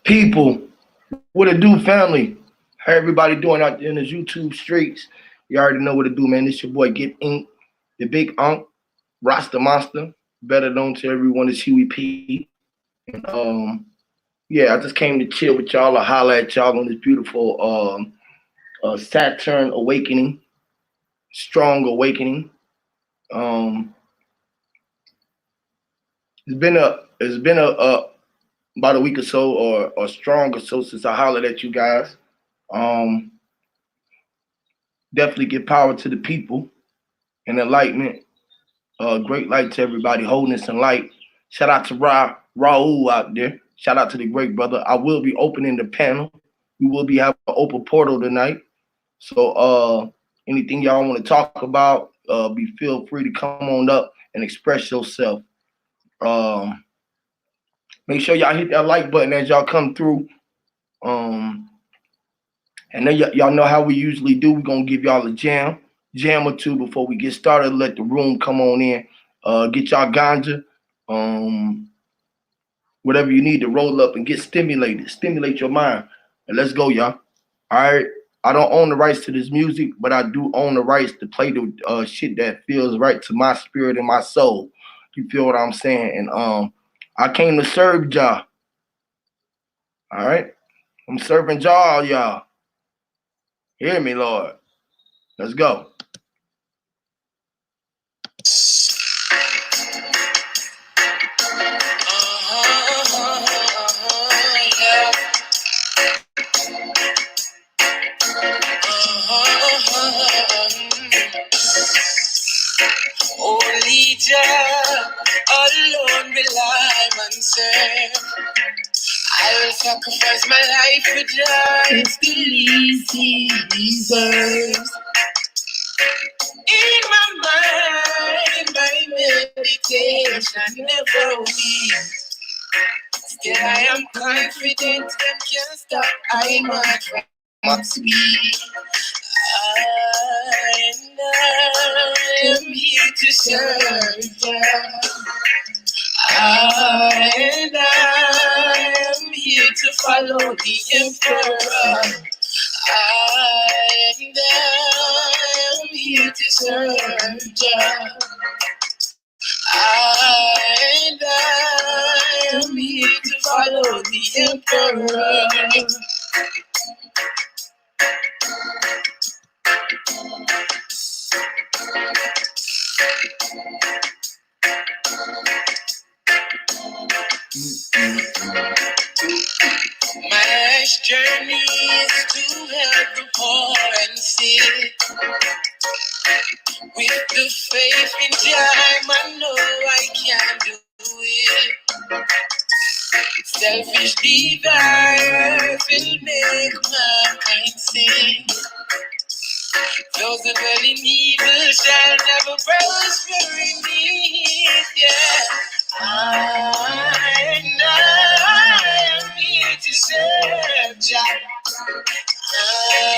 People, what it do, family? How everybody doing out there in the YouTube streets? You already know what to do, man. This your boy Get Ink, the Big Unk, Rasta Monster, better known to everyone as Huey P. And yeah, I just came to chill with y'all, or holler at y'all on this beautiful Saturn awakening, strong awakening. Um, it's been a about a week or so, or strong or so since I hollered at you guys. Um, Definitely give power to the people and enlightenment. Great light to everybody, wholeness and light. Shout out to Raul out there. Shout out to the great brother. I will be opening the panel. We will be having an open portal tonight. So anything y'all want to talk about, be feel free to come on up and express yourself. Um, Make sure y'all hit that like button as y'all come through. Um, and then y'all know how we usually do. We're gonna give y'all a jam or two before we get started. Let the room come on in. Get y'all ganja, um, whatever you need to roll up and get stimulated. Stimulate your mind. And let's go, y'all. All right. I don't own the rights to this music, but I do own the rights to play the shit that feels right to my spirit and my soul. You feel what I'm saying? And I came to serve y'all. All right. I'm serving y'all. Hear me, Lord. Let's go. Only Jah alone rely on serve. I will sacrifice my life for Jah. It's the least he deserves. In my mind, my meditation never weak. Still I am confident them can't stop. I march from sweet. I am here to serve Jah. I am here to follow the emperor. I am here to serve Jah. I am here to follow the emperor. My life's journey is to help the poor and sick. With the faith in time, I know I can do it. Selfish desires will make mankind sing. Those who dwell in evil shall never prosper in it. Yeah. I am here to serve Jah. I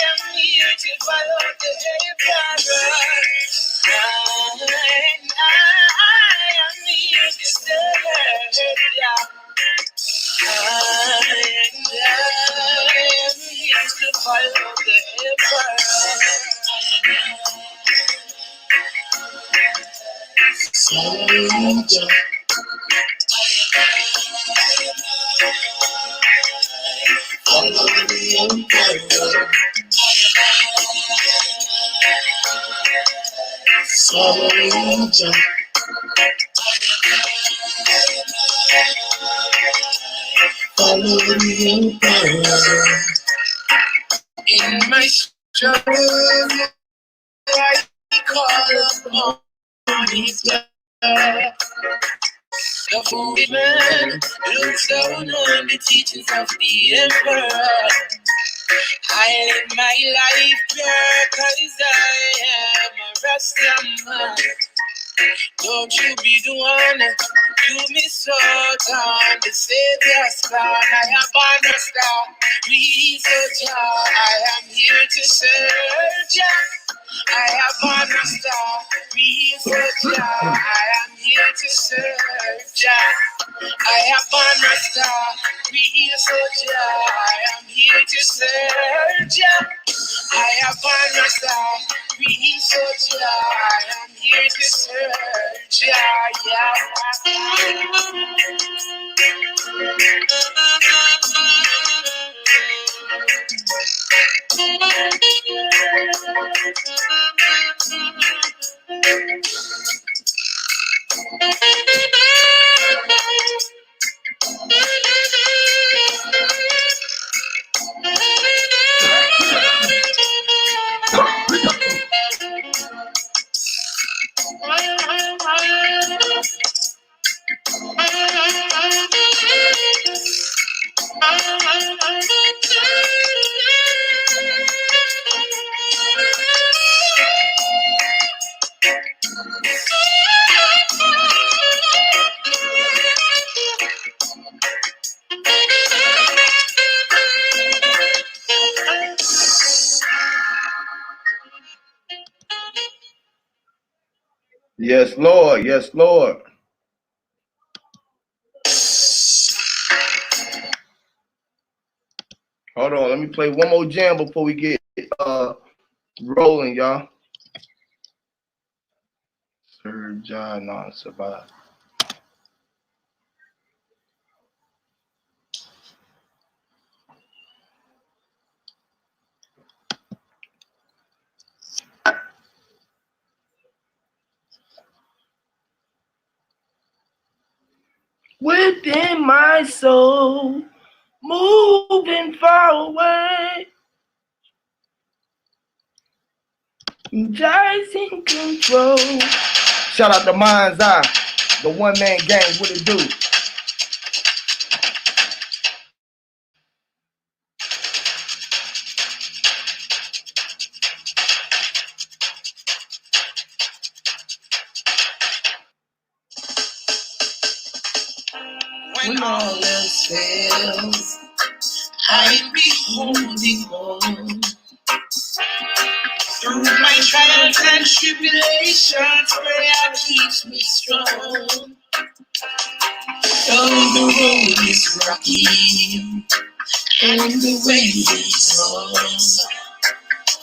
am here to follow the emperor. I am here to serve Jah. I am here to follow the emperor. Soldier. Follow the emperor. Soldier. Follow the emperor. In my struggle, I call upon his God. The foolish man looks down on the teachings of the emperor. I live my life pure 'cause I am a Rastaman. Don't you be the one to miss out on the Savior's plan. I am on the star, research Jah. I am here to serve Jah. I am on the star, research Jah. I am here to serve Jah. I have found my star, real soldier. I am here to serve ya. I have found my star, real soldier. I am here to serve ya. Yes, Lord. Yes, Lord. Hold on. Let me play one more jam before we get rolling, y'all. Sir John non-survive. Within my soul, moving far away, Jai's in control. Shout out to Mind's Eye, the one-man gang. What it do? When all else fails, I'm beholding on. Through my trials and tribulations, prayer keeps me strong. Though the road is rocky and the way is long,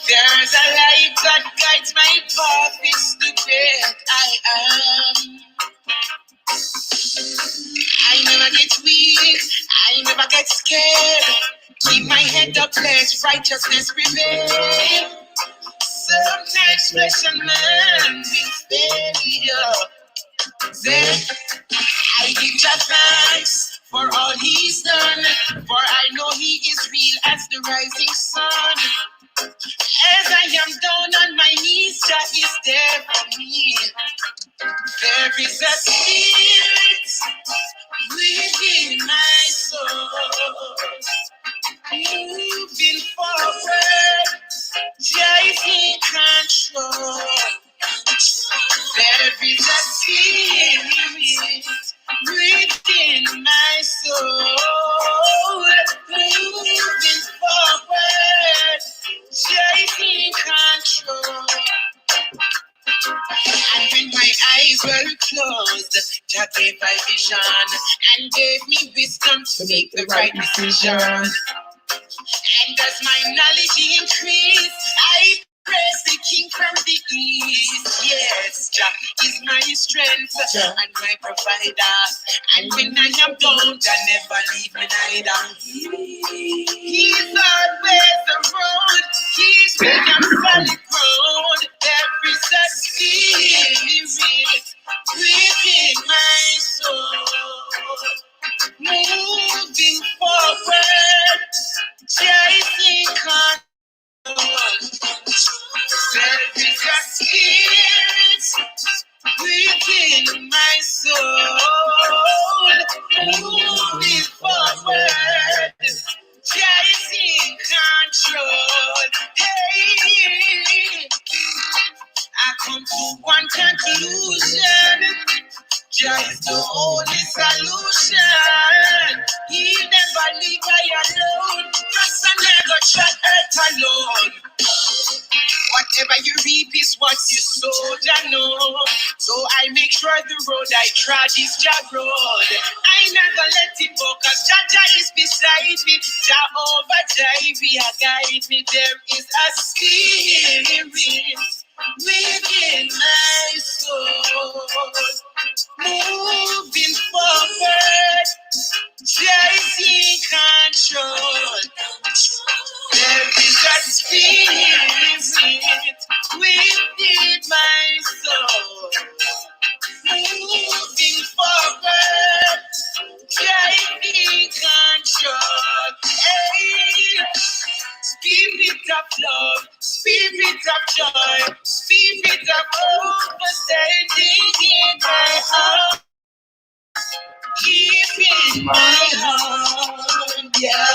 there's a light that guides my path. It's the great I am. I never get weak, I never get scared. Keep my head up, let righteousness prevail. Sometimes flesh and man will fail. Then I give God thanks for all He's done, for I know He is real as the rising sun. As I am down on my knees, Jah is there for me. There is a spirit within my soul, moving forward, Jah is in control. There is a spirit within my soul, moving forward, Jah is in control. And when my eyes were closed, Jah gave my vision and gave me wisdom to make the right decision. And as my knowledge increased, I praise the King from the east. Yes, Jah is my strength and my provider. And when I am down, Jah never leave me neither. He's always around. He's me on solid ground. There is a spirit within my soul, moving forward, Jah is in control. There is a spirit within my soul, moving forward, Jah is in control. Hey, I come to one conclusion: Jah is the only solution. He never leave I alone, 'cause I never tread earth alone. Whatever you reap is what you sow. Jah know. So I make sure the road I trod is Jah road. I never let it go, cause Jah is beside me. Jehovah Jireh guide me. There is a spirit within my soul, moving forward, taking control. There is a spirit within my soul, moving forward, taking control. Hey, spirit of love, spirit of joy, spirit of understanding in my heart. Keep in my heart, yeah.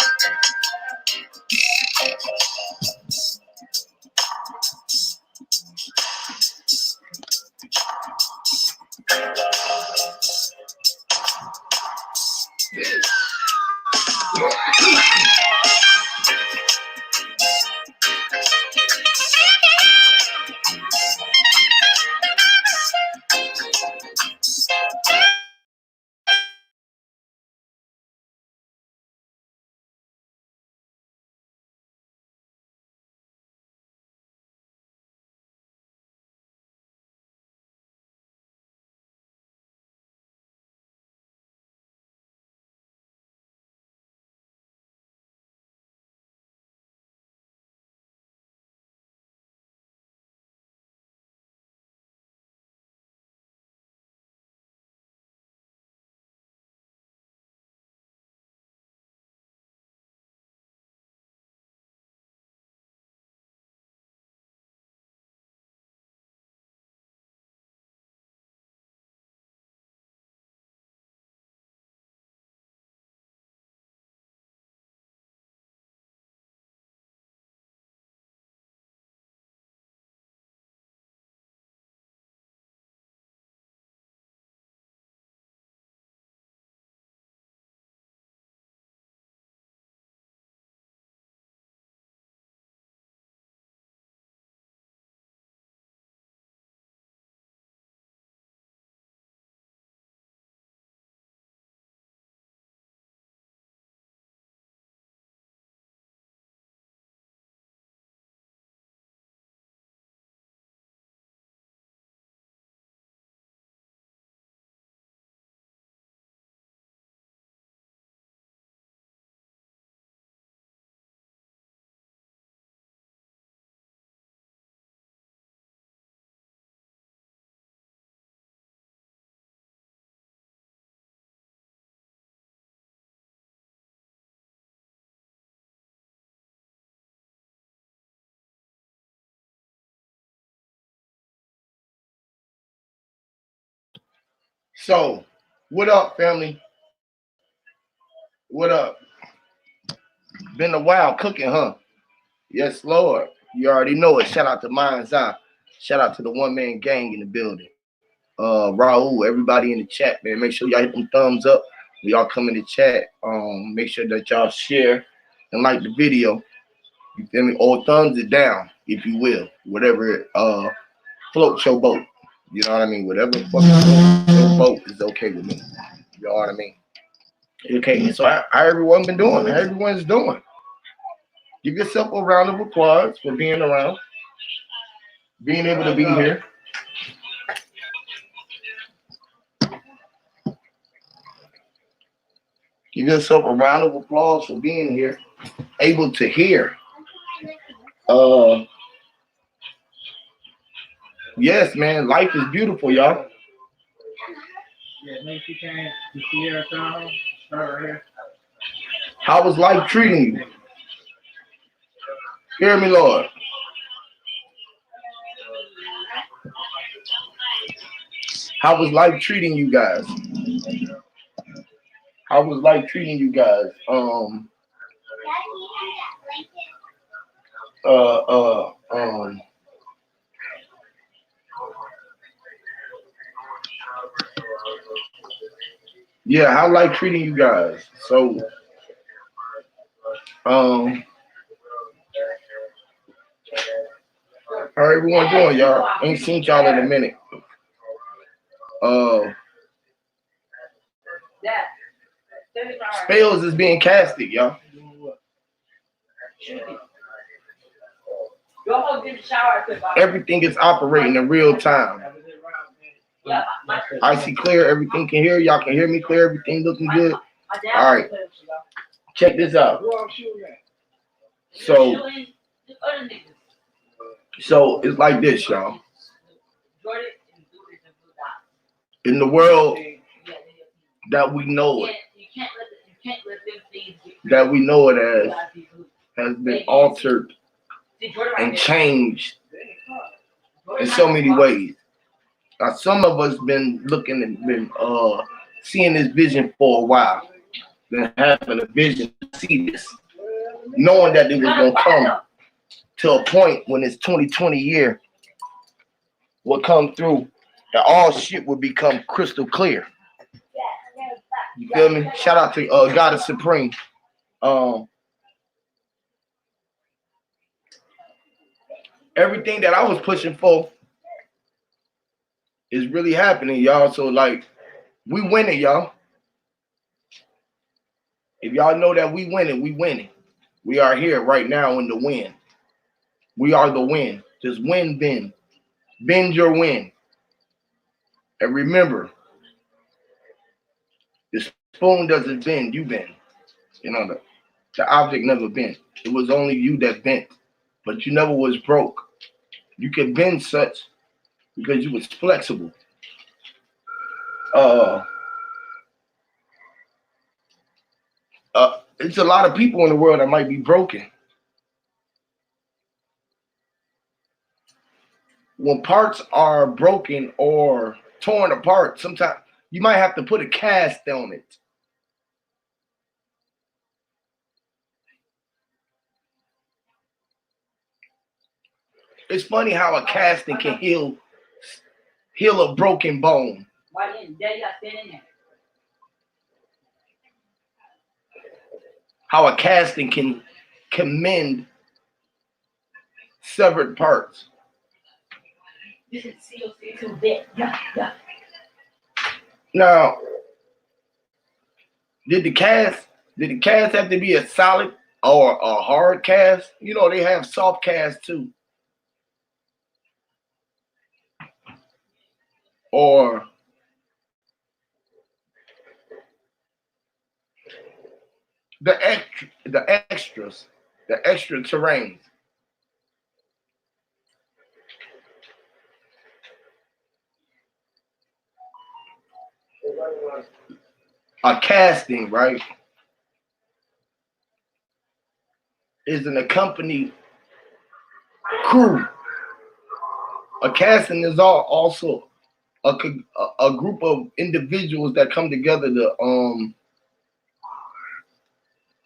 So, what up, family? What up? Been a while cooking, huh? Yes, Lord. You already know it. Shout out to Mind's Eye. Shout out to the one man gang in the building. Raul, everybody in the chat, man. Make sure y'all hit them thumbs up. We all come in the chat. Make sure that y'all share and like the video. You feel me? Or thumbs it down, if you will. Whatever floats your boat. You know what I mean? Whatever fucking floats your boat is okay with me. You know what I mean? Okay, so how everyone been doing? How everyone's doing? Give yourself a round of applause for being around, being able to be here. Give yourself a round of applause for being here, able to hear. Uh, yes, man, life is beautiful, y'all. How was life treating you? Hear me, Lord. How was life treating you guys? How was life treating you guys? Uh, uh, um, yeah, how life treating you guys? So, um, How everyone doing, y'all? Ain't seen y'all in a minute. Spells is being casted, y'all. Everything is operating in real time. I see clear, everything can hear. Y'all can hear me clear, everything looking good. All right. Check this out. So it's like this, y'all. In the world that we know it, that we know it as, has been altered and changed in so many ways. Now, some of us been looking and been seeing this vision for a while, been having a vision to see this, knowing that it was gonna come to a point when this 2020 year will come through, that all shit will become crystal clear. You feel me? Shout out to God is Supreme. Everything that I was pushing for is really happening, y'all. So like, we winning, y'all. If y'all know that we winning, we winning. We are here right now in the win. We are the win. Just win, bend. Bend your win. And remember, the spoon doesn't bend, you bend. You know, the object never bent. It was only you that bent. But you never was broke. You could bend such because you was flexible. It's a lot of people in the world that might be broken. When parts are broken or torn apart, sometimes you might have to put a cast on it. It's funny how a casting can heal a broken bone. How a casting can mend severed parts. Now, did the cast have to be a solid or a hard cast? You know, they have soft cast too. Or the extras, the extra terrains. A casting, right, is an accompanied crew. A casting is also a group of individuals that come together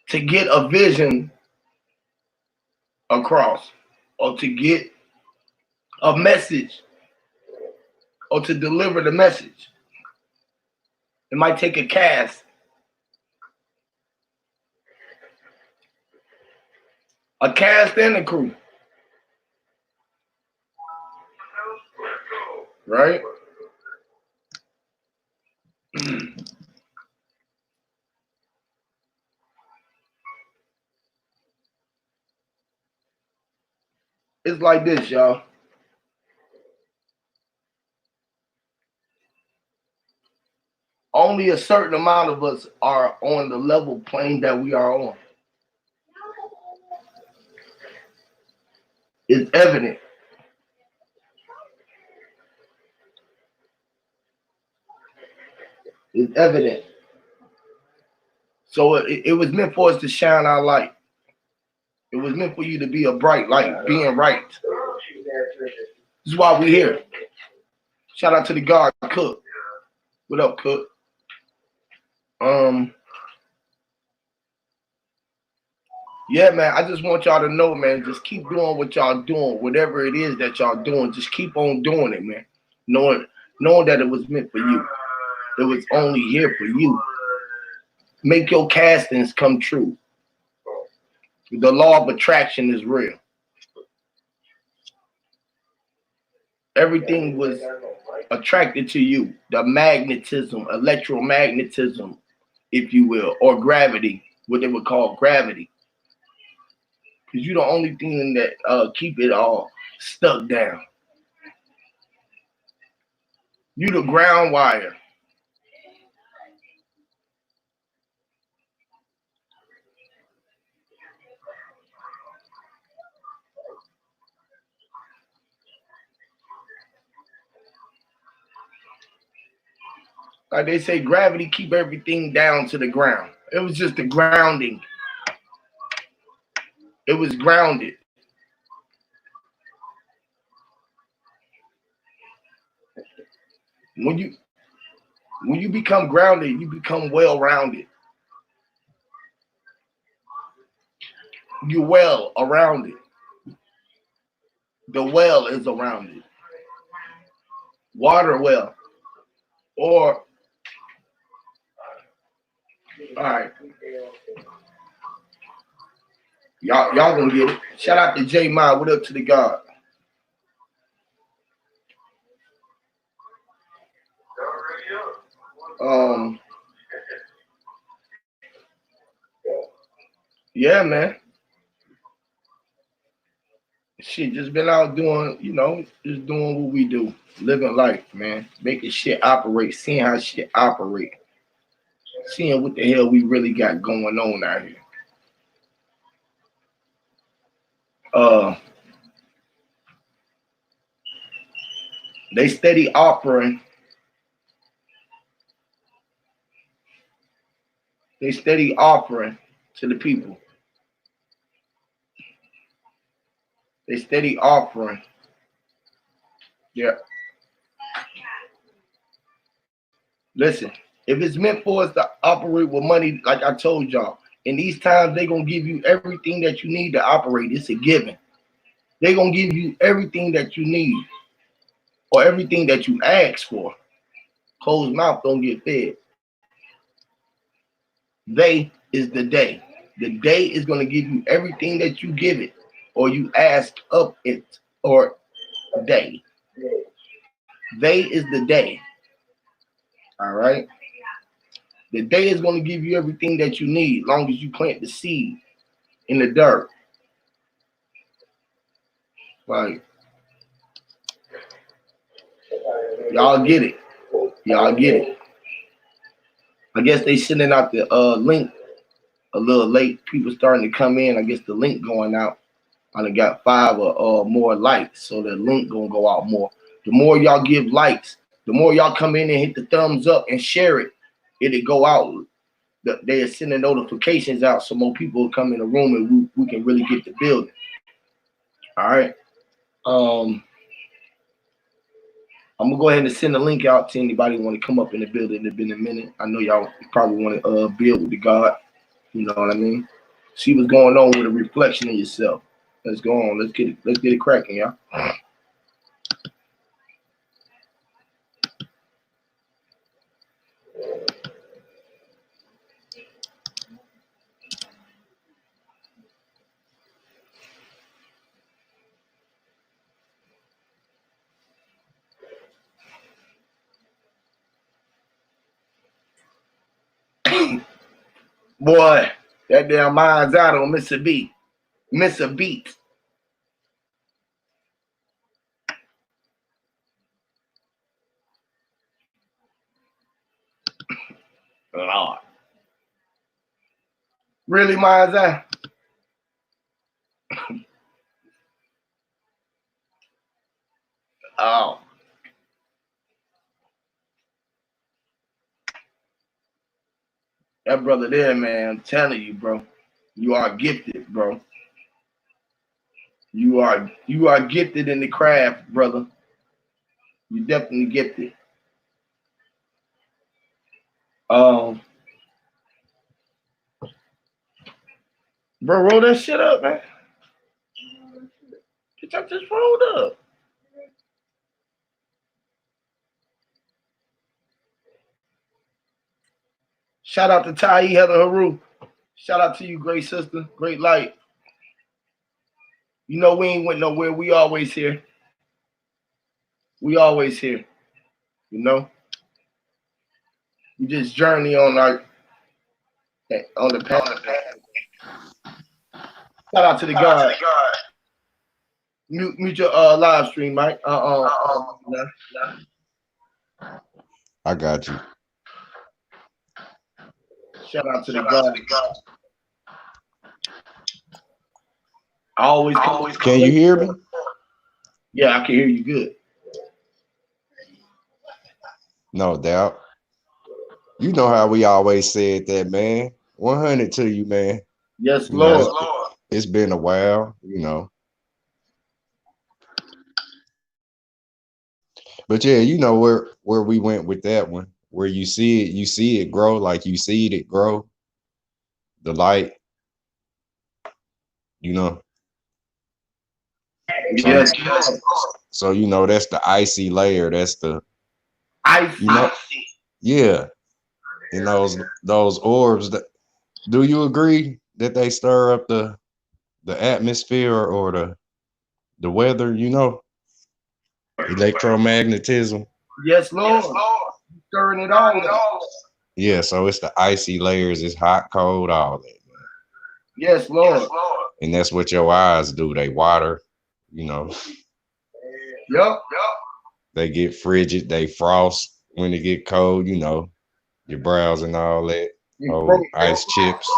to get a vision across, or to get a message, or to deliver the message. It might take a cast. A cast and a crew. Right? It's like this, y'all. Only a certain amount of us are on the level plane that we are on. It's evident. It's evident. So it was meant for us to shine our light. It was meant for you to be a bright light, being right. This is why we're here. Shout out to the guard, Cook. What up, Cook? Yeah, man, I just want y'all to know, man, just keep doing what y'all doing. Whatever it is that y'all doing, just keep on doing it, man. Knowing that it was meant for you. It was only here for you. Make your castings come true. The law of attraction is real. everything was attracted to you. The magnetism, electromagnetism, if you will, or gravity, what they would call gravity. Because you're the only thing that keep it all stuck down. You the ground wire. Like they say, gravity keep everything down to the ground. It was just the grounding. It was grounded. When you become grounded, you become well-rounded. You're well around it. The well is around it. Water well. Or all right. Y'all gonna get it. Shout out to J Ma. What up to the God? Yeah, man. Shit, just been out doing, just doing what we do. Living life, man. Making shit operate, seeing how shit operate. Seeing what the hell we really got going on out here. They steady offering. They steady offering to the people. They steady offering. Yeah. Listen, if it's meant for us to operate with money, like I told y'all, in these times, they're going to give you everything that you need to operate. It's a given. They're going to give you everything that you need or everything that you ask for. Closed mouth don't get fed. They is the day. The day is going to give you everything that you give it or you ask of it or they. They is the day. All right? The day is going to give you everything that you need as long as you plant the seed in the dirt. Like, y'all get it. Y'all get it. I guess they sending out the link a little late. People starting to come in. I guess the link going out. I done got 5 or more likes, so the link gonna go out more. The more y'all give likes, the more y'all come in and hit the thumbs up and share it, it'll go out. They are sending notifications out so more people will come in the room and we can really get the building. All right. I'm gonna go ahead and send the link out to anybody who want to come up in the building. It's been a minute. I know y'all probably want to build with the God. You know what I mean? See what's going on with a reflection of yourself. Let's go on. Let's get it cracking, y'all. Boy, that damn mind's out on Mr. B. Mr. Beat. Lord. Really, mind's out? Oh. That brother there, man, I'm telling you, bro. You are gifted, bro. You are gifted in the craft, brother. You definitely gifted. Bro, roll that shit up, man. Bitch, I just rolled up. Shout out to Tai Heather Haru. Shout out to you, great sister, great light. You know we ain't went nowhere. We always here. We always here, you know. We just journey on our on the path. Shout out to the God. Mute your live stream, Mike. I got you. Shout out to the God. I always Can you hear me? Yeah, I can hear you good. No doubt. You know how we always said that, man. 100 to you, man. Yes, You know, Lord. it's been a while, you know. But yeah, you know where we went with that one. Where you see it grow, like you see it grow. The light, you know. Yes. So you know that's the icy layer. That's the Icy. you know, yeah. And those orbs that do you agree that they stir up the atmosphere or the weather, you know? Electromagnetism. Yes, Lord. Stirring it all. Yeah, so it's the icy layers, it's hot, cold, all that. Yes, Lord. And that's what your eyes do. They water, you know. Yup. They get frigid, they frost when it get cold, you know, your brows and all that. Oh, ice chips.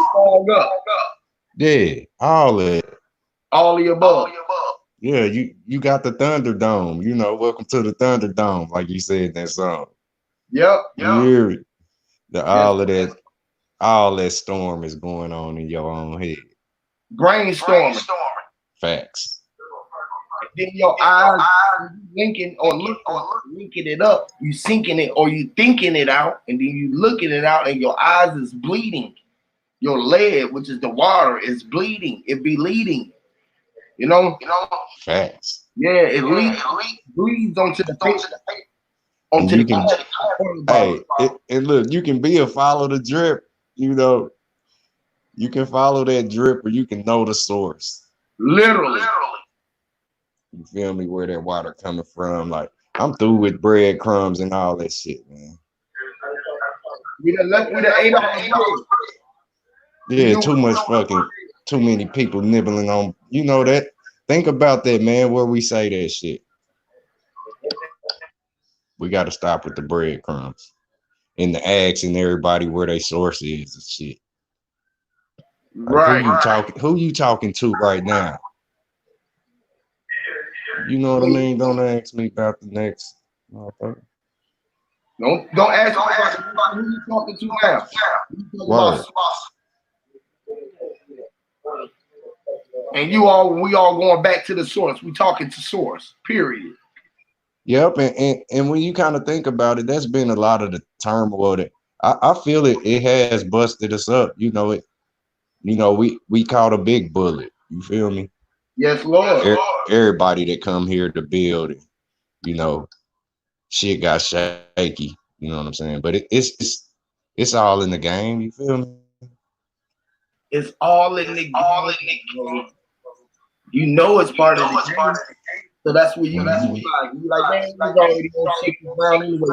Yeah, all that. All of the above. Yeah, you got the Thunderdome, you know, welcome to the Thunderdome, like you said in that song. Yep. You hear it? All that storm is going on in your own head. Brainstorming. Facts. Then your eyes linking it up, you sinking it or you thinking it out, and then you looking it out, and your eyes is bleeding. Your lead, which is the water, is bleeding. It be leading. You know? Facts. Yeah, it bleeds onto the paper. Onto you the can, and look, you can be a follow the drip, you know. You can follow that drip or you can know the source. Literally. You feel me? Where that water coming from? Like, I'm through with breadcrumbs and all that shit, man. We done ate all the bread. Yeah, too many people nibbling on, you know that. Think about that, man, where we say that shit. We got to stop with the breadcrumbs and the asking everybody where their source is and shit. Like, who you talking to right now? You know what I mean? Don't ask me about the next motherfucker. Don't ask me about who you talking to now. Word. And we all going back to the source. We talking to source, period. Yep, and when you kind of think about it, that's been a lot of the turmoil that I feel it has busted us up. You know it. You know we caught a big bullet. You feel me? Yes, Lord. Everybody that come here to build it, you know, shit got shaky. You know what I'm saying? But it's all in the game. You feel me? It's all in the game. You know it's part of the game. So that's what you like. You like, man, you already on shaky ground anyway.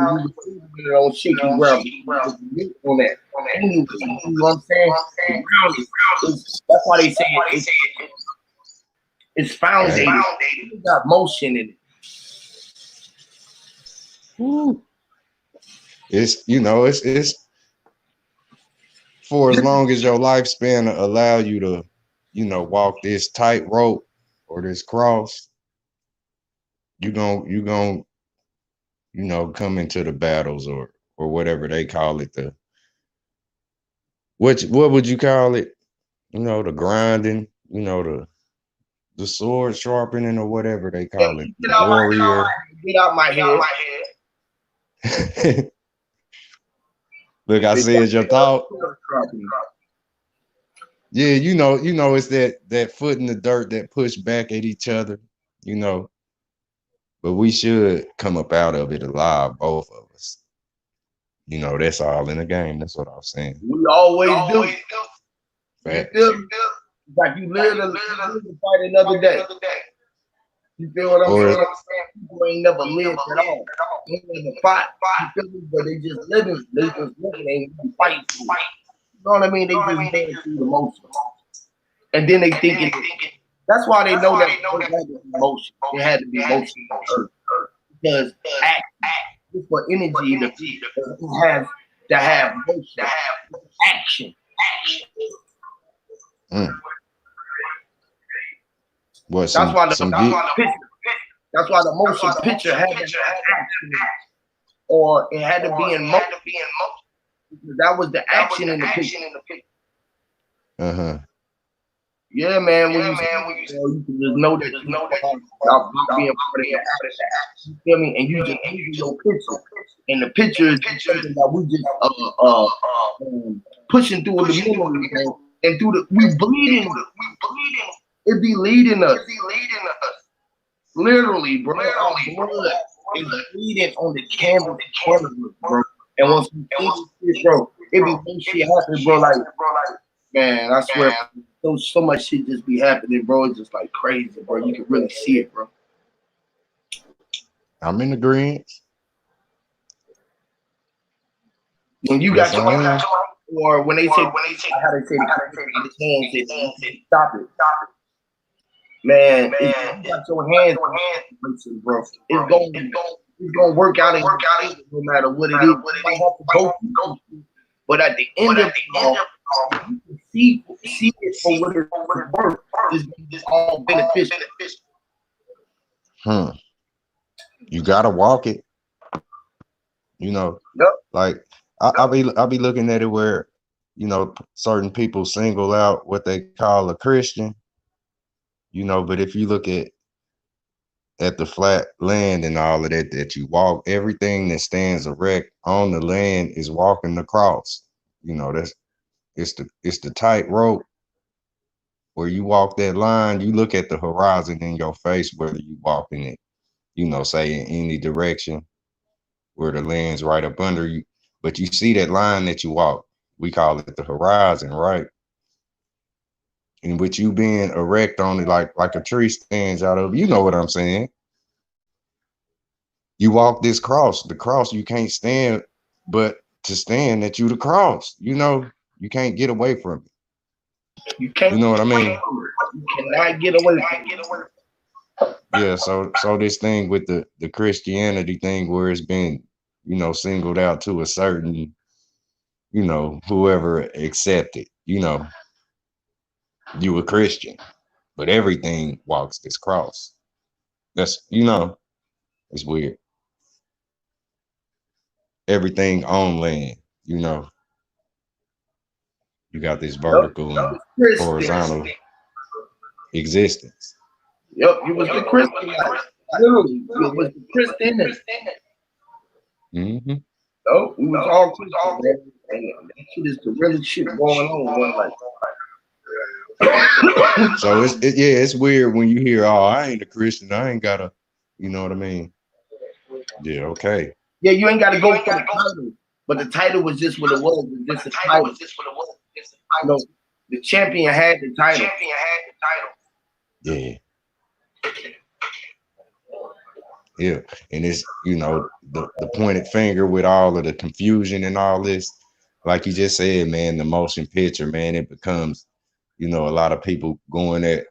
You on shaky ground. On that. Anyway, you know what I'm saying? That's why they say it's founded. It got motion in it. Woo. It's for as long as your lifespan allow you to, you know, walk this tightrope or this cross, you gon' you know, come into the battles or whatever they call it, what would you call it? You know, the grinding, you know, the sword sharpening or whatever they call it. Get out my head. Look, I said your thought. Yeah, you know, it's that foot in the dirt that push back at each other, you know. But we should come up out of it alive, both of us. You know, that's all in the game. That's what I was saying. We always do. Fact. Like you live to fight another day. You feel what I'm or saying? People ain't never lived at all. They ain't never fought. You feel me? But they just living. They just living. They ain't even fighting for it. You know what I mean? They just going through the motions. And then they thinking that's why they know that it had to be motion. It had to be motion on earth. Because act for energy it has to have motion, action. mm, what That's some why the some get picture, that's why the motion picture had to have action or it had to be in motion. That was the action in the picture. uh-huh. Yeah, man. When you see it, you can just know that you are not being part of the action. You feel me? And you just using your picture, and the picture is something that we just pushing through the memory, man. And through the we bleeding. It be leading us. Literally, bro. Our blood is bleeding on the canvas, bro. And once we see this shit, bro, it be some shit happen, bro. Like, man, I swear, so much shit just be happening, bro. It's just like crazy, bro. You can really see it, bro. I'm in agreement. When you Yes, got I am. or when they say, how they say, the hands, stop it. Man, if you got your hands, bro, it's gonna work out no matter what it is. You might have to go through, but at the end of it all, you can see it for what it's worth. It's all beneficial. You gotta walk it. You know, Yep. like I'll be looking at it where, you know, certain people single out what they call a Christian, you know, but if you look at the flat land and all of that that you walk, everything that stands erect on the land is walking the cross. You know, it's the tight rope where you walk that line, you look at the horizon in your face, whether you walk in it, you know, say in any direction where the land's right up under you. But you see that line that you walk, we call it the horizon, right? And with you being erect on it, like a tree stands out of, you know what I'm saying? You walk this cross, the cross you can't stand, but to stand that you the cross, you know, you can't get away from it. You can't. You know what I mean? You cannot get away from it. Yeah. So this thing with the Christianity thing where it's been, you know, singled out to a certain, you know, whoever accepted, you know, you a Christian, but everything walks this cross. That's, you know, it's weird. Everything on land, you know, you got this vertical and horizontal existence. Yep, you was the Christian. Literally, you was the Christian. Mm-hmm. No, we was all Christian, man. And that shit is the real shit going on. So it's weird when you hear, oh, I ain't a Christian, I ain't gotta, you know what I mean? Yeah, okay. Yeah, you ain't got to go for the title, but the title was just what it was. It's just a title. You know, the champion had the title. Yeah. Yeah, and it's, you know, the pointed finger with all of the confusion and all this, like you just said, man, the motion picture, man, it becomes, you know, a lot of people going at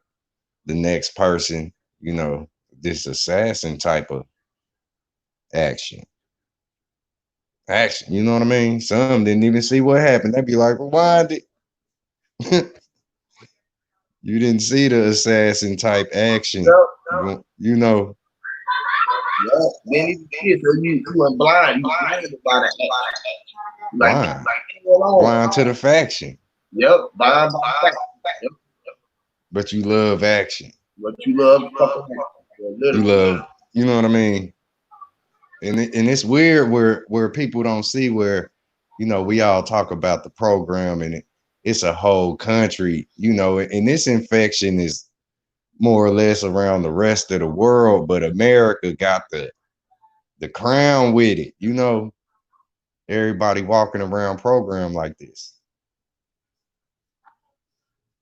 the next person, you know, this assassin type of action. You know what I mean? Some didn't even see what happened. They'd be like, well, why did you didn't see the assassin type action? You know. Yeah, then you see it, so you went blind. You blind about it. Blind to the faction. Yep, blind by faction. Yep. But you love action. But you love you love, you know what I mean? And it's weird where people don't see where, you know, we all talk about the program and it's a whole country, you know, and this infection is more or less around the rest of the world, but America got the crown with it, you know, everybody walking around program like this.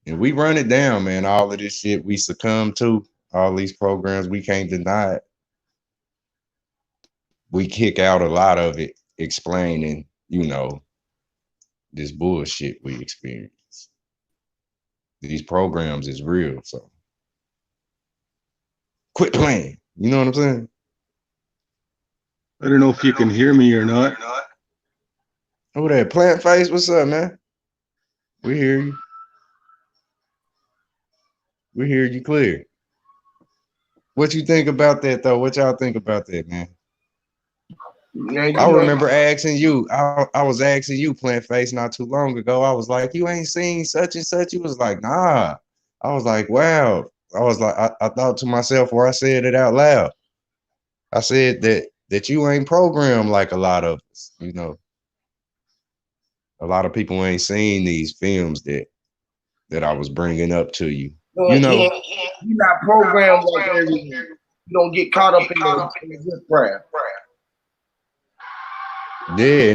And we run it down, man. All of this shit we succumb to, all these programs, we can't deny it. We kick out a lot of it, explaining, you know, this bullshit we experience. These programs is real, so quit playing. You know what I'm saying? I don't know if you can hear me or not. Who that? Plant Face? What's up, man? We hear you. We hear you clear. What you think about that, though? What y'all think about that, man? Man, I remember asking you. I was asking you, Plant Face, not too long ago. I was like, you ain't seen such and such. You was like, nah. I was like, wow. I was like, I thought to myself, or I said it out loud. I said that you ain't programmed like a lot of us, you know. A lot of people ain't seen these films that I was bringing up to you. You know, you're not programmed like everything. You don't get caught up in the good crap. yeah,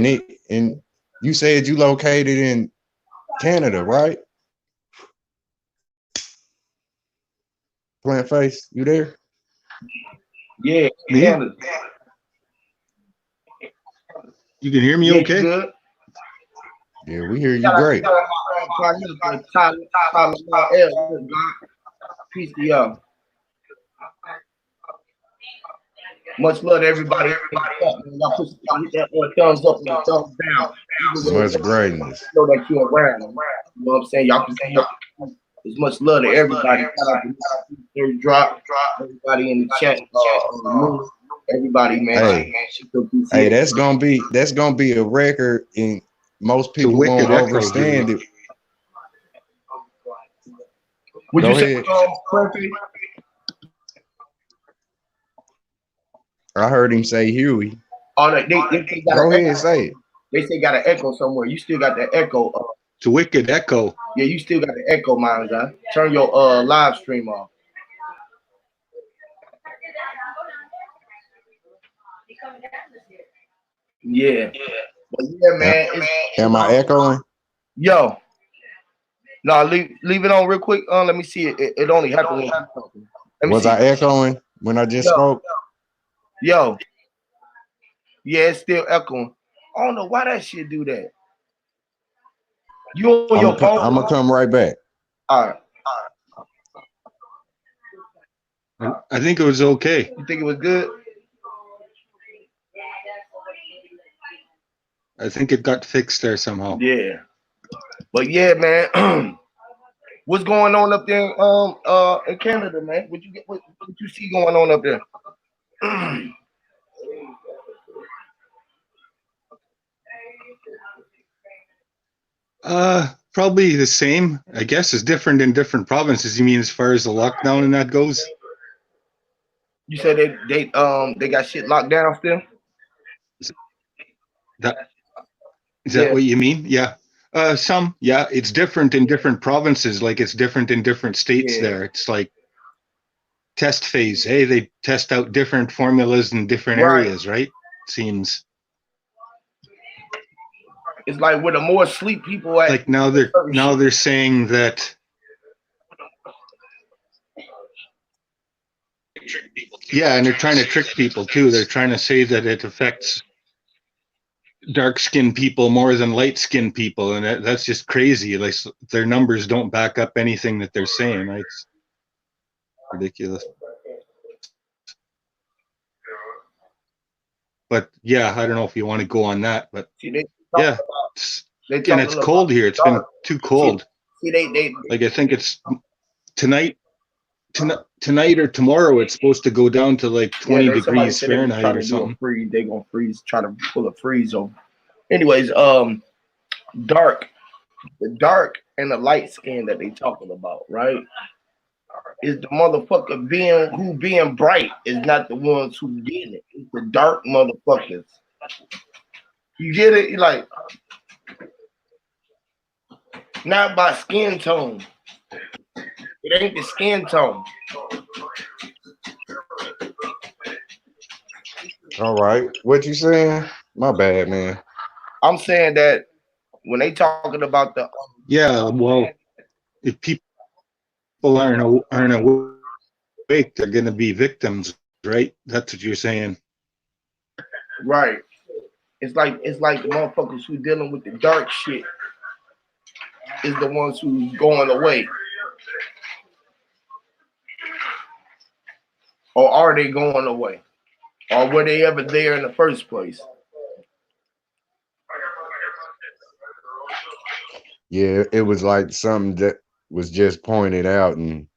and you said you located in Canada, right? Plant Face, you there? Yeah, Me? Canada. You can hear me Yeah, okay? good. Yeah, we hear you great. Peace to y'all. Much love to everybody. Y'all put that thumbs up and thumbs down. Much greatness. Know that you're around. You know what I'm saying? Y'all can say as much love to everybody. Every drop, everybody in the chat, everybody, man. Hey, that's gonna be a record, and most people won't understand it. Would Go you say ahead. I heard him say Huey. Oh, they got Go ahead and say it. They say got an echo somewhere. You still got the echo. It's a wicked echo. Yeah, you still got the echo, man. Turn your live stream off. Yeah. But yeah, man. Am I echoing? Yo. No, leave it on real quick. Let me see it. It only happened when you talking. Was I echoing when I just spoke? Yo. Yeah, it's still echoing. I don't know why that shit do that. You on your phone? I'm gonna come right back. All right. I think it was okay. You think it was good? I think it got fixed there somehow. Yeah. But yeah, man. What's going on up there in Canada, man? What you see going on up there? Probably the same. I guess it's different in different provinces. You mean as far as the lockdown and that goes? You said they got shit locked down still? Is that what you mean? Yeah. It's different in different provinces. Like it's different in different states there. It's like test phase. Hey, they test out different formulas in different areas, right? Seems. It's like where the more sleep people at. Like now they're saying that. Yeah, and they're trying to trick people too. They're trying to say that it affects dark-skinned people more than light-skinned people, and that's just crazy. Like their numbers don't back up anything that they're saying. Right? It's ridiculous. But yeah, I don't know if you want to go on that, but yeah, and it's cold here. It's been too cold. Like I think it's tonight or tomorrow. It's supposed to go down to like 20 degrees Fahrenheit or something. They're gonna freeze. Try to pull a freeze over. Anyways, the dark and the light skin that they talking about, right? Is the motherfucker being bright is not the ones who getting it. It's the dark motherfuckers. You get it? You're like, not by skin tone. It ain't the skin tone. All right. What you saying? My bad, man. I'm saying that when they talking about the well, if people aren't aware wake, they're going to be victims, right? That's what you're saying. Right. It's like the motherfuckers who dealing with the dark shit is the ones who's going away. Or are they going away? Or were they ever there in the first place? Yeah, it was like something that was just pointed out and,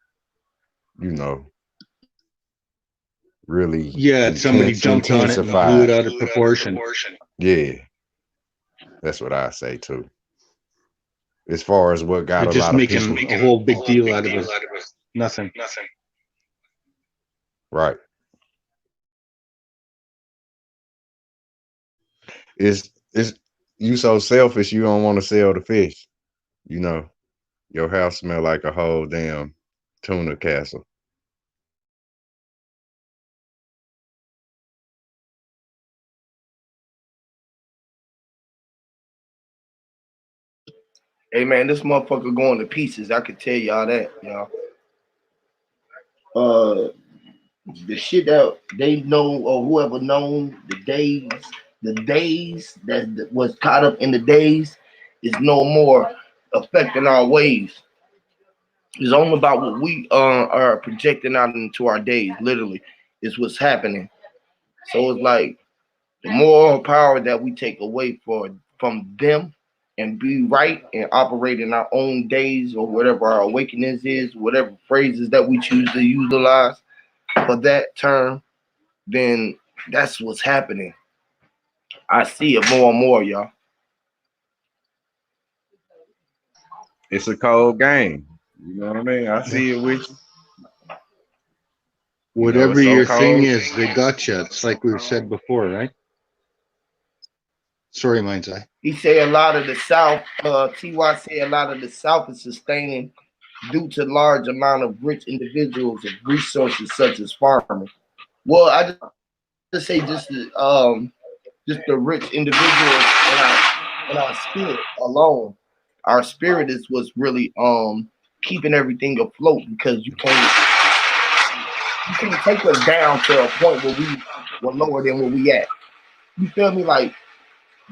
you know, really. Yeah, somebody jumped on it and blew it out of proportion. Yeah, that's what I say too. As far as what got They're a just lot of making people, a whole big deal out of it. Nothing. Right. It's you so selfish you don't want to sell the fish. You know, your house smell like a whole damn tuna castle. Hey man, this motherfucker going to pieces. I can tell y'all that, y'all. The shit that they know or whoever known the days that was caught up in the days is no more affecting our waves. It's only about what we are projecting out into our days. Literally, is what's happening. So it's like the moral power that we take away from them and be right and operate in our own days or whatever our awakenings is, whatever phrases that we choose to utilize for that term, then that's what's happening. I see it more and more, y'all. It's a cold game. You know what I mean? I see it with you. Whatever your thing is, they got you. It's like we've said before, right? Sorry, Mind's Eye. He say a lot of the South, TY say a lot of the South is sustaining due to large amount of rich individuals and resources such as farming. Well, I just say just the rich individuals in our spirit alone. Our spirit is what's really keeping everything afloat because you can't take us down to a point where we're lower than where we at. You feel me? Like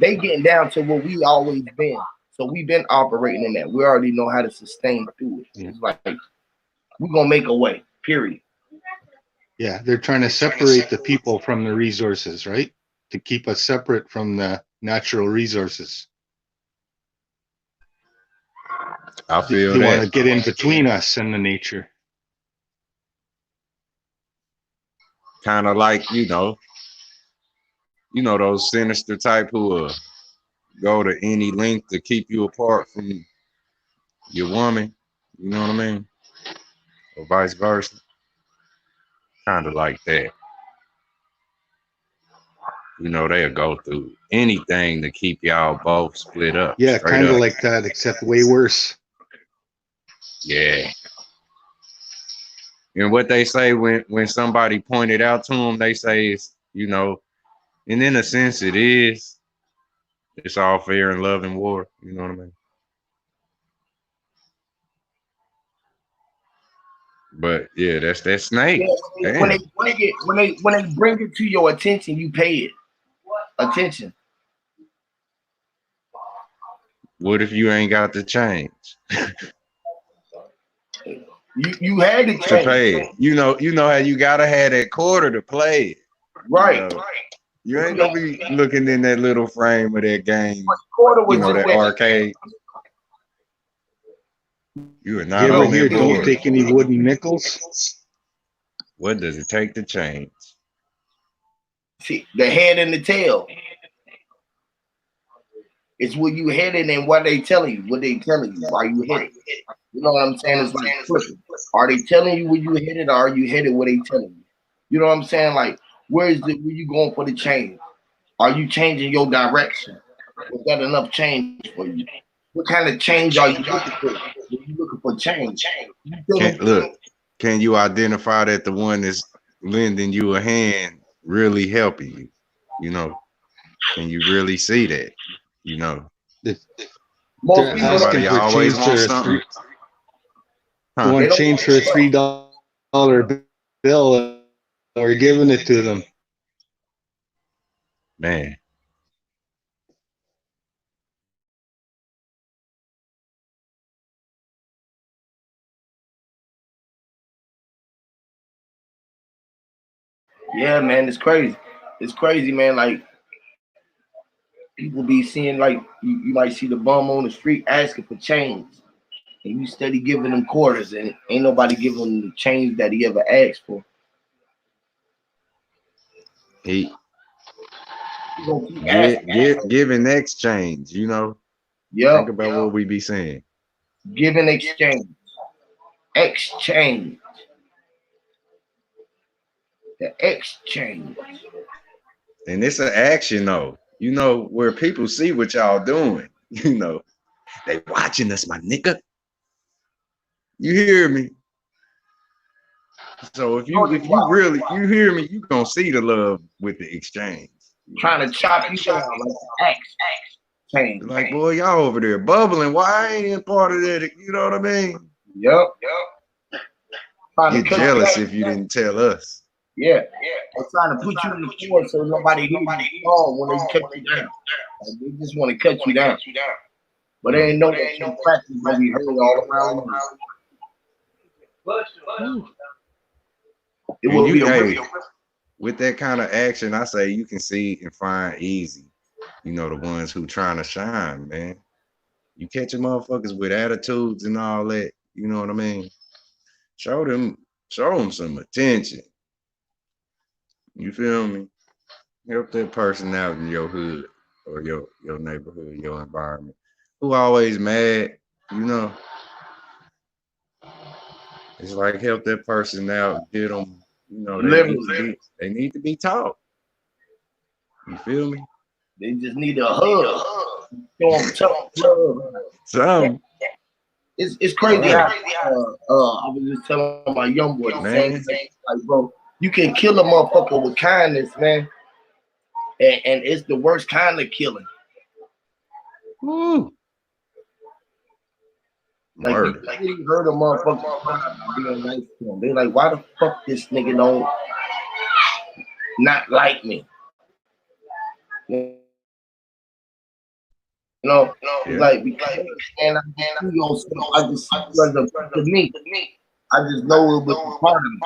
they getting down to where we always been. So we've been operating in that. We already know how to sustain through it. Yeah. It's like we're gonna make a way, period. Yeah, they're trying to separate the people from the resources, right? To keep us separate from the natural resources. I feel they that. want to get in between us and the nature. Kind of like, you know, those sinister type who go to any length to keep you apart from your woman. You know what I mean? Or vice versa. Kind of like that. You know, they'll go through anything to keep y'all both split up. Yeah, kind of like that, except way worse. Yeah. And what they say when somebody pointed out to them, they say it's, you know, and in a sense it is. It's all fair in love and war. You know what I mean? But yeah, that's that snake. Yeah, when they bring it to your attention, you pay it attention. What if you ain't got the change? You had to pay it. You know how you gotta have that quarter to play it. Right. You ain't gonna be looking in that little frame of that game. You know, that arcade. You are not on here. Don't take any wooden nickels. What does it take to change? See, the head and the tail. It's where you headed and what they telling you. What they telling you. Why you headed? You know what I'm saying? It's like flipping. Are they telling you where you headed, or are you headed where they telling you? You know what I'm saying? Like, where you going for the change? Are you changing your direction? Was that enough change for you? What kind of change are you looking for? Are you looking for change? Can you identify that the one that's lending you a hand really helping you? You know, can you really see that? You know, they're asking for always change for something. They want to change for $3 bill and we're giving it to them. Man. Yeah, man, it's crazy. It's crazy, man. Like people be seeing, like you might see the bum on the street asking for change, and you steady giving them quarters, and ain't nobody giving him the change that he ever asked for. Give in exchange, you know. Yeah. Think about what we be saying. Give in exchange. Exchange. The exchange. And it's an action though. You know, where people see what y'all doing. You know, they watching us, my nigga. You hear me? So if you really hear me, you gonna see the love with the exchange. Trying to chop you down like exchange. Like, boy, y'all over there bubbling. Why I ain't part of that? You know what I mean? Yep. Get jealous if you didn't tell us. Yeah. They're trying to put you in the floor so nobody hears you fall when they cut you down. Like, they just want to cut you down. But they ain't know that some practice gonna be heard all around you. It will be with that kind of action, I say you can see and find easy. You know, the ones who trying to shine, man. You catch your motherfuckers with attitudes and all that. You know what I mean? Show them some attention. You feel me? Help that person out in your hood or your neighborhood, your environment. Who always mad, you know? It's like help that person out, get them, you know, they need to be taught. You feel me? They just need a hug. Some. It's crazy how I was just telling my young boy, man, like, bro, you can kill a motherfucker with kindness, man. And it's the worst kind of killing. Woo. Like, you heard a motherfucker being nice to him. They're like, why the fuck this nigga don't not like me? You know, like, because and I just to me. I just know it was part of me.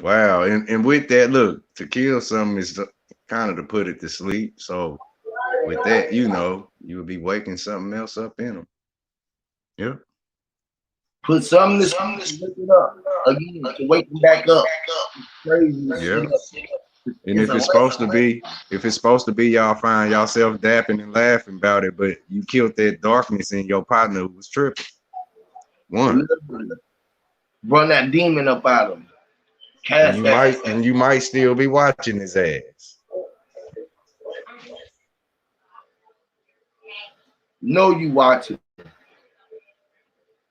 Wow, and with that, look, to kill something is kind of to put it to sleep. So with that, you know, you would be waking something else up in them. Yeah. Put something to wake it up again, to wake them back up. Crazy. Yeah. And if it's supposed to be, y'all find yourself dapping and laughing about it, but you killed that darkness in your partner who was tripping. One. Run that demon up out of him. And you might still be watching his ass. Know you watching.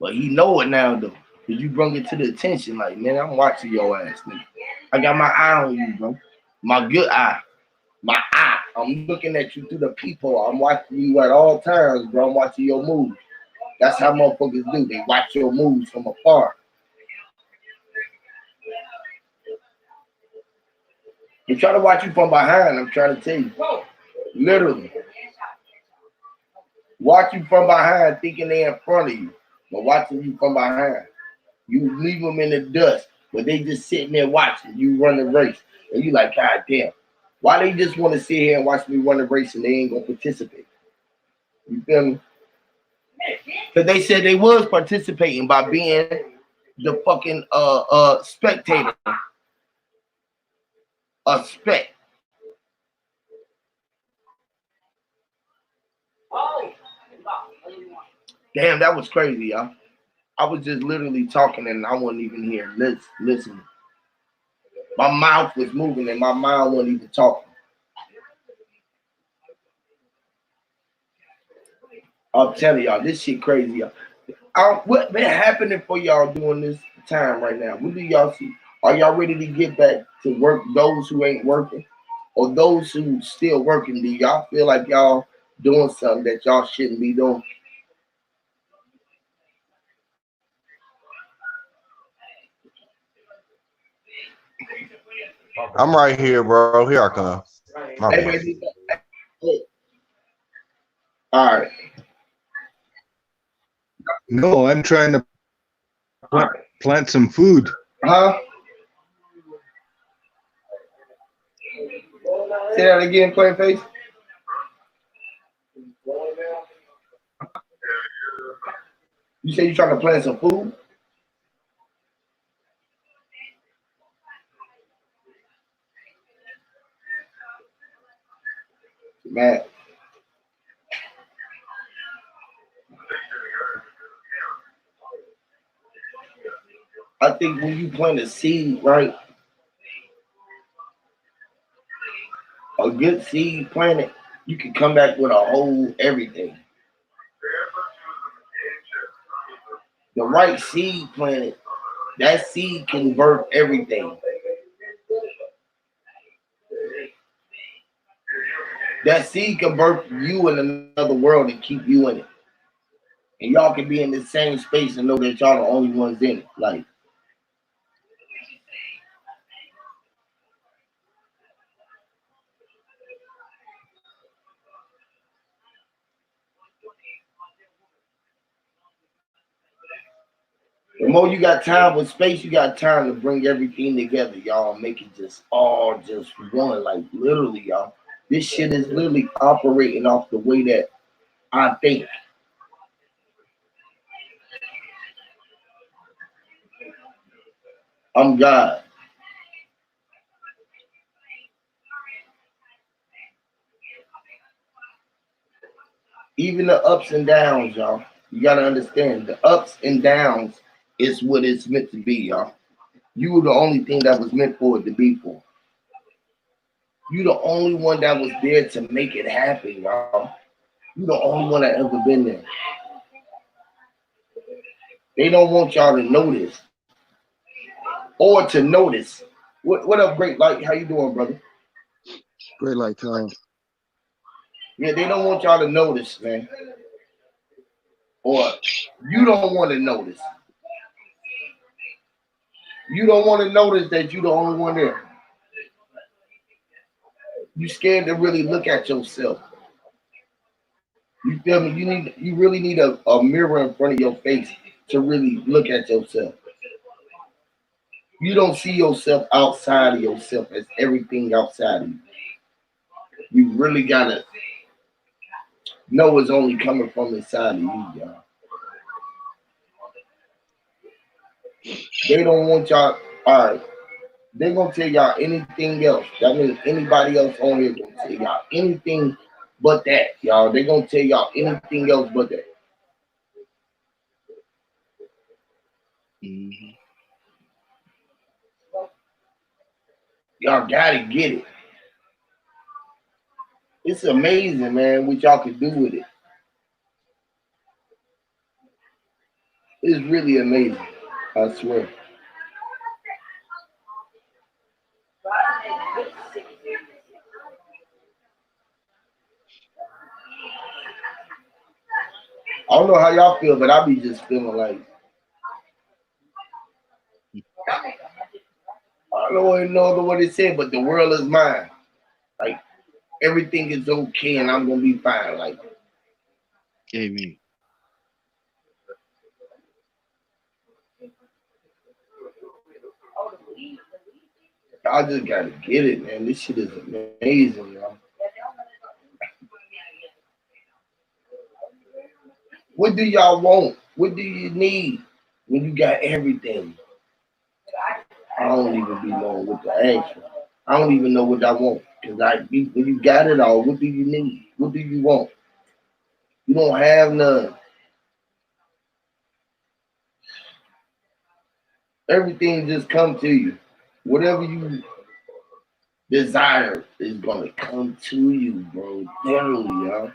But he know it now though. Cause you bring it to the attention, like, man, I'm watching your ass, nigga. I got my eye on you, bro. My good eye. My eye. I'm looking at you through the peephole. I'm watching you at all times, bro. I'm watching your moves. That's how motherfuckers do. They watch your moves from afar. They try to watch you from behind, I'm trying to tell you. Literally. Watch you from behind thinking they're in front of you, but watching you from behind. You leave them in the dust, but they just sitting there watching you run the race. And you like, God damn, why they just want to sit here and watch me run the race and they ain't gonna participate? You feel me? Because they said they was participating by being the fucking spectator. A spec. Damn, that was crazy, y'all. I was just literally talking and I wasn't even here listening. My mouth was moving and my mind wasn't even talking. I'm telling y'all, this shit crazy, y'all. What been happening for y'all during this time right now? What do y'all see? Are y'all ready to get back to work, those who ain't working? Or those who still working, do y'all feel like y'all doing something that y'all shouldn't be doing? I'm right here, bro. Here I come. My Hey, bad. baby. All right. No, I'm trying to plant some food. Huh? Say that again, plain face. You say you trying to plant some food? Man. I think when you plant a seed, right? A good seed planted, you can come back with a whole everything. The right seed planted, that seed can birth everything. That seed can birth you in another world and keep you in it. And y'all can be in the same space and know that y'all the only ones in it. Like, the more you got time with space, you got time to bring everything together, y'all. Make it just all just one. Like, literally, y'all. This shit is literally operating off the way that I think. I'm God. Even the ups and downs, y'all. You gotta understand the ups and downs is what it's meant to be, y'all. You were the only thing that was meant for it to be for. You the only one that was there to make it happen, y'all. You the only one that ever been there. They don't want y'all to notice or to notice. What up, Great Light? How you doing, brother? Great Light time. Yeah, they don't want y'all to notice, man. Or you don't want to notice. You don't want to notice that you the only one there. You scared to really look at yourself. You feel me? You really need a mirror in front of your face to really look at yourself. You don't see yourself outside of yourself as everything outside of you. You really gotta know it's only coming from inside of you, y'all. They don't want y'all. All right, they gonna tell y'all anything else. That means anybody else on here gonna tell y'all anything but that, y'all. They gonna tell y'all anything else but that. Mm-hmm. Y'all gotta get it. It's amazing, man, what y'all can do with it. It's really amazing. I swear. I don't know how y'all feel, but I be just feeling like I don't even know what it said, but the world is mine. Like everything is okay, and I'm gonna be fine. Like, Amen. I just gotta get it, man. This shit is amazing, y'all. What do y'all want? What do you need when you got everything? I don't even be knowing what to ask you. I don't even know what I want. Cause when you got it all, what do you need? What do you want? You don't have none. Everything just come to you. Whatever you desire is gonna come to you, bro. Literally, y'all.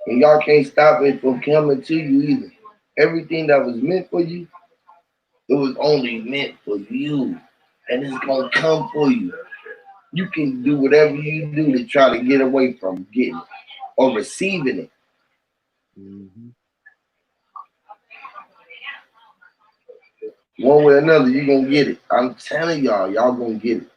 And y'all can't stop it from coming to you either. Everything that was meant for you, it was only meant for you. And it's gonna come for you. You can do whatever you do to try to get away from getting it or receiving it. Mm-hmm. One way or another, you gonna get it. I'm telling y'all, y'all gonna get it.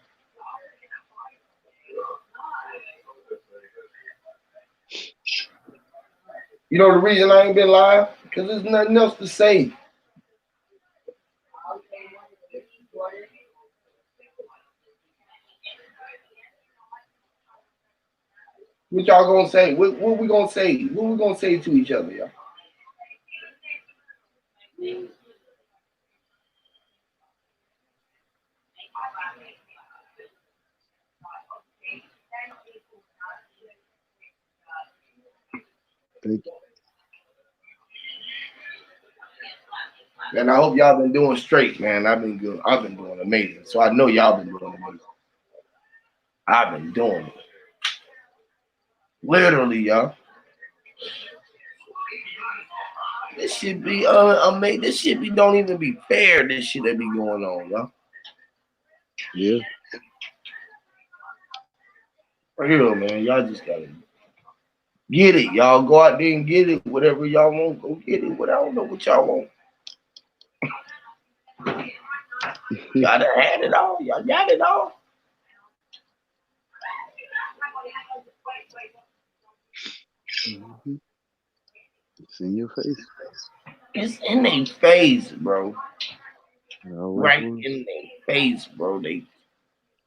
You know the reason I ain't been live? Because there's nothing else to say. What y'all gonna say? What we gonna say? What we gonna say to each other, y'all? And I hope y'all been doing straight, man. I've been good. I've been doing amazing. So I know y'all been doing amazing. I've been doing it. Literally, y'all. This should be amazing. This shit be don't even be fair. This shit that be going on, y'all. Yeah. For real, man. Y'all just gotta get it. Y'all go out there and get it. Whatever y'all want, go get it. What I don't know what y'all want. Y'all done had it all. Y'all got it all. Mm-hmm. It's in your face. It's in their face, bro. Right was. in their face, bro.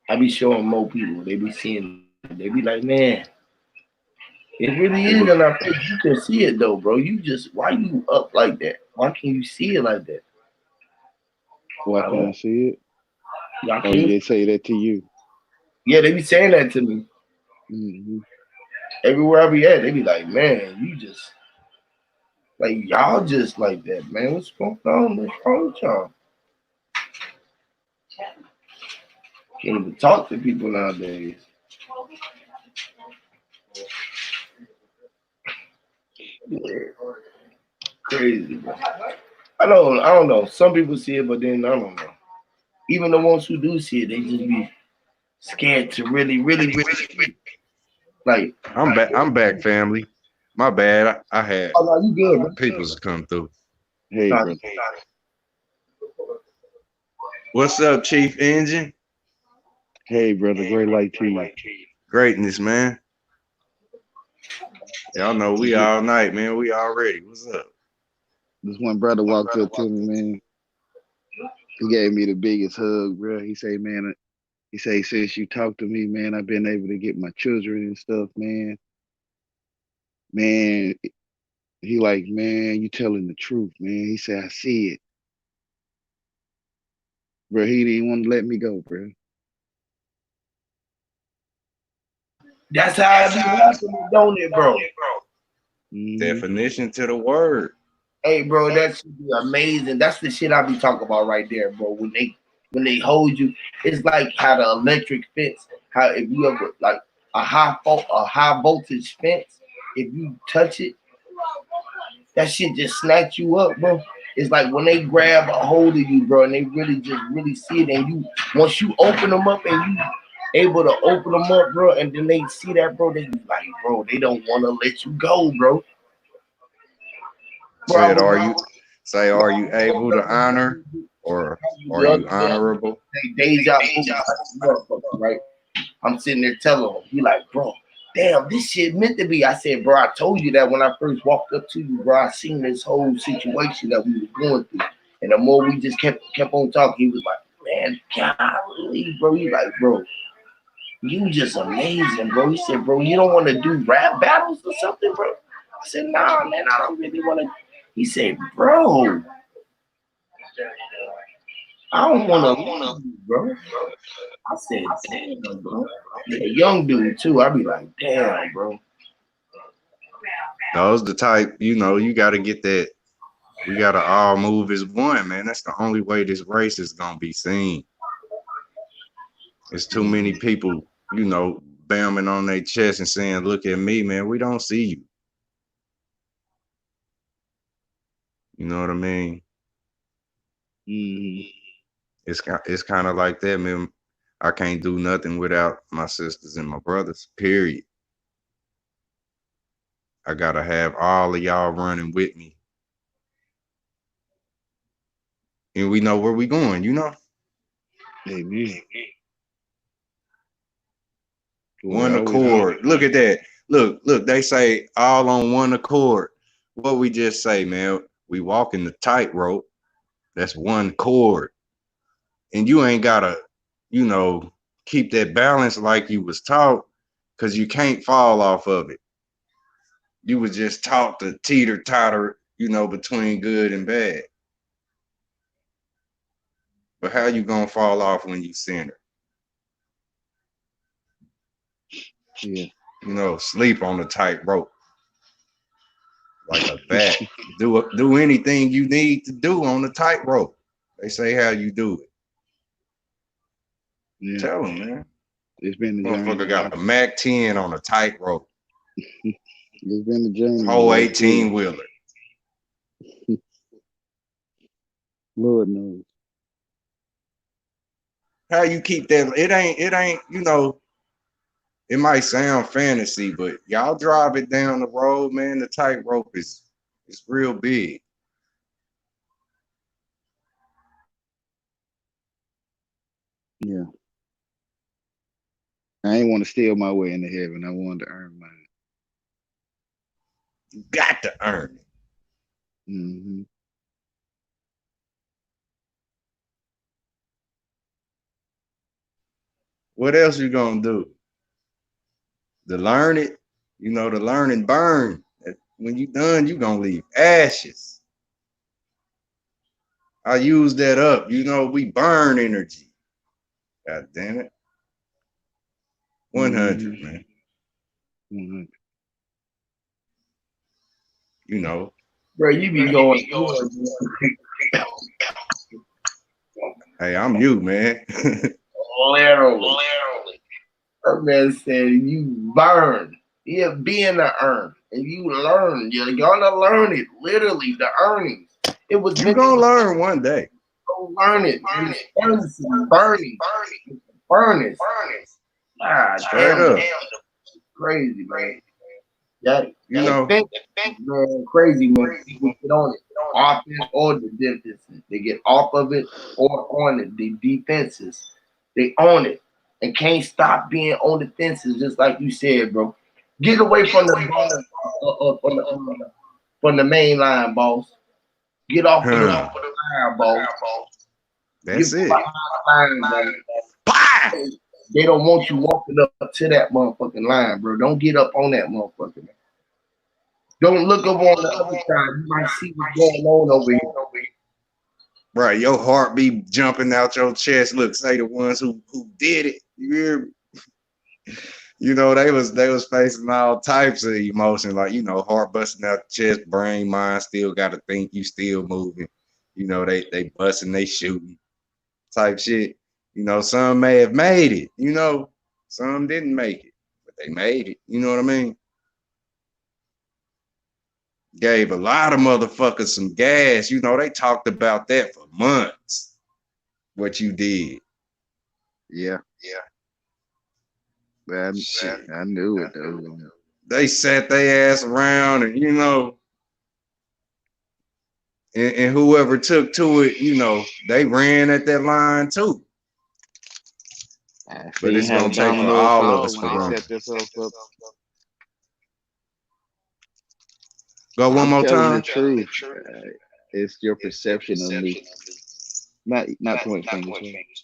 I be showing more people. They be seeing. They be like, man, it really is in our face. You can see it though, bro. You just why you up like that? Why can't you see it like that? Why can't I see it? Y'all can't. They say that to you. Yeah, they be saying that to me. Mm-hmm. Everywhere I be at, they be like, man, you just like y'all just like that, man. What's going on? What's wrong with y'all? Can't even talk to people nowadays. Yeah. Crazy, bro. I don't know. Some people see it, but then I don't know. Even the ones who do see it, they just be scared to really like. I'm back, family. My bad. I had Oh no, you good, bro. people's come through. Hey, bro. What's up, Chief Engine? Hey, brother. Great light to you. Greatness, man. Y'all know we all night, man. We all ready. What's up? This one brother walked up to me, man. He gave me the biggest hug, bro. He say, man, since you talked to me, man, I've been able to get my children and stuff, man. Man, he like, man, you telling the truth, man. He said, I see it. Bro, he didn't want to let me go, bro. That's how it be happening, don't it, bro? Mm-hmm. Definition to the word. Hey, bro, that should be amazing. That's the shit I be talking about right there, bro. When they hold you, it's like how the electric fence. How if you ever like a high voltage fence, if you touch it, that shit just snatch you up, bro. It's like when they grab a hold of you, bro, and they really see it, and you once you open them up and you able to open them up, bro, and then they see that, bro, they be like, bro, they don't want to let you go, bro. Said, are you able to honor or are you honorable? Deja right? I'm sitting there telling him, he like, bro, damn, this shit meant to be. I said, bro, I told you that when I first walked up to you, bro. I seen this whole situation that we were going through. And the more we just kept on talking, he was like, man, golly, bro. He like, bro, you just amazing, bro. He said, bro, you don't want to do rap battles or something, bro? I said, nah, man, I don't really want to. He said, bro, I don't want to, bro. I said, damn, bro. Yeah, young dude too. I be like, damn, bro. Those the type, you know, you got to get that. We got to all move as one, man. That's the only way this race is going to be seen. There's too many people, you know, bamming on their chest and saying, look at me, man. We don't see you. You know what I mean? Mm-hmm. It's kind of like that, man. I can't do nothing without my sisters and my brothers, period. I got to have all of y'all running with me. and we know where we going, you know? Amen. One accord. Look at that. Look, they say all on one accord. What we just say, man, we walking the tightrope. That's one cord. And you ain't gotta, you know, keep that balance like you was taught, because you can't fall off of it. You was just taught to teeter-totter, you know, between good and bad. But how you gonna fall off when you center? Yeah. You know, sleep on the tightrope like a bat. do anything you need to do on the tightrope. They say how you do it. Yeah. Tell them, man. It's been the motherfucker got a Mac 10 on a tightrope. It's been the journey. Whole 18-wheeler. Lord knows. How you keep that? It ain't, you know, it might sound fantasy, but y'all drive it down the road, man. The tightrope is real big. Yeah. I ain't want to steal my way into heaven. I wanted to earn mine. You got to earn it. Mm-hmm. What else you gonna do? To learn it, you know, to learn and burn. When you done, you gonna leave ashes. I use that up. You know, we burn energy. God damn it. 100, man. 100. You know. Bro, you be going. Hey, I'm you, man. Literally. That man said you burn. Yeah, be in the earn. And you learn. You're gonna learn it. Literally, the earnings. It was you gonna learn one day. Go learn it. Burning. Ah, straight up. Crazy, man. Yeah, you know, man, crazy when people get on it. Offense or the defenses. They get off of it or on it. The defenses, they own it and can't stop being on the fences, just like you said, bro. Get away from the main line, boss. Get off of the line, boss. That's it. They don't want you walking up to that motherfucking line, bro. Don't get up on that motherfucker, man. Don't look up on the other side. You might see what's going on over here. Right, your heart be jumping out your chest. Look, say the ones who did it. You hear me? You know, they was facing all types of emotion, like, you know, heart busting out the chest, brain, mind still got to think, you still moving. You know, they busting, they shooting type shit. You know, some may have made it, you know, some didn't make it, but they made it. You know what I mean? Gave a lot of motherfuckers some gas. You know, they talked about that for months, what you did. Yeah. Man, I knew it, though. They sat their ass around and, you know, and whoever took to it, you know, they ran at that line too. But it's gonna take for all of us to run. Go one more time. The truth. It's your perception of me. Not point fingers.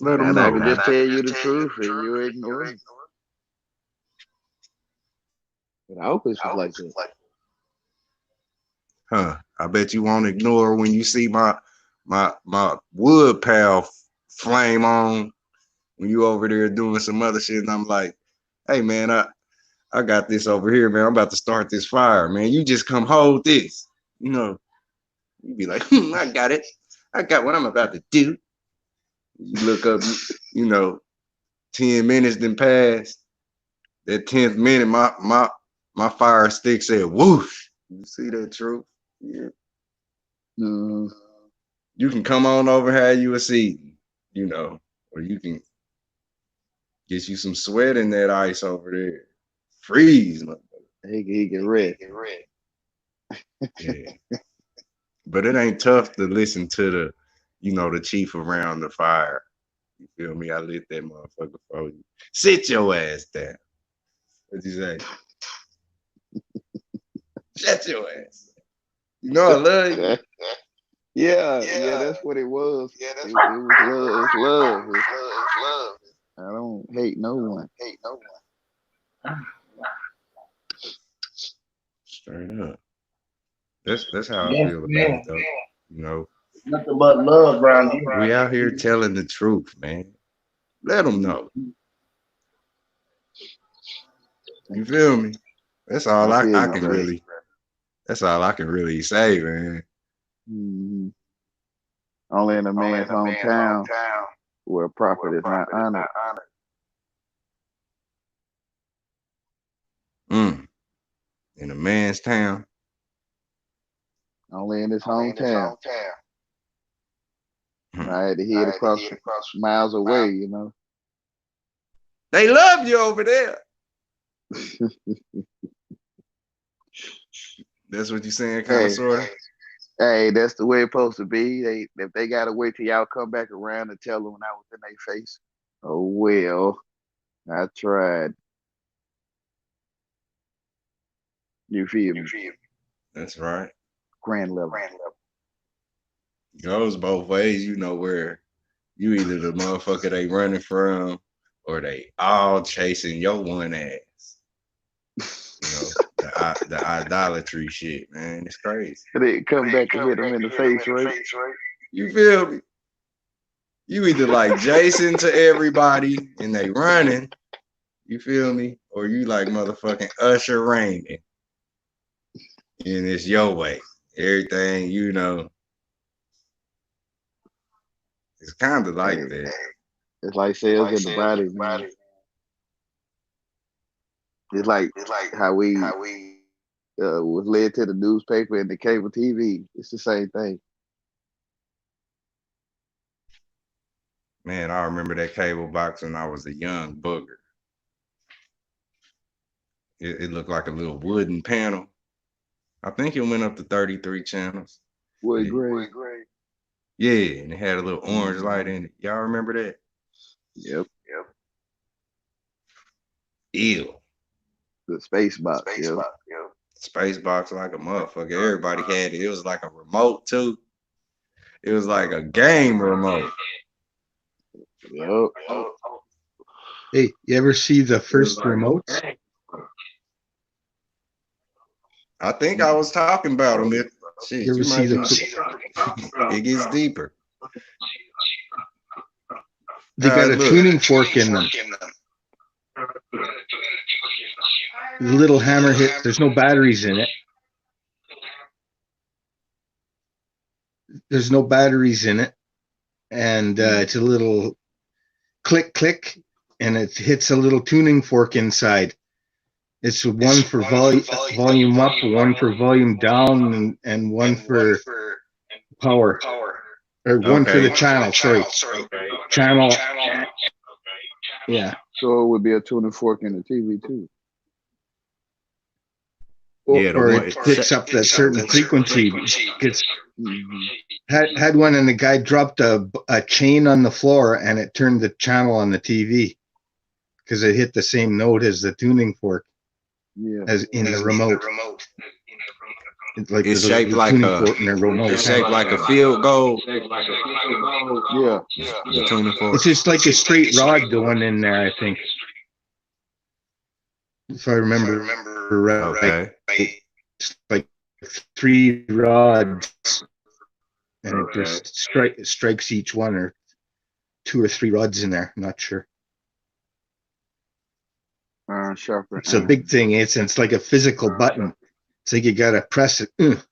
Let them know. I can just tell you the truth and you ignore it. But I hope it's like this. Huh? I bet you won't ignore when you see my wood pal flame on when you over there doing some other shit, and I'm like, hey man, I got this over here, man. I'm about to start this fire, man. You just come hold this. You know, you be like, I got it. I got what I'm about to do. You look up, you know, 10 minutes then passed. That 10th minute, my fire stick said whoosh. You see that, truth? Yeah. You can come on over how you was eating, you know, or you can get you some sweat in that ice over there. Freeze, He get red. Yeah. But it ain't tough to listen to the, you know, the chief around the fire. You feel me? I lit that motherfucker for you. Sit your ass down. What'd you say? Shut your ass. You know I love you. Yeah, that's what it was. It was love. It was love. I don't hate no one. Straight up. That's how I feel about it, though. You know, nothing but love around here. We out here telling the truth, man. Let them know. You feel me? That's all I can really. That's all I can really say, man. Mm-hmm. Only in a man's hometown where a prophet is not honored. In a man's town. Only in his hometown. I had to hear it across miles away, you know. They love you over there. That's what you saying, kind of, sort of? Hey, that's the way it's supposed to be. If they gotta wait till y'all come back around and tell them when I was in their face, oh well, I tried. You feel me? That's right. Grand level. Goes both ways, you know, where you either the motherfucker they running from or they all chasing your one ass. You know, the idolatry shit, man. It's crazy. They come back and hit them in the face, right? You feel me? You either like Jason to everybody and they running, you feel me? Or you like motherfucking Usher Raymond. And it's your way. Everything, you know. It's kind of like that. It's like cells in the body, man. It's like how we was led to the newspaper and the cable TV. It's the same thing. Man, I remember that cable box when I was a young booger. It looked like a little wooden panel. I think it went up to 33 channels. Wood gray. Yeah, and it had a little orange light in it. Y'all remember that? Yep. Ew. The space box. Space box like a motherfucker. Everybody had it. It was like a remote too. It was like a game remote. Yep. Hey, you ever see the first remotes? I think I was talking about them. Shit, you ever see it gets deeper. They got a tuning fork in them. The little hammer hit. There's no batteries in it. And it's a little click, and it hits a little tuning fork inside. It's one for volume up, one for volume down, and one for power. Or one for the channel, sorry. Channel. Yeah. So it would be a tuning fork in the TV too. Or it picks up that certain frequency. Had one, and the guy dropped a chain on the floor, and it turned the channel on the TV because it hit the same note as the tuning fork. Yeah. As in the remote. It's shaped like a field goal. Yeah. The tuning fork. It's just like a straight rod going in there, I think. If I remember right. Okay. It's like 3 rods, and it just strikes each one, or 2 or 3 rods in there. I'm not sure. Sharper. It's a big thing. It's like a physical button. It's like you gotta press it. And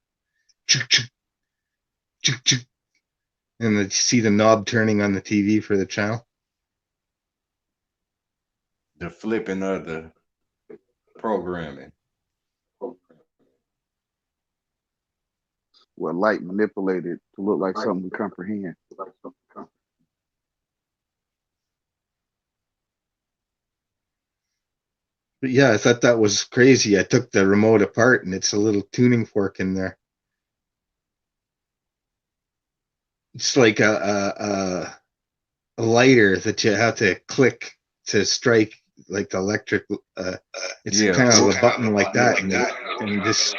you see the knob turning on the TV for the channel. The flipping of the programming. Well, light manipulated to look like something we comprehend. But yeah, I thought that was crazy. I took the remote apart, and it's a little tuning fork in there. It's like a lighter that you have to click to strike, like the electric. It's kind of a button like that, and this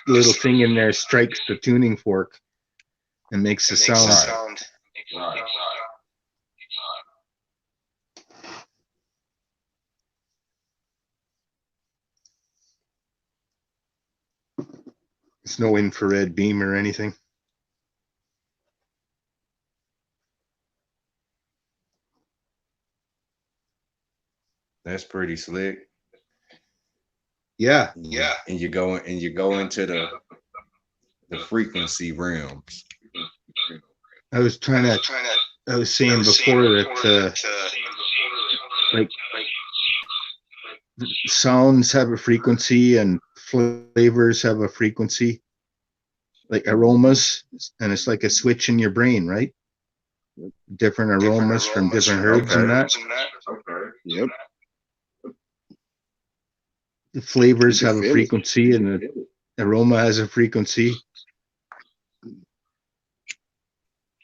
little thing in there strikes the tuning fork and makes the sound. Right. It's no infrared beam or anything. That's pretty slick. Yeah. And you go into the frequency realms. I was saying before that like sounds have a frequency and flavors have a frequency, like aromas, and it's like a switch in your brain, right? Different aromas from different herbs and that. Okay. Yep. The flavors have a frequency and the aroma has a frequency.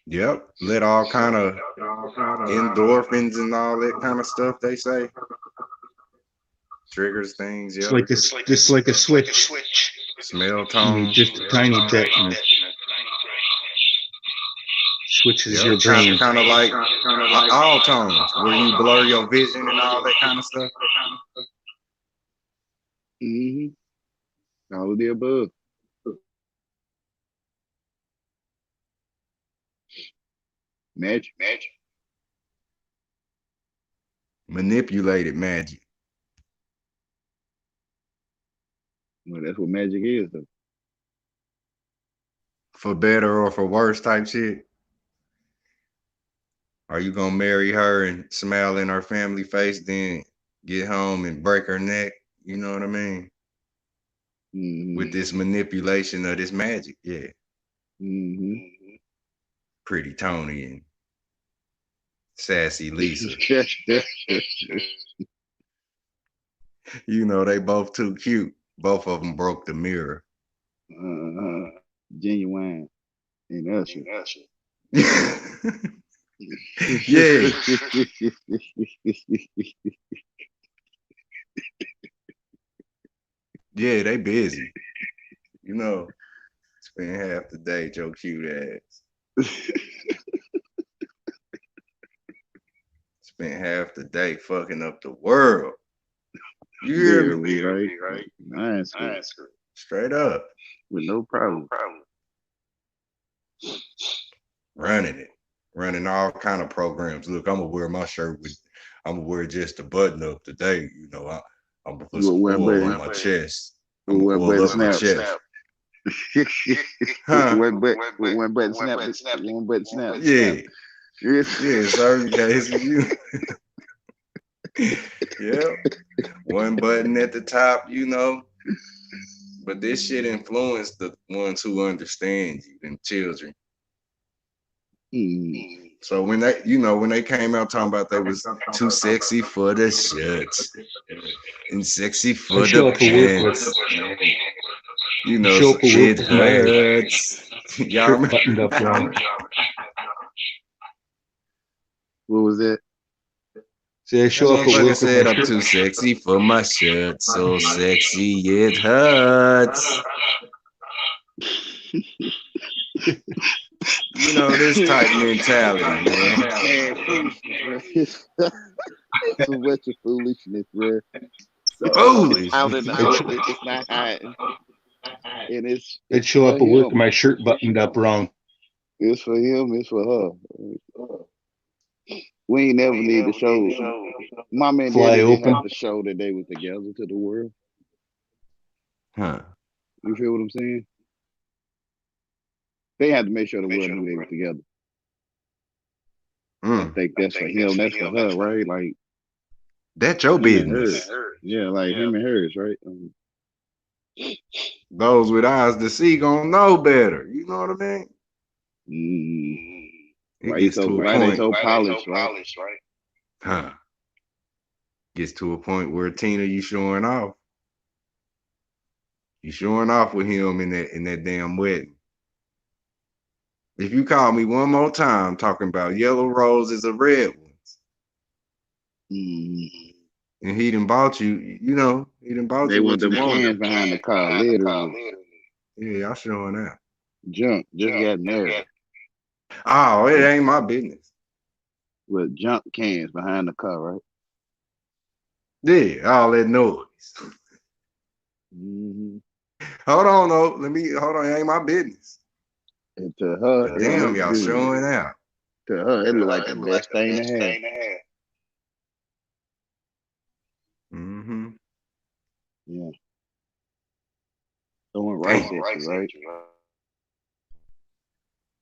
Yep. Let all kind of endorphins and all that kind of stuff, they say. Triggers things, yeah. It's just like a switch. Smell tone. Just a tiny bit. And switches your brain. Kind of like all tones, where you blur your vision and all that kind of stuff. All of the above. Magic. Manipulated magic. Well, that's what magic is, though. For better or for worse type shit. Are you gonna marry her and smile in her family face, then get home and break her neck? You know what I mean? With this manipulation of this magic, yeah. Pretty Tony and Sassy Lisa. You know, they both too cute. Both of them broke the mirror. Genuine and Usher. Yeah. Yeah, they busy. You know, spend half the day, your cute ass. Spent half the day fucking up the world. You hear me? Right. Nice. Straight up. With no problem. Running all kind of programs. Look, I'm gonna wear my shirt I'm gonna wear just a button up today. You know, I'm gonna put some oil on my chest. I'm gonna oil up my chest. One button snap. Yeah. Yeah, sorry guys. Yeah. One button at the top, you know. But this shit influenced the ones who understand you, them children. So when they came out talking about they was too sexy for the shirts and sexy for the pants, you know, shit hurts. Y'all remember? What was that? Say, show up for said I'm too sexy for my shirt, so sexy it hurts. You know, this type mentality, man. So much of foolishness, bro. Foolish. It's not hiding. And I'd show up at work with my shirt buttoned up wrong. It's for him, it's for her. We ain't never need to show. Mama and Daddy didn't have to show that they was together to the world. Huh. You feel what I'm saying? They had to make sure the world knew they were together. I think that's for him, that's for her, right? Like, that's your business. Yeah, like him and hers, right? Those with eyes to see gonna know better. You know what I mean? Right, they so polished, right? Huh. Gets to a point where Tina, you showing off. You showing off with him in that damn wedding. If you call me one more time talking about yellow roses or red ones, and he done bought you, he done bought they you want what you them want. cans behind the car, literally. Yeah, y'all showing out. Junk just got married. Oh, it ain't my business. With junk cans behind the car, right? Yeah, all that noise. Hold on, though. Hold on. It ain't my business. And to her, but damn, y'all showing out. To her, it look like the best thing to have. Mm-hmm. Yeah. Throwing rice at you, right?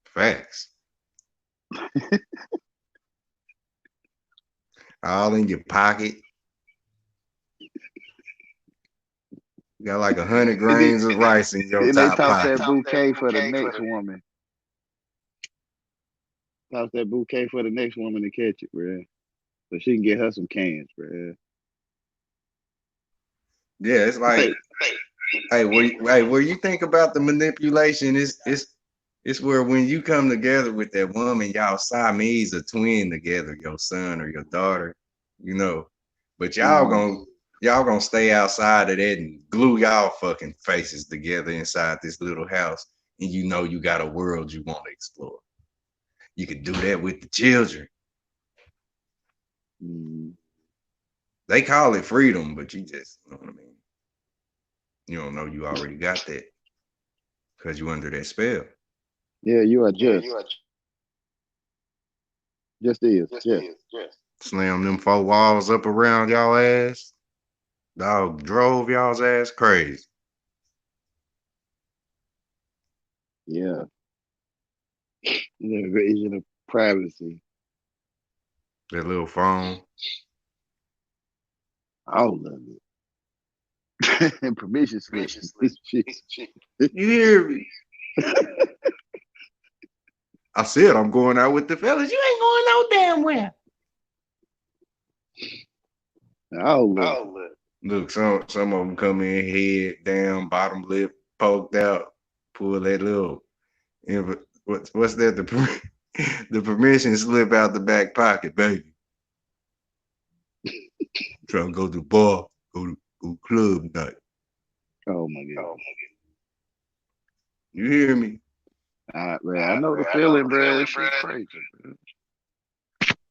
Facts. All in your pocket. You got like 100 grains of rice in your top pocket. They toss that bouquet for the next woman. Toss that bouquet for the next woman to catch it, bro. So she can get her some cans, bro. Yeah, it's like, where you think about the manipulation, it's where when you come together with that woman, y'all Siamese or twin together, your son or your daughter, but y'all gonna stay outside of that and glue y'all fucking faces together inside this little house, and you got a world you want to explore. You could do that with the children. They call it freedom, but you just, you know what I mean? You don't know you already got that because you under that spell. Yeah, you are just. Just is. Slam them 4 walls up around y'all ass. Dog drove y'all's ass crazy. Yeah. The invasion of privacy. That little phone. All of it. And permission slip. You hear me? I said I'm going out with the fellas. You ain't going no damn where. All of it. Look, some of them come in head down, bottom lip poked out, pull that little. What's that? The permission slip out the back pocket, baby. Trying to go to the bar, go to club night. Oh my God. You hear me? Man, I know the feeling, bro. It's crazy, bro.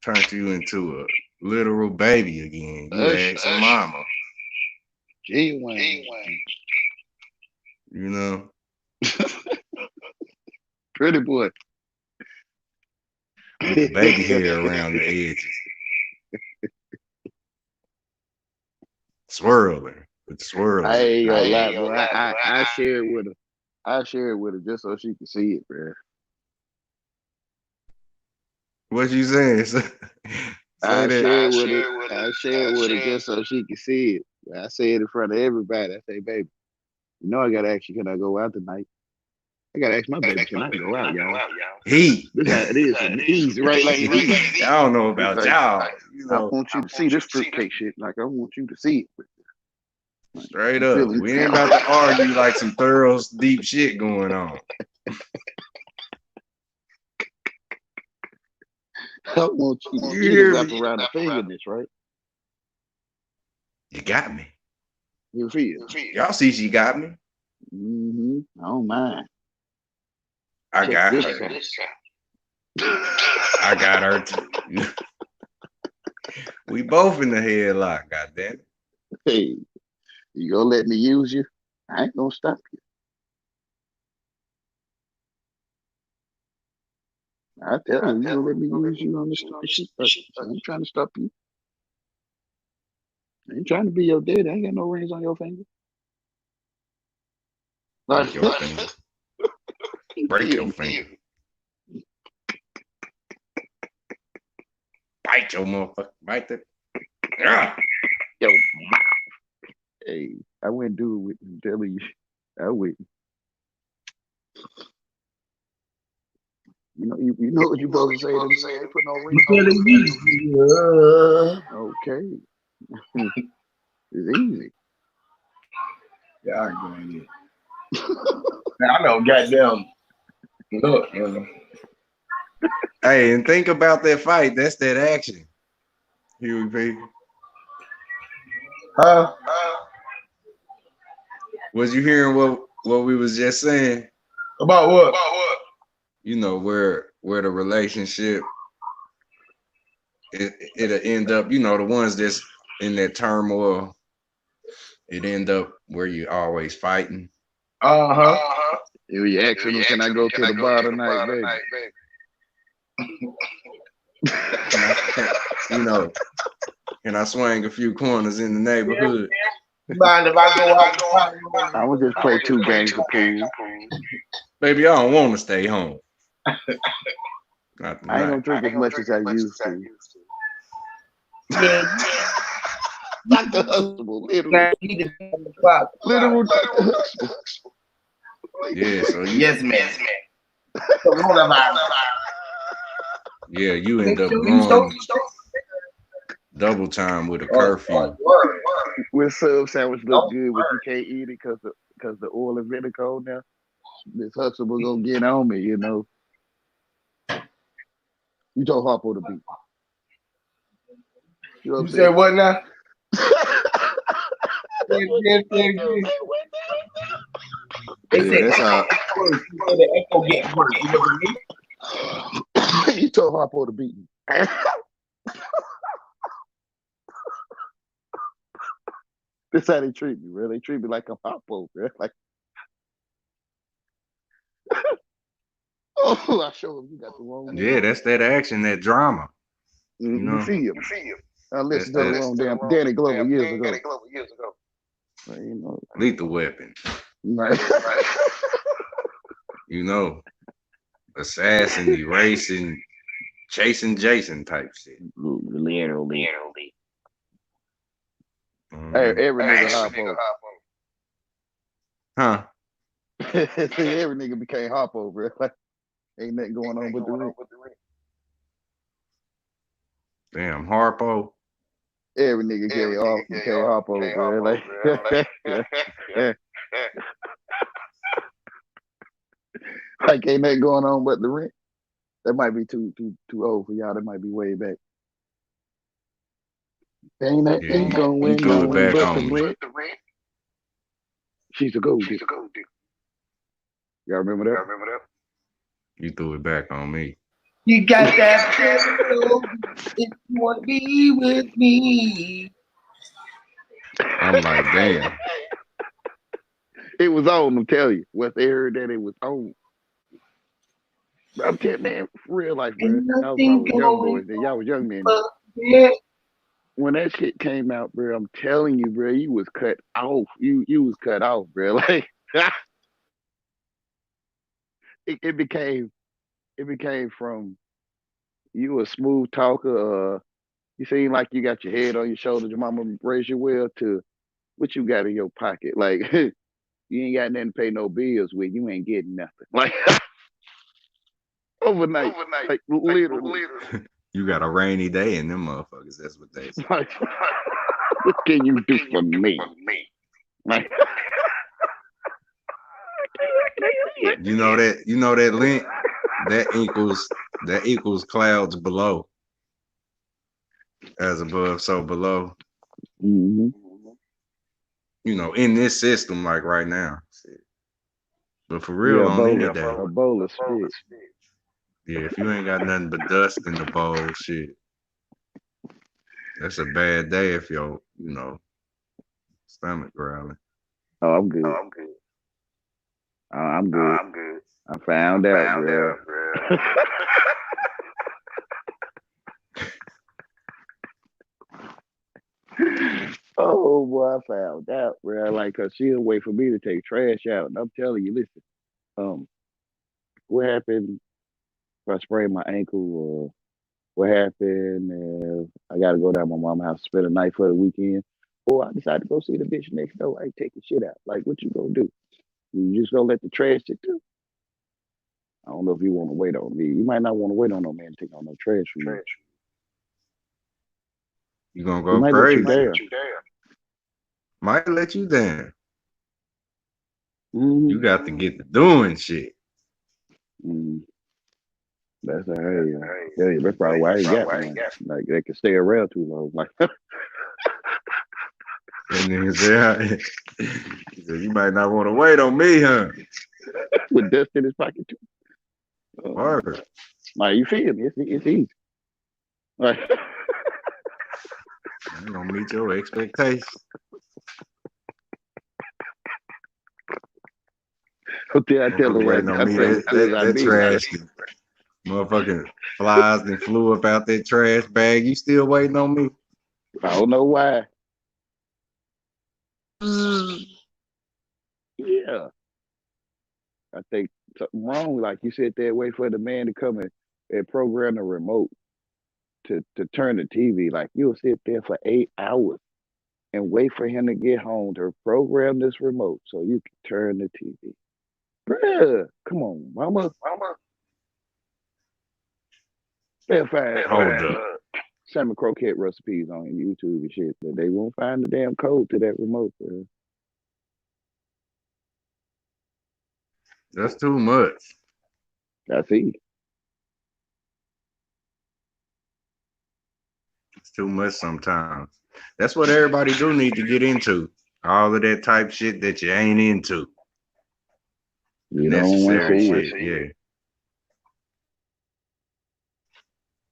Turned you into a literal baby again. You asked mama. G-Wayne. Pretty boy. With the baby hair around the edges. Swirling. With the swirling. I ain't gonna lie, bro. I share it with her. I share it with her just so she can see it, bro. What you saying? I share it with her just so she can see it. I say it in front of everybody. I say, baby, I gotta ask you, can I go out tonight? I gotta ask my baby, can I go out, y'all? He. This how it is. Easy, right? Like easy. I don't know about like, y'all. I want you to see this fruitcake shit. Like I want you to see it. Straight up. We ain't about to argue like some thorough, deep shit going on. I want you to wrap around the finger in this, right? You got me. You feel? Y'all see she got me? I don't mind. I got her. I got her too. We both in the headlock, goddamn it. Hey, you gonna let me use you? I ain't gonna stop you. I tell you, you gonna let me use you on this shit. I ain't trying to stop you. I ain't trying to be your daddy. I ain't got no rings on your finger. Break your finger. Break your finger. Bite your motherfucker. Bite that. Yo, hey, I wouldn't do it with him. Telling you, I wouldn't. You know what you supposed to say to me? I ain't put no ring on. Okay. It's easy. Yeah, I go ahead. Man, I know, goddamn. Look, Hey, and think about that fight. That's that action. Huey P. Was you hearing what we was just saying? About what? You know, where the relationship it'll end up, you know, the ones that's in that turmoil, it end up where you always fighting. You asking them, can I go to the bar tonight, baby? You know, can I swing a few corners in the neighborhood? Mind if I go out? I would just play 2 games of pool. Baby, I don't want to stay home. I ain't gonna drink as much as I used to. Not the husband, literal. Yeah, so yes, man. Yeah, you end up going double time with a curfew. With sub sandwich look good, but you can't eat it because the oil is really cold now. This hustle was gonna get on me, you know. You told Harpo to beat. You say what now? They say that's how the echo get worse. You know what I mean? you told Harpo to beat me. This how they treat me, bro. They treat me like I'm Harpo, bro. Like, oh, I show him you got the wrong. Yeah, that's that action, that drama. You know? You see him. I listened to the wrong damn Danny Glover years ago. But, you know, Lethal Weapon. Right. You know, assassin, erasing, chasing Jason type shit. Literally. Hey, every nigga Harpo. Huh? Every nigga became Harpo, bro. Like, ain't nothing going on with the ring. Damn, Harpo. Every nigga became Harpo, bro. Like, like ain't nothing going on but the rent. That might be too old for y'all. That might be way back. Ain't nothing going on but the rent. She's a gold digger. Y'all remember that? You threw it back on me. You got that if you want to be with me. I'm like, damn. It was on, I'm telling you. Once they heard that, it was on. I'm telling you, man, for real life, bro. Y'all was young boys, then y'all was young men. When that shit came out, bro, I'm telling you, bro, you was cut off. You was cut off, bro. Like it became from you a smooth talker, you seem like you got your head on your shoulders, your mama raised you well, to what you got in your pocket. Like you ain't got nothing to pay no bills with, you ain't getting nothing. Like overnight. Like literally. You got a rainy day in them motherfuckers. That's what they say. Like, what can you do for me? Like, you know that link that equals clouds below. As above, so below. Mm-hmm. You know, in this system, like right now. But for real, on any day. A bowl of spit. Yeah, if you ain't got nothing but dust in the bowl, shit, that's a bad day if your, stomach growling. Oh, I'm good. I'm good. I found out, bro. Oh boy, I found out, bro. Like, cause she'll wait for me to take trash out, and I'm telling you, listen, what happened if I sprained my ankle, or what happened if I got to go down to my mama's house to spend a night for the weekend, or I decide to go see the bitch next door, I ain't taking shit out. Like, what you gonna do? You just gonna let the trash sit too? I don't know if you want to wait on me. You might not want to wait on no man to take on no trash for you. You gonna go crazy? Might let you down. Mm-hmm. You got to get to doing shit. Mm-hmm. That's a hey, that's probably why he got one. Like they can stay around too long. Like And then he said, you might not want to wait on me, huh? with dust in his pocket too. Word. Like you feel me? It's easy. Like I'm gonna meet your expectations. I tell him right now, that trash, motherfucking flies that flew up out that trash bag. You still waiting on me? I don't know why. Yeah. I think something wrong. Like you said there, wait for the man to come and program the remote to turn the TV. Like you'll sit there for 8 hours and wait for him to get home to program this remote so you can turn the TV. Bruh, come on, mama. They'll find salmon croquette recipes on YouTube and shit, but they won't find the damn code to that remote, bro. That's too much. I see. It's too much sometimes. That's what everybody do need to get into. All of that type shit that you ain't into. You don't want to see shit, yeah.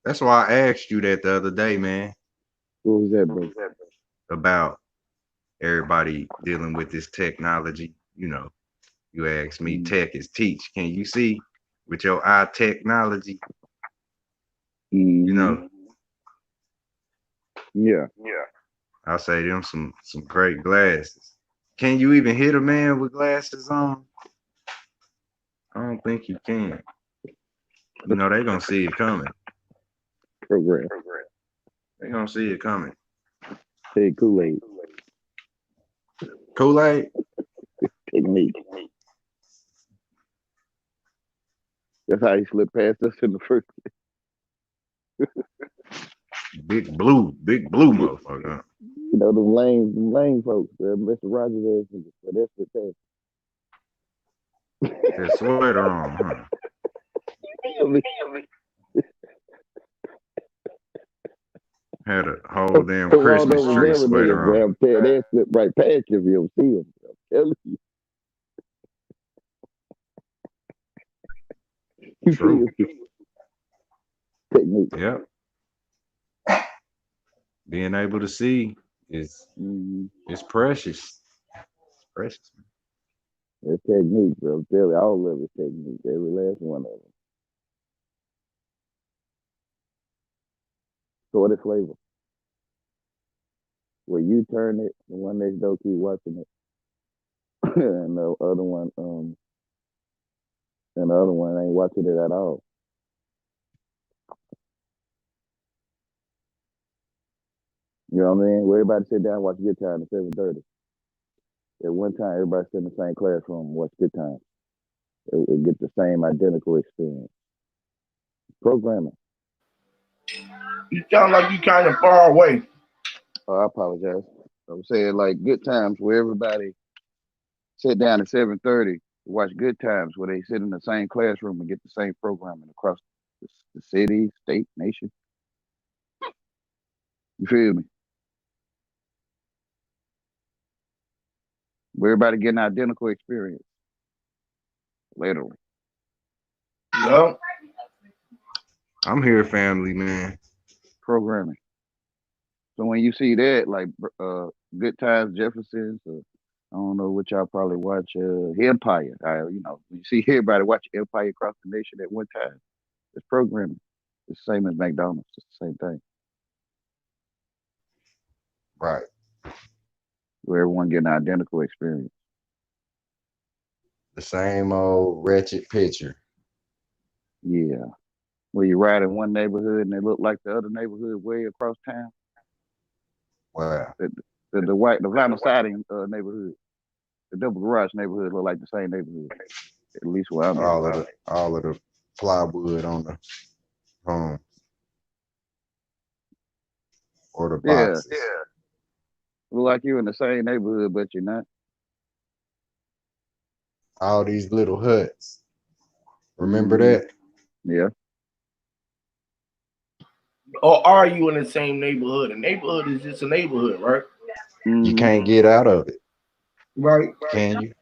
That's why I asked you that the other day, man. What was that, bro? About everybody dealing with this technology. You know, you asked me, tech is teach. Can you see with your eye technology? You know. Yeah. I'll say them some great glasses. Can you even hit a man with glasses on? I don't think you can. You know, they gonna see it coming. Program. They gonna see it coming. Hey, Kool-Aid. Kool-Aid? Technique. That's how he slipped past us in the first place. Big blue motherfucker. You know, them lame folks, Mr. Rogers ass, but that's the thing. That sweater on, huh? Had a whole damn Christmas tree sweater on. They slip right past you if you don't see them. I'm telling you. True. Technique. Yep. Being able to see is it's precious. It's precious. It's technique, bro. I'm telling you, all of it's technique. Every last one of them. Sorted flavor. Where you turn it, the one next door keep watching it. And the other one ain't watching it at all. You know what I mean? Where everybody sit down and watch Good Time at 7:30. At one time, everybody sit in the same classroom and watch Good Time. It get the same identical experience. Programming. You sound like you kind of far away. Oh, I apologize. I'm saying like Good Times where everybody sit down at 7:30 to watch Good Times where they sit in the same classroom and get the same programming across the city, state, nation. You feel me? Where everybody getting identical experience. Literally. Yep. I'm here, family, man. Programming. So when you see that, like Good Times, Jeffersons, I don't know what y'all probably watch, Empire. You know, when you see everybody watch Empire across the nation at one time, it's programming. It's the same as McDonald's. It's the same thing. Right. Where everyone getting an identical experience. The same old wretched picture. Yeah. Where you ride in one neighborhood and it look like the other neighborhood way across town. Wow. The vinyl siding neighborhood. The double garage neighborhood look like the same neighborhood. At least where I'm at. All of the plywood on the home. Or the boxes. Yeah. Look like you're in the same neighborhood, but you're not. All these little huts. Remember that? Yeah. Or are you in the same neighborhood? A neighborhood is just a neighborhood, right? You can't get out of it. Right. Can you?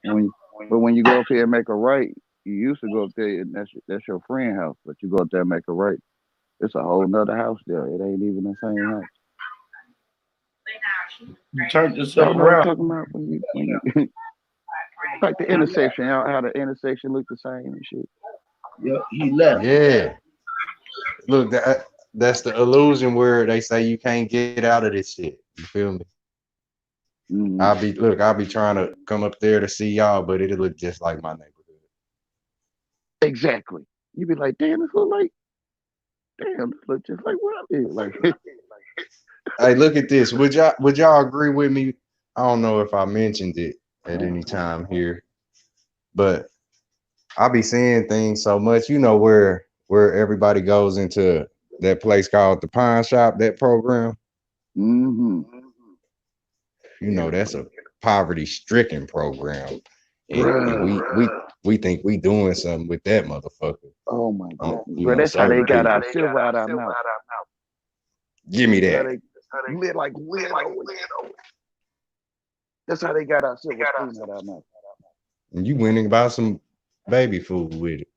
But when you go up here and make a right, you used to go up there and that's your friend house, but you go up there and make a right. It's a whole nother house there. It ain't even the same house. You turned yourself You know what I'm around. talking about when you like the intersection, how the intersection look the same and shit. Yeah, he left. Yeah. Look, that's the illusion where they say you can't get out of this shit. You feel me? Mm-hmm. I'll be trying to come up there to see y'all, but it'll look just like my neighborhood. Exactly. You be like, damn, this look like, damn, this look just like what I did. Like, hey, look at this. Would y'all agree with me? I don't know if I mentioned it at any time here, but I be seeing things so much. You know where everybody goes into that place called the Pine Shop, that program. mm-hmm. You know that's a poverty-stricken program, and we think we doing something with that motherfucker. Oh my god, bro, that's how they got our silver out our mouth. Give me that. Lit like widow. That's how they got our silver spoon out our mouth. And you went and bought some baby food with it.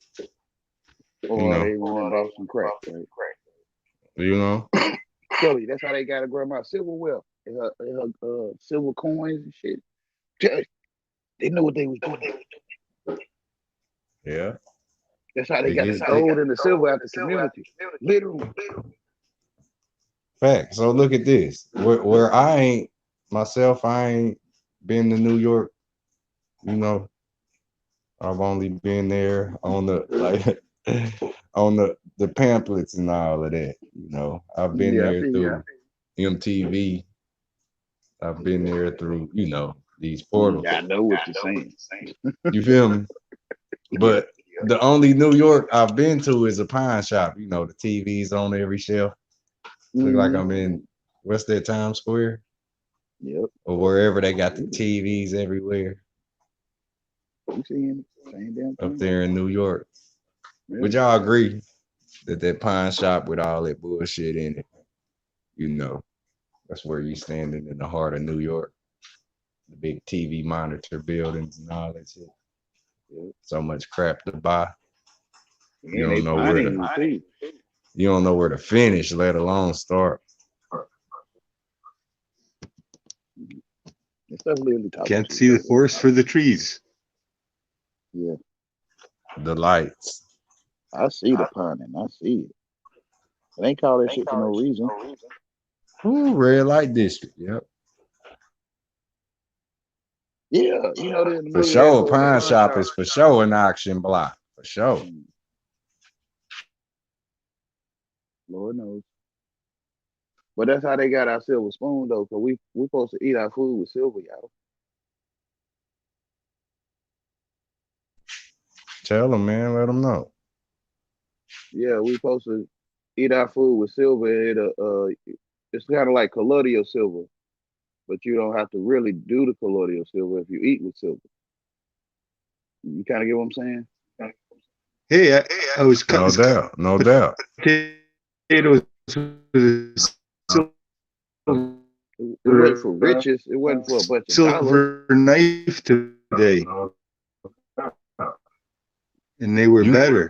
Or they went and bought some crack, right? You know? Kelly, that's how they got a grandma silverware. Silver coins and shit. They know what they was doing. Yeah. That's how they got the gold and the silver out the community. Literally. Fact. So look at this. Where I ain't been to New York, you know. I've only been there on the on the pamphlets and all of that, you know. I've been there through MTV. I've been there through, you know, these portals. I know what you're saying. You feel me? But the only New York I've been to is a Pine Shop. You know, the TV's on every shelf. Look like I'm in, what's that, Times Square? Yep. Or wherever they got the TVs everywhere. You seeing same damn thing. Up there in New York. Yep. Would y'all agree that Pine Shop with all that bullshit in it, you know, that's where you standing in the heart of New York? The big TV monitor buildings and all that shit. Yep. So much crap to buy. You don't know where to finish, let alone start. Can't see the forest for the trees. Yeah. The lights. I see the pun and I see it. They ain't call that shit for no reason. Ooh, red light district. Yep. Yeah, you know for sure. Pine Shop is for sure an auction block. For sure. Lord knows. But that's how they got our silver spoon though, because we supposed to eat our food with silver, y'all. Tell them, man. Let them know. Yeah, we supposed to eat our food with silver. It's kind of like colloidal silver, but you don't have to really do the colloidal silver if you eat with silver. You kind of get what I'm saying? Hey, I was no doubt. Potatoes. It wasn't for riches. It wasn't for a bunch of silver knife today, and they were better.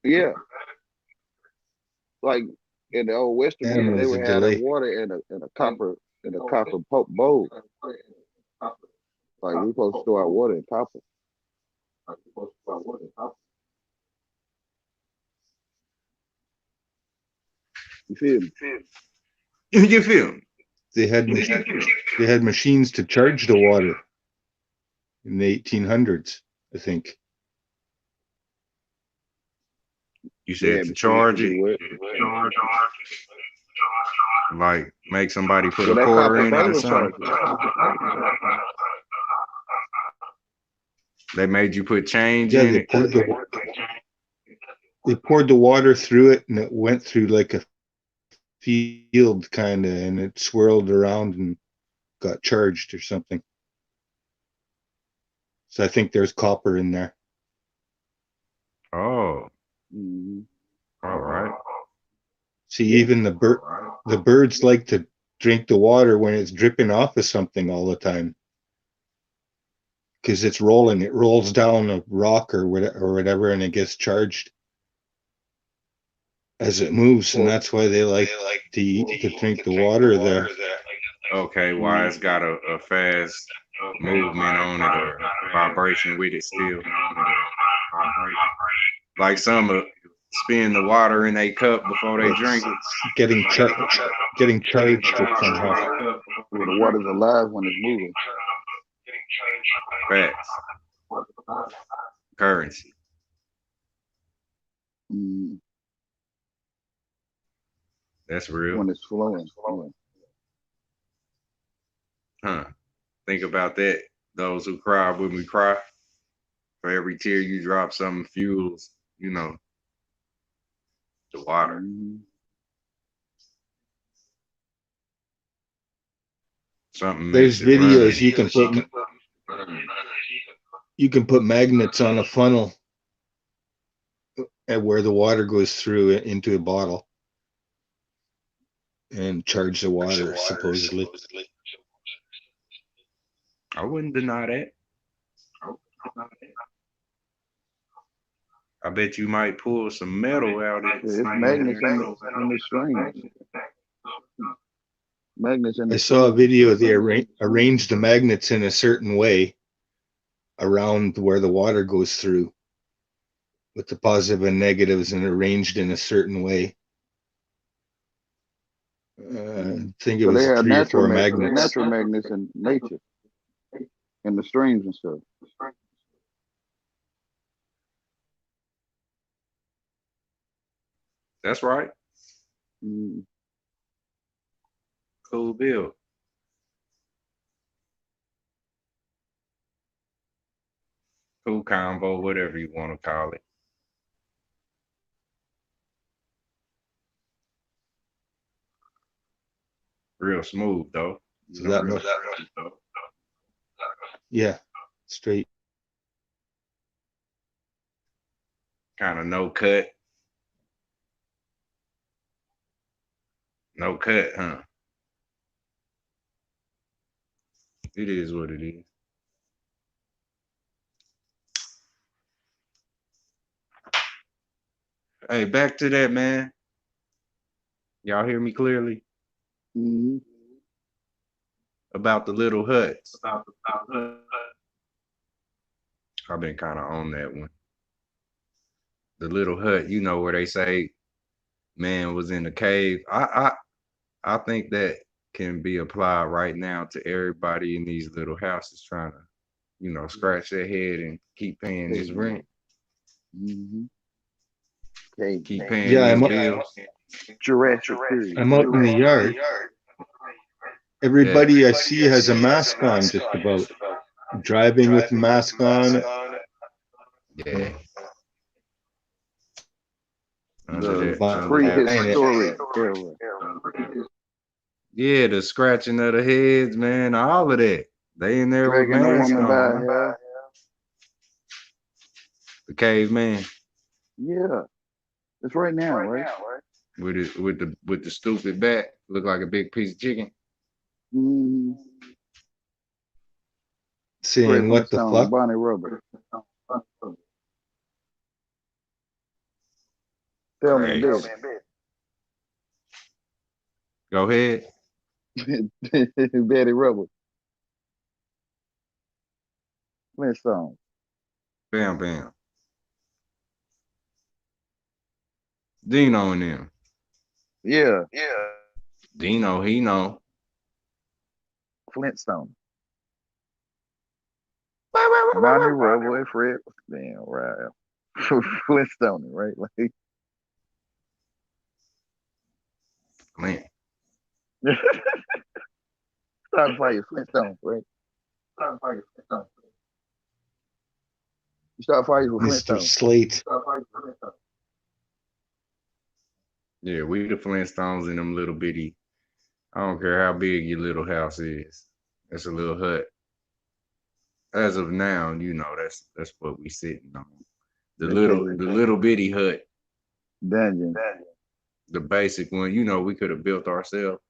Yeah, like in the old Western days, they would have water in a copper bowl. Like we supposed to store our water in copper. You feel me? You feel me? They had machines to charge the water in the 1800s, I think. You said to charge it, like make somebody put a quarter in it or something. They made you put change in it. They poured the water through it, and it went through like a field kind of, and it swirled around and got charged or something. So I think there's copper in there. Oh. Mm-hmm. All right. See, even the birds like to drink the water when it's dripping off of something all the time. Because it's rolling, it rolls down a rock or whatever, and it gets charged as it moves, and that's why they like to drink the water there. Okay, why it's got a fast movement on it or vibration with it still. Like some spin the water in a cup before they drink it. Getting charged somehow. Well, the water's alive when it's moving. Facts. Currency. That's real. When it's flowing. Huh. Think about that. Those who cry when we cry. For every tear you drop, something fuels, you know, the water. Something. There's videos you can put magnets on a funnel at where the water goes through into a bottle and charge the water supposedly. I wouldn't deny that. I bet you might pull some metal out of it. It's magnets in the strings. Magnets in the I saw a video. They arranged the magnets in a certain way around where the water goes through, with the positive and negatives, and arranged in a certain way. I think it was 3 or 4 magnets. Natural magnets in nature, in the strings and stuff. That's right. Cool bill. Cool combo, whatever you want to call it. Real smooth though. Yeah, straight. Kind of no cut. No cut, huh? It is what it is. Hey, back to that, man. Y'all hear me clearly? About the little huts. I've been kind of on that one. The little hut, you know, where they say man was in the cave. I think that can be applied right now to everybody in these little houses trying to, you know, scratch their head and keep paying this rent. Keep paying these bills. I'm out in the yard. Everybody I see has a mask on, just about. Driving with a mask on. Yeah. Yeah, the scratching of the heads, man, all of that. They in there with masks on. The caveman. Yeah, it's right now, right? With the stupid bat, look like a big piece of chicken. Saying what the fuck? Bonnie Rubber. Tell me this. Go ahead. Betty Rubber. Flintstone. Bam, bam. Dino and them. Yeah. Dino, he know. Flintstone. Bonnie Rubber and Fred. Damn, right. Flintstone, right? Like. Man. Start fighting Flintstone, right? You start fighting with Flintstone. Mr. Slate. Yeah, we the Flintstones in them little bitty. I don't care how big your little house is. It's a little hut. As of now, you know, that's what we sitting on. The little bitty hut. Dungeon. The basic one, you know, we could have built ourselves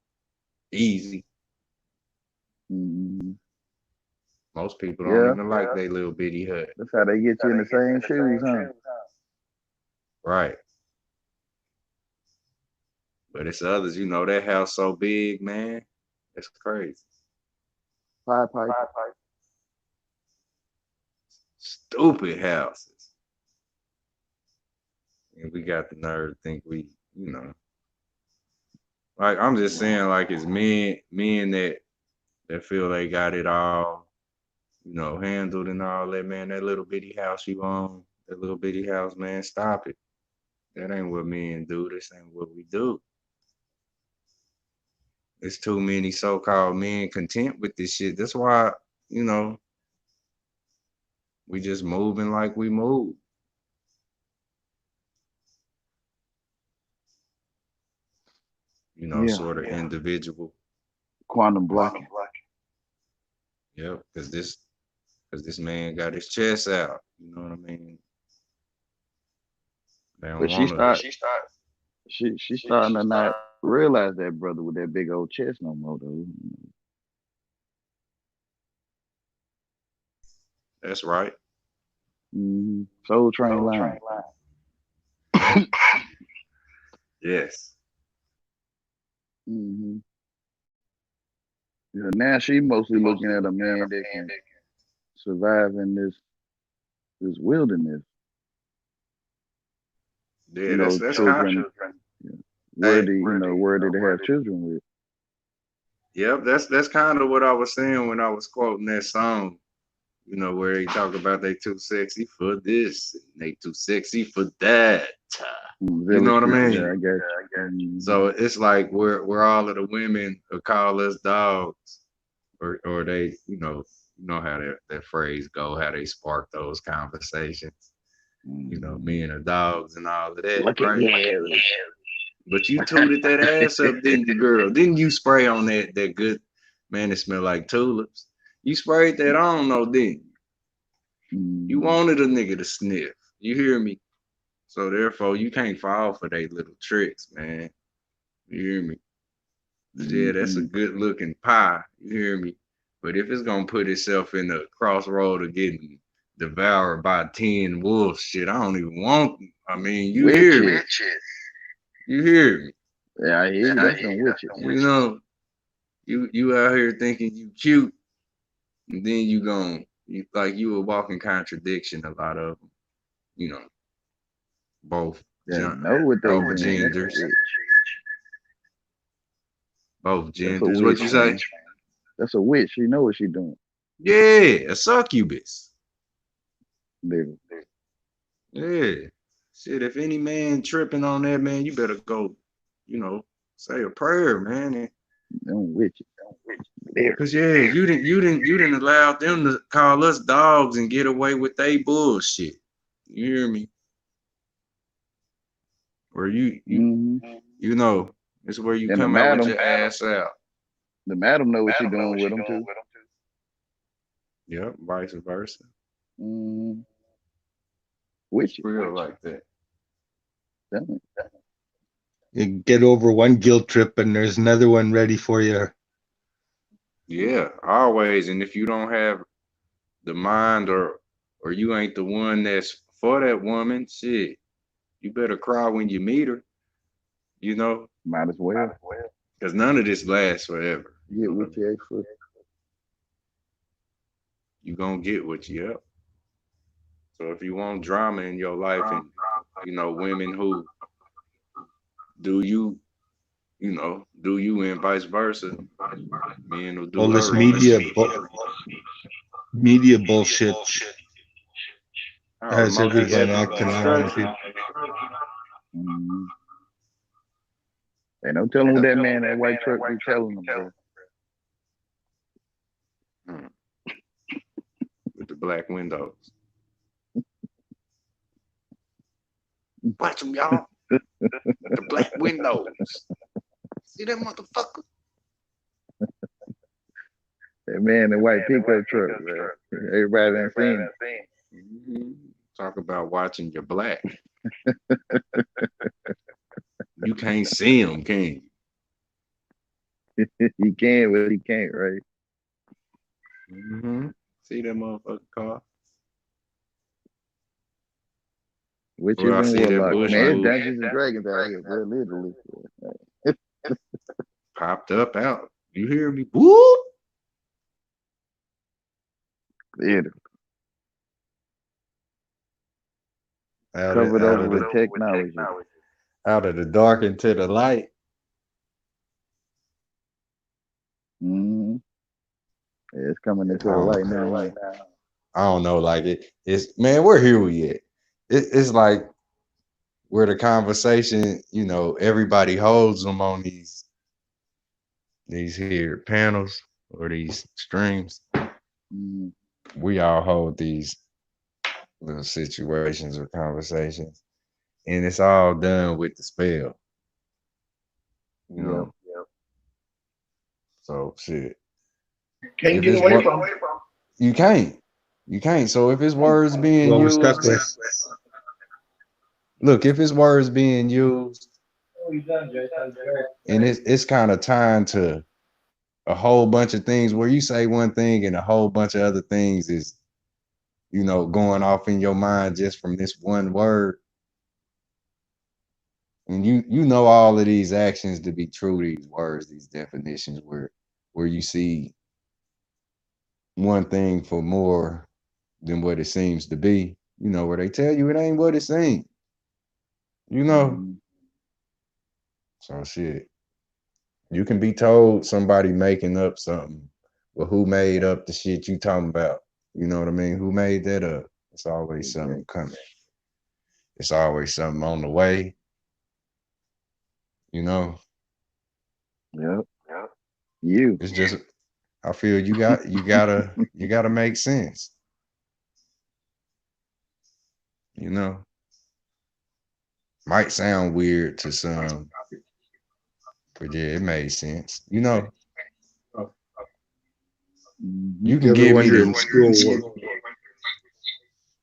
easy. Mm-hmm. Most people don't even like their little bitty hut. That's how they get you in the same shoes, huh? Right. But it's others, you know, that house so big, man. It's crazy. Pipe. Stupid houses. And we got the nerve to think we, you know. Like, I'm just saying, like, it's men that feel they got it all, you know, handled and all that, man. That little bitty house you own, that little bitty house, man, stop it. That ain't what men do. This ain't what we do. There's too many so-called men content with this shit. That's why, you know, we just moving like we move. You know, sort of individual. Quantum blocking. Yep, because this man got his chest out. You know what I mean? But she's starting to not realize that brother with that big old chest no more, though. That's right. Mm-hmm. Soul Train line. Yes. Mm-hmm. Yeah, now she mostly looking at a man that can survive in this wilderness. Yeah, you know, that's children. Worthy to have children with. Yep, that's kind of what I was saying when I was quoting that song. You know, where he talk about they too sexy for this, and they too sexy for that. You know what I mean? Yeah, I guess. So it's like where all of the women call us dogs, or they, you know how that phrase go, how they spark those conversations. You know, men are dogs and all of that. Look right? at you. But you tooted that ass up, didn't you, girl? Didn't you spray on that good, man, it smelled like tulips? You sprayed that on, though, didn't you? You wanted a nigga to sniff. You hear me? So therefore, you can't fall for they little tricks, man. You hear me? Yeah, that's a good looking pie. You hear me? But if it's gonna put itself in the crossroad of getting devoured by 10 wolves, shit, I don't even want them. I mean, you hear me? You hear me? Yeah, I hear you. That's some witches. You know, you out here thinking you cute, and then you a walking contradiction. A lot of them, you know, both genders. Both genders. What you say? That's a witch. She know what she doing. Yeah, a succubus. Baby. Yeah. Shit, if any man tripping on that, man, you better go, you know, say a prayer, man. Don't witches. Cause yeah, you didn't allow them to call us dogs and get away with they bullshit. You hear me? Or you know, it's where you come out with your ass out. The madam know what she doing with them too. Yep, vice versa. Which real like that. Definitely. You get over one guilt trip and there's another one ready for you. Yeah, always. And if you don't have the mind or you ain't the one that's for that woman, shit, you better cry when you meet her. You know? Might as well. Because none of this lasts forever. Get what you ask for. You gonna get what you up. So if you want drama in your life and, you know, women who do you and vice versa, men will do all this media bullshit has everyone acting around people. Hey, don't tell them what that man, that white truck be telling them, bro. With the black windows. Watch them, y'all. The black windows. See that motherfucker? That man, the white pickup truck, bro. Everybody done seen it. Talk about watching your black. you can't see them, can you? You can, but you can't, right? you? See that motherfucker car? Witches I and see that warlocks. bush Man, it's move. Dungeons and Dragons out here, bro. Literally. Popped up out. You hear me? Whoop! Literally. Covered over with technology. Out of the dark into the light. Mm-hmm. Yeah, it's coming into the light now. I don't know, like it's man, where here we at? It's like where the conversation, you know, everybody holds them on these here panels or these streams. Mm-hmm. We all hold these little situations or conversations, and it's all done with the spell. You know. Yep. So shit. Can't get away from it. You can't. You can't. So if his words being used, look, if his words being used, and it's kind of tying to a whole bunch of things where you say one thing and a whole bunch of other things is, you know, going off in your mind just from this one word. And you know all of these actions to be true, these words, these definitions where you see one thing for more than what it seems to be, you know, where they tell you it ain't what it seems. You know. Mm-hmm. So shit. You can be told somebody making up something. Well, who made up the shit you talking about? You know what I mean? Who made that up? It's always something coming. It's always something on the way. You know? Yep. You. It's just I feel you gotta make sense. You know? Might sound weird to some, but yeah, it made sense. You know? Mm-hmm. You can give me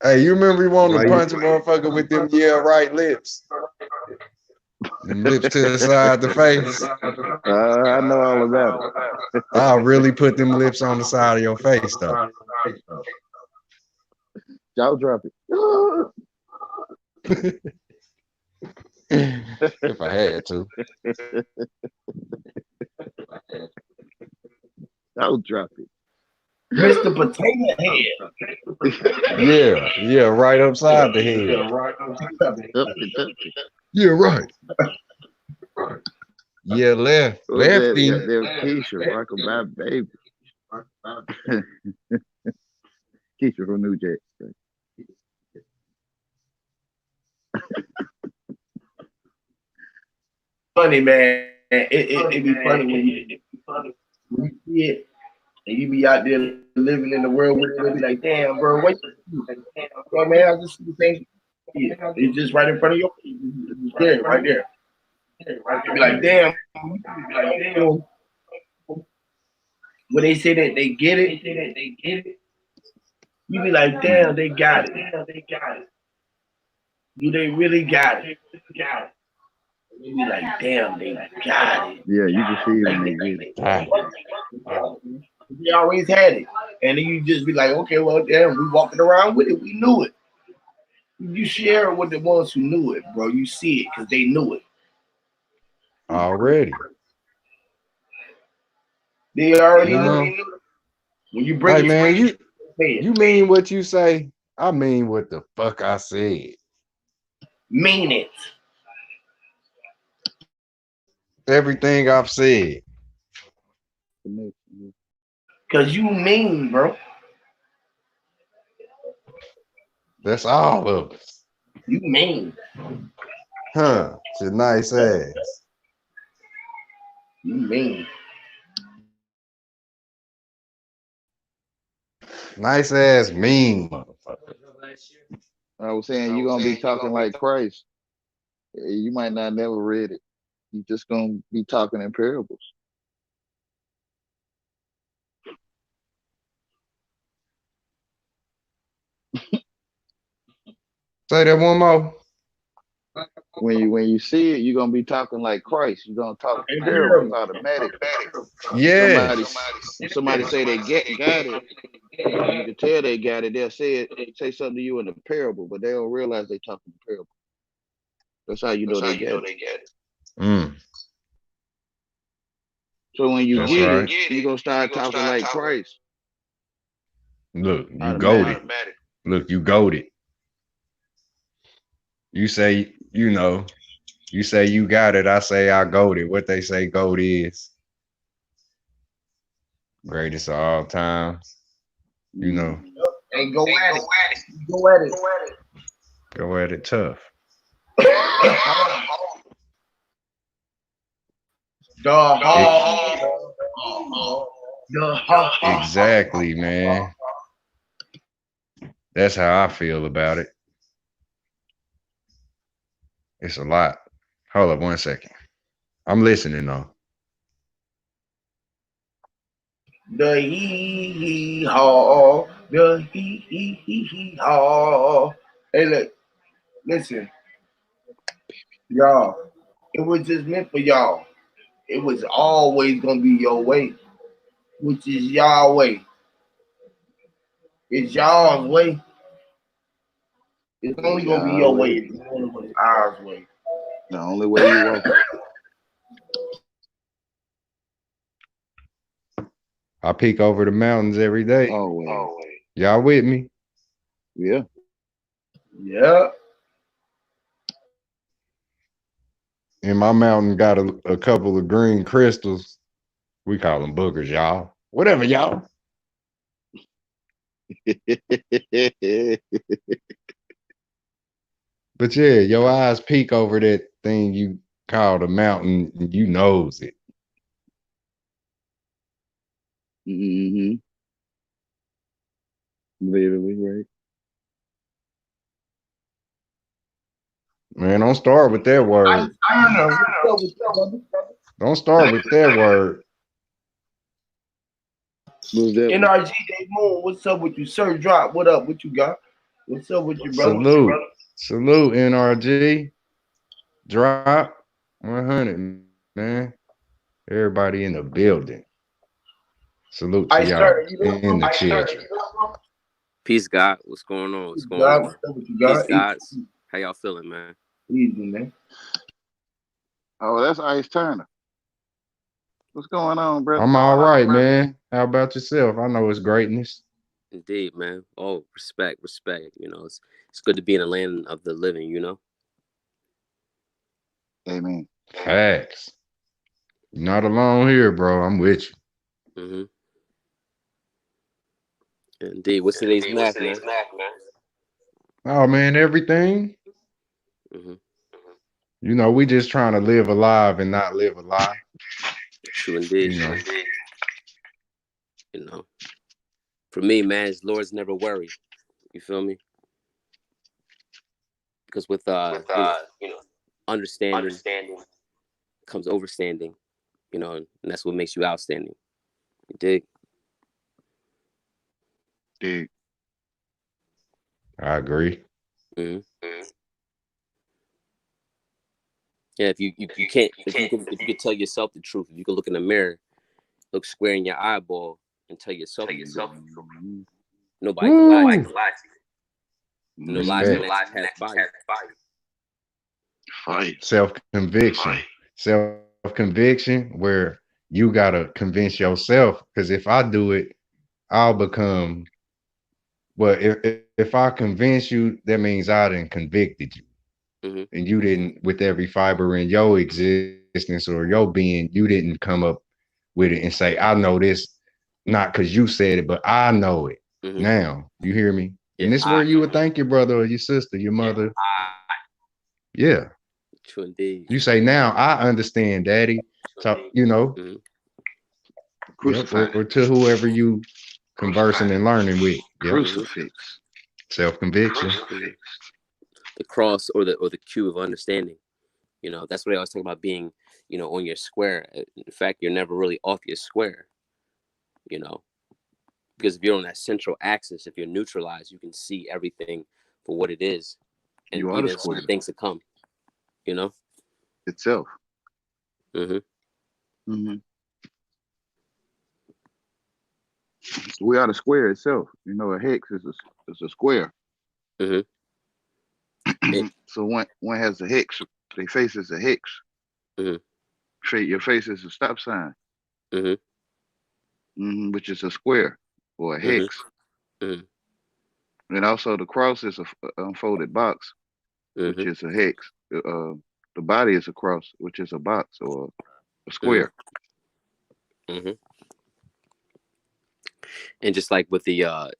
Hey, you remember you wanted to punch a motherfucker with them right lips? Them lips to the side of the face. I know all about it. I'll really put them lips on the side of your face, though. Jaw drop it. If I had to. Jaw drop it. Mr. Potato Head. Yeah, right upside the head. Yeah, right. Yeah, lefty. Keisha, rock my baby. Keisha from New Jack. Funny, man. It be funny when you see it and you be out there living in the world with it and be like, damn, bro, what you do? Man, I just see the same. It's just right in front of your face. It's there, right there. You be like, damn. When they say that they get it, you be like, damn, they got it. Do they really got it? You be like, damn, they got it. Yeah, you can see it when they get it. We always had it. And then you just be like, okay, well, damn, we walking around with it. We knew it. You share it with the ones who knew it, bro. You see it because they knew it. Already. They already knew it. When you bring it, man, you mean what you say. I mean what the fuck I said. Mean it. Everything I've said. Cause you mean, bro. That's all of us. You mean. Huh. It's a nice ass. You mean. Nice ass mean motherfucker. I was saying you're gonna be talking like Christ. You might not never read it. You just gonna be talking in parables. Say that one more. when you see it, you're gonna be talking like Christ. You're gonna talk parables automatically. Yeah. Somebody say they got it. You can tell they got it. They'll say something to you in a parable, but they don't realize they talking parable. That's how you know they get it. So when you get it, you're gonna start talking like Christ. Look, you goated. Look, you goated. You say, you say you got it. I say I goated. What they say goat is. Greatest of all time. Hey, go at it. Go at it. Go at it tough. Exactly, man. That's how I feel about it. It's a lot. Hold up 1 second. I'm listening though. The hee haw, the hee haw. Hey, look, listen, y'all. It was just meant for y'all. It was always gonna be your way, which is Yahweh. It's y'all's way. It's only gonna be your way. It's only ours way. The only way you walk. I peek over the mountains every day. Always. Y'all with me? Yeah. Yeah. And my mountain got a couple of green crystals. We call them boogers, y'all. Whatever, y'all. But yeah, your eyes peek over that thing you call the mountain, and you knows it. Mm-hmm. Literally, right? Man, don't start with that word. Don't start with that word. NRG Day Moon, what's up with you? Sir Drop, what up? What you got? What's up with you, brother? Salute, NRG. Drop 100, man. Everybody in the building. Salute to y'all in the children. Peace, God. What's going on? What's going on? Peace, guys. How y'all feeling, man? Easy, man. Oh, that's Ice Turner. What's going on, brother? I'm all right, man. How about yourself? I know it's greatness. Indeed, man. Oh, respect. You know, it's good to be in the land of the living, you know? Amen. Facts. You're not alone here, bro. I'm with you. Mm-hmm. Indeed. What's today's math, man? Oh, man, everything. Mm-hmm. You know, we just trying to live alive and not live a lie. True indeed. You know. For me, man, Lord's never worry. You feel me? Because with understanding comes overstanding, you know, and that's what makes you outstanding. You dig? Dig. I agree. Mm-hmm. Yeah, if you could tell yourself the truth, if you could look in the mirror, look square in your eyeball, and tell yourself the truth, nobody can lie to you. No lies can pass by you. Self-conviction, where you gotta convince yourself. Because if I do it, I'll become. Well, if I convince you, that means I done convicted you. Mm-hmm. And you didn't, with every fiber in your existence or your being, you didn't come up with it and say, I know this, not because you said it, but I know it. Mm-hmm. Now, you hear me? Yeah, and this is where you would thank your brother or your sister, your mother. Yeah. True indeed. You say, now I understand, Daddy. So, you know, or to whoever you conversing and learning with. Crucifix. Self-conviction. The cross or the cube of understanding. You know, that's what I always talk about, being, you know, on your square. In fact, you're never really off your square, you know, because if you're on that central axis, if you're neutralized, you can see everything for what it is, and even the things to come. You know? Itself. Mm-hmm. Mm-hmm. We are the square itself. You know, a hex is a square. Mm-hmm. So one has a hex. Their face is a hex. Mm-hmm. Your face is a stop sign. Mm-hmm. Which is a square or a hex. Mm-hmm. And also the cross is a unfolded box, which Mm-hmm. is a hex. The body is a cross, which is a box or a square. Mm-hmm. And just like with the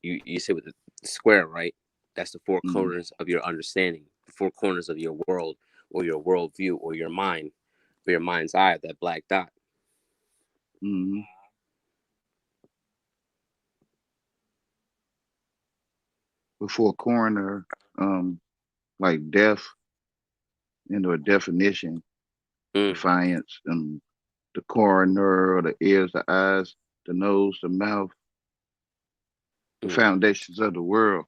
you said with the square, right? That's the four corners of your understanding, the four corners of your world or your worldview or your mind, or your mind's eye, that black dot. Mm-hmm. Before coroner, like death, a definition, defiance, and the coroner, the ears, the eyes, the nose, the mouth, the foundations of the world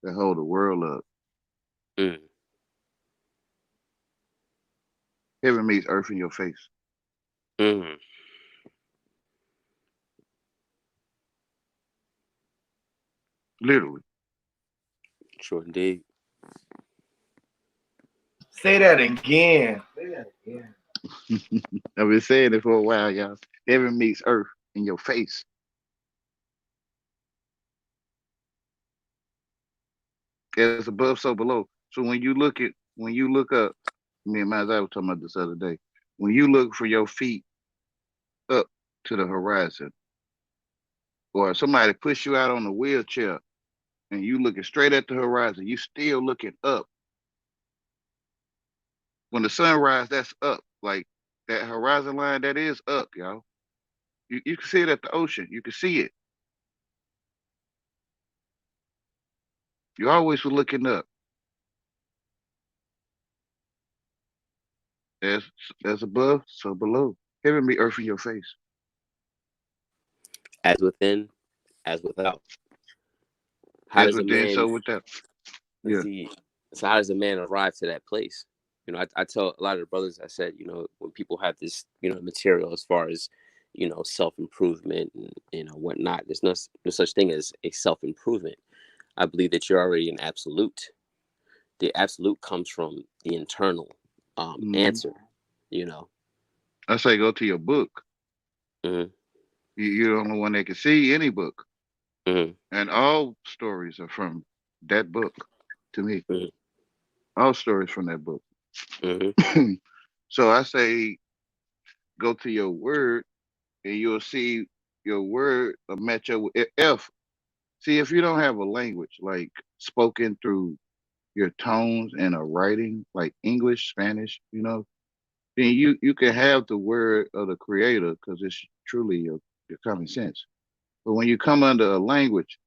that hold the world up. Heaven meets earth in your face. Literally. True indeed. Say that again. I've been saying it for a while, y'all. Heaven meets earth in your face. As above, so below. So when you look up, me and Mazai were talking about this other day. When you look for your feet up to the horizon, or somebody push you out on a wheelchair and you looking straight at the horizon, you still looking up. When the sun rises, that's up. Like that horizon line, that is up, y'all. You can see it at the ocean. You can see it. You always were looking up. As above, so below. Heaven be earth in your face. As within, as without. As within, so without. Yeah. So how does a man arrive to that place? You know, I tell a lot of the brothers, I said, you know, when people have this, you know, material as far as, you know, self-improvement and, you know, whatnot, there's no such thing as a self-improvement. I believe that you're already an absolute. The absolute comes from the internal answer, you know. I say go to your book. You're the only one that can see any book. And all stories are from that book to me. All stories from that book. So I say go to your word and you'll see your word match up with F. See, if you don't have a language like spoken through your tones and a writing like English, Spanish, you know, then you can have the word of the creator because it's truly your common sense. But when you come under a language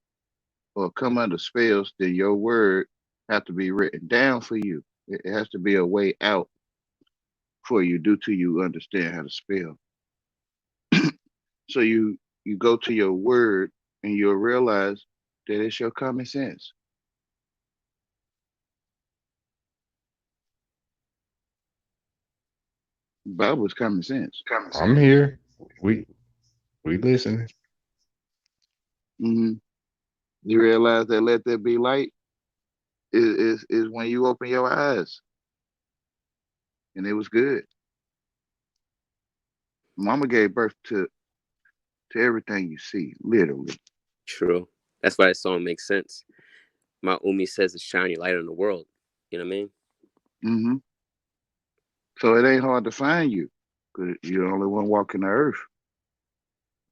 or come under spells, then your word have to be written down for you. It has to be a way out for you due to you understand how to spell. So you go to your word and you'll realize that it's your common sense. Bible's common sense. I'm here. We listening. You realize that let there be light is when you open your eyes. And it was good. Mama gave birth to everything you see, literally. True. That's why that song makes sense. My Umi says it's shiny light on the world. You know what I mean? So it ain't hard to find you because you're the only one walking the earth.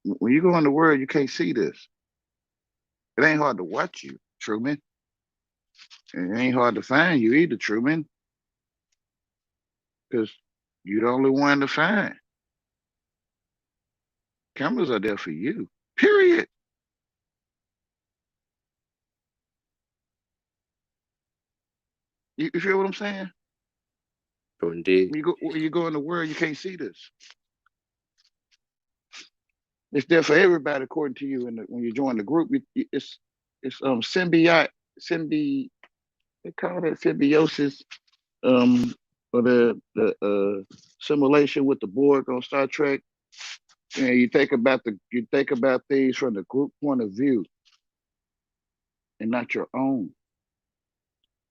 When you go in the world, you can't see this. It ain't hard to watch you, Truman. It ain't hard to find you either, Truman, because you're the only one to find. Cameras are there for you, period. You feel what I'm saying? Oh, indeed. When you go in the world, you can't see this. It's there for everybody, according to you. And when you join the group, it's symbiote, they call that symbiosis, or the simulation with the Borg on Star Trek. And you think about things from the group point of view and not your own.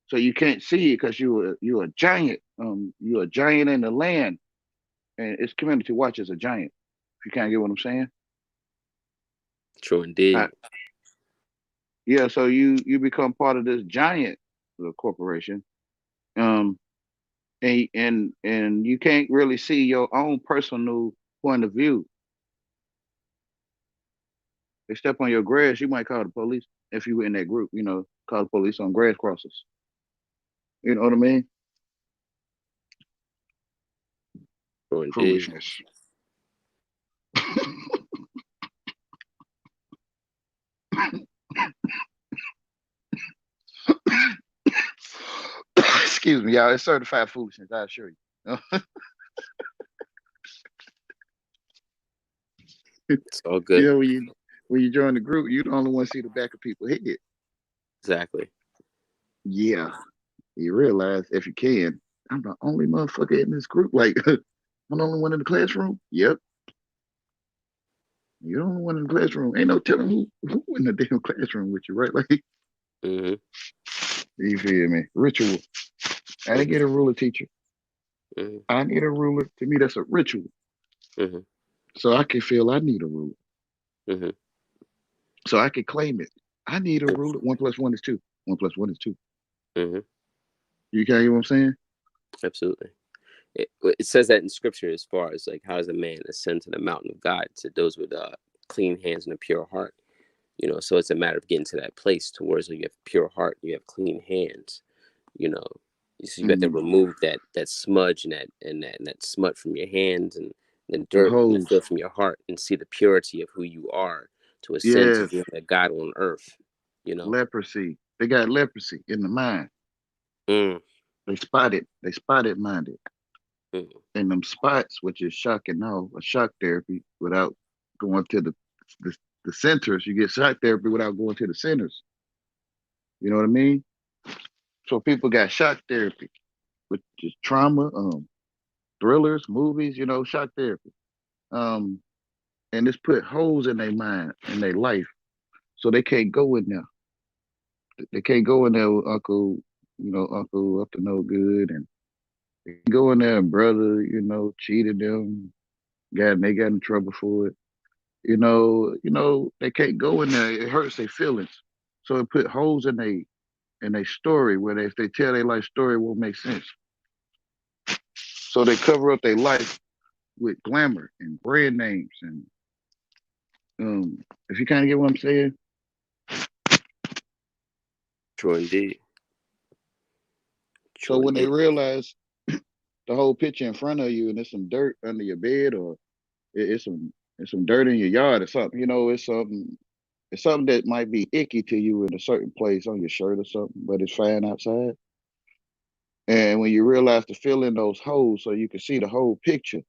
So you can't see it because you're a giant. You're a giant in the land, and its community watch as a giant. If you can't get what I'm saying. True indeed. Yeah, so you become part of this giant corporation, and you can't really see your own personal point of view. They step on your grass, you might call the police if you were in that group. You know, call the police on grass crossers. You know what I mean? True indeed. Foolishness. Excuse me, y'all. It's certified foolishness, I assure you. It's all good. You know, when you join the group, you the only one see the back of people's head. Exactly. Yeah. You realize if you can, I'm the only motherfucker in this group. Like, I'm the only one in the classroom. Yep. You're the only one in the classroom. Ain't no telling who in the damn classroom with you, right? Like, you feel me? Ritual. I didn't get a ruler, teacher. I need a ruler. To me, that's a ritual. So I can feel I need a ruler. So I can claim it. I need a ruler. 1 + 1 is 2. 1 + 1 is 2. You can hear what I'm saying? Absolutely. It says that in scripture, as far as like, how does a man ascend to the mountain of God? To those with clean hands and a pure heart. You know, so it's a matter of getting to that place towards where you have a pure heart, you have clean hands. You know, so you got to remove that smudge and that smut from your hands and dirt and the filth from your heart, and see the purity of who you are to ascend to being a God on earth. You know, leprosy. They got leprosy in the mind. They spotted minded. And them spots, which is shock and awe, a shock therapy without going to the centers. You get shock therapy without going to the centers. You know what I mean? So people got shock therapy, which is trauma, thrillers, movies, you know, shock therapy. And it's put holes in their mind, in their life. So they can't go in there. They can't go in there with Uncle up to no good, and they can go in there and brother, you know, cheated them, they got in trouble for it. You know, they can't go in there. It hurts their feelings. So it put holes in their story where if they tell their life story, it won't make sense. So they cover up their life with glamour and brand names, and if you kind of get what I'm saying. True indeed. So when they realize the whole picture in front of you and there's some dirt under your bed, or it's some dirt in your yard or something, you know, it's something that might be icky to you in a certain place on your shirt or something, but it's fine outside. And when you realize to fill in those holes so you can see the whole picture,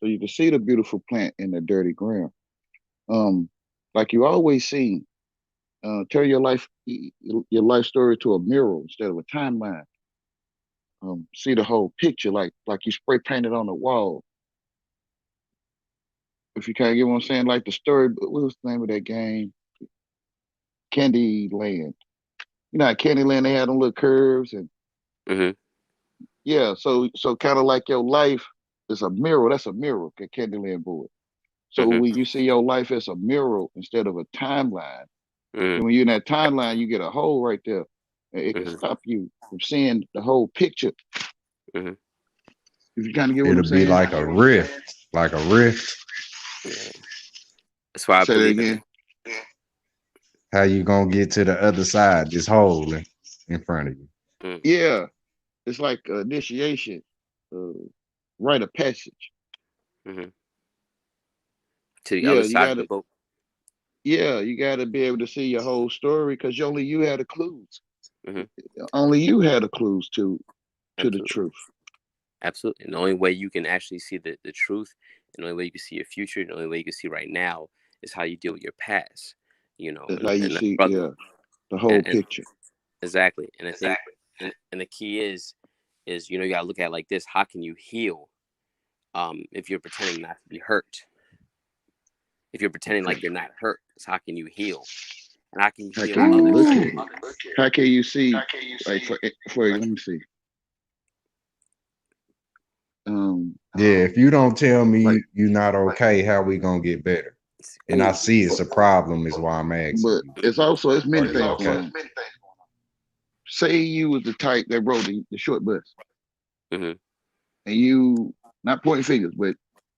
so you can see the beautiful plant in the dirty ground, like you always seen, tell your life story to a mirror instead of a timeline. See the whole picture, like you spray painted on the wall. If you kind of get what I'm saying, like the story, what was the name of that game? Candyland. You know, at Candyland they had them little curves and yeah. So kind of like your life is a mirror. That's a mirror, a Candyland board. So when you see your life as a mirror instead of a timeline, and when you're in that timeline, you get a hole right there. It can stop you from seeing the whole picture. If you kind of get what I'm saying, it'll be like a rift, Yeah. That's why I believe in it. How you gonna get to the other side? This hole in front of you. Yeah, it's like initiation, rite of passage. To the other side of the boat. Yeah, you got to be able to see your whole story because only you had the clues. Only you had the clues to the truth. Absolutely. And the only way you can actually see the truth, and the only way you can see your future, and the only way you can see right now is how you deal with your past. You know, how you see the whole picture. Exactly. And I think, and the key is is, you gotta look at it like this. How can you heal if you're pretending not to be hurt? If you're pretending like you're not hurt, so how can you heal? And how can you heal others? How can you see? Like for let me see. Yeah, if you don't tell me you're not okay, how we gonna get better? And I see it's a problem, is why I'm asking. But it's many things. Okay. Say you was the type that rode the short bus, and you, not pointing fingers, but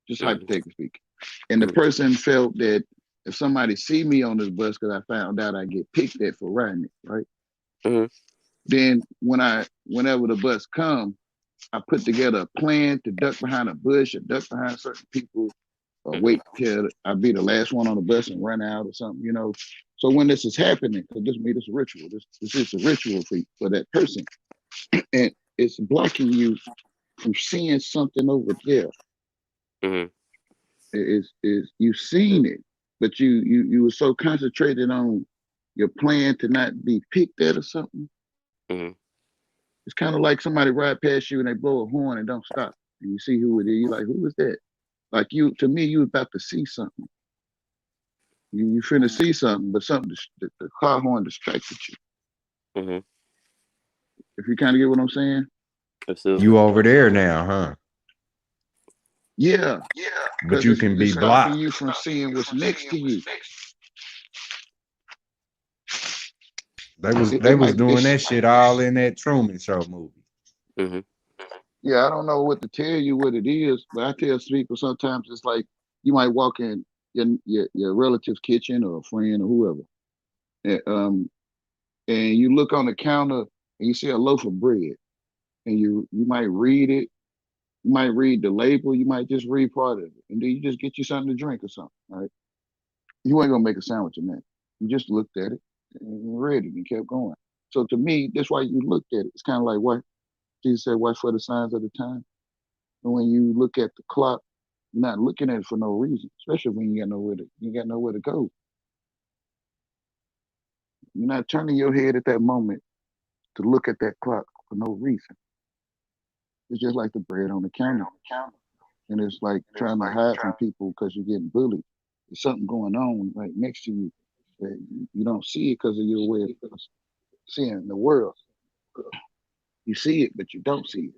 just hypothetically speaking, and the person felt that if somebody see me on this bus because I found out I get picked at for riding it, right? Then whenever the bus come, I put together a plan to duck behind a bush or duck behind certain people or wait till I be the last one on the bus and run out or something, So when this is happening, because this is a ritual, this is a ritual for that person. And it's blocking you from seeing something over there. Is you've seen it, but you were so concentrated on your plan to not be picked at or something. It's kind of like somebody ride past you and they blow a horn and don't stop. And you see who it is. You're like, who is that? Like to me, you about to see something. You finna see something, but something, the car horn distracted you. If you kind of get what I'm saying? Absolutely. You over there now, huh? Yeah. But you can be blocked. You from seeing what's next to you. They was doing that shit all in that Truman Show movie. Yeah, I don't know what to tell you what it is, but I tell people sometimes it's like you might walk in your relative's kitchen or a friend or whoever, and you look on the counter and you see a loaf of bread, and you might read it, you might read the label, you might just read part of it, and then you just get you something to drink or something, right? You ain't gonna make a sandwich in that. You just looked at it and read it and kept going. So to me, that's why you looked at it. It's kind of like what Jesus said, watch for the signs of the time. And when you look at the clock, you're not looking at it for no reason, especially when you got nowhere to go. You're not turning your head at that moment to look at that clock for no reason. It's just like the bread on the counter. And it's like trying to hide from people because you're getting bullied. There's something going on right next to you that you don't see it because of your way of seeing the world. You see it, but you don't see it.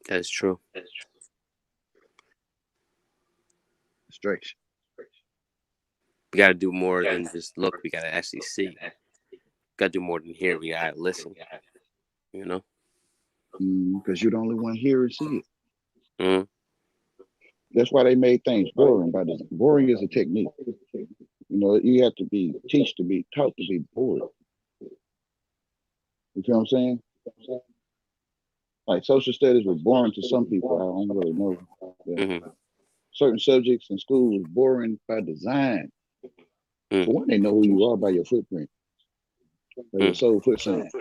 That's true. Distraction. We got to do more than just look. We got to actually see. Got to do more than hear. We got to listen. Because you're the only one here and see it. That's why they made things boring. Boring is a technique. You have to be taught to be bored. You feel what I'm saying? Like social studies was boring to some people. I don't really know. Certain subjects in school was boring by design. For one, they know who you are by your footprint, by your soul footprint.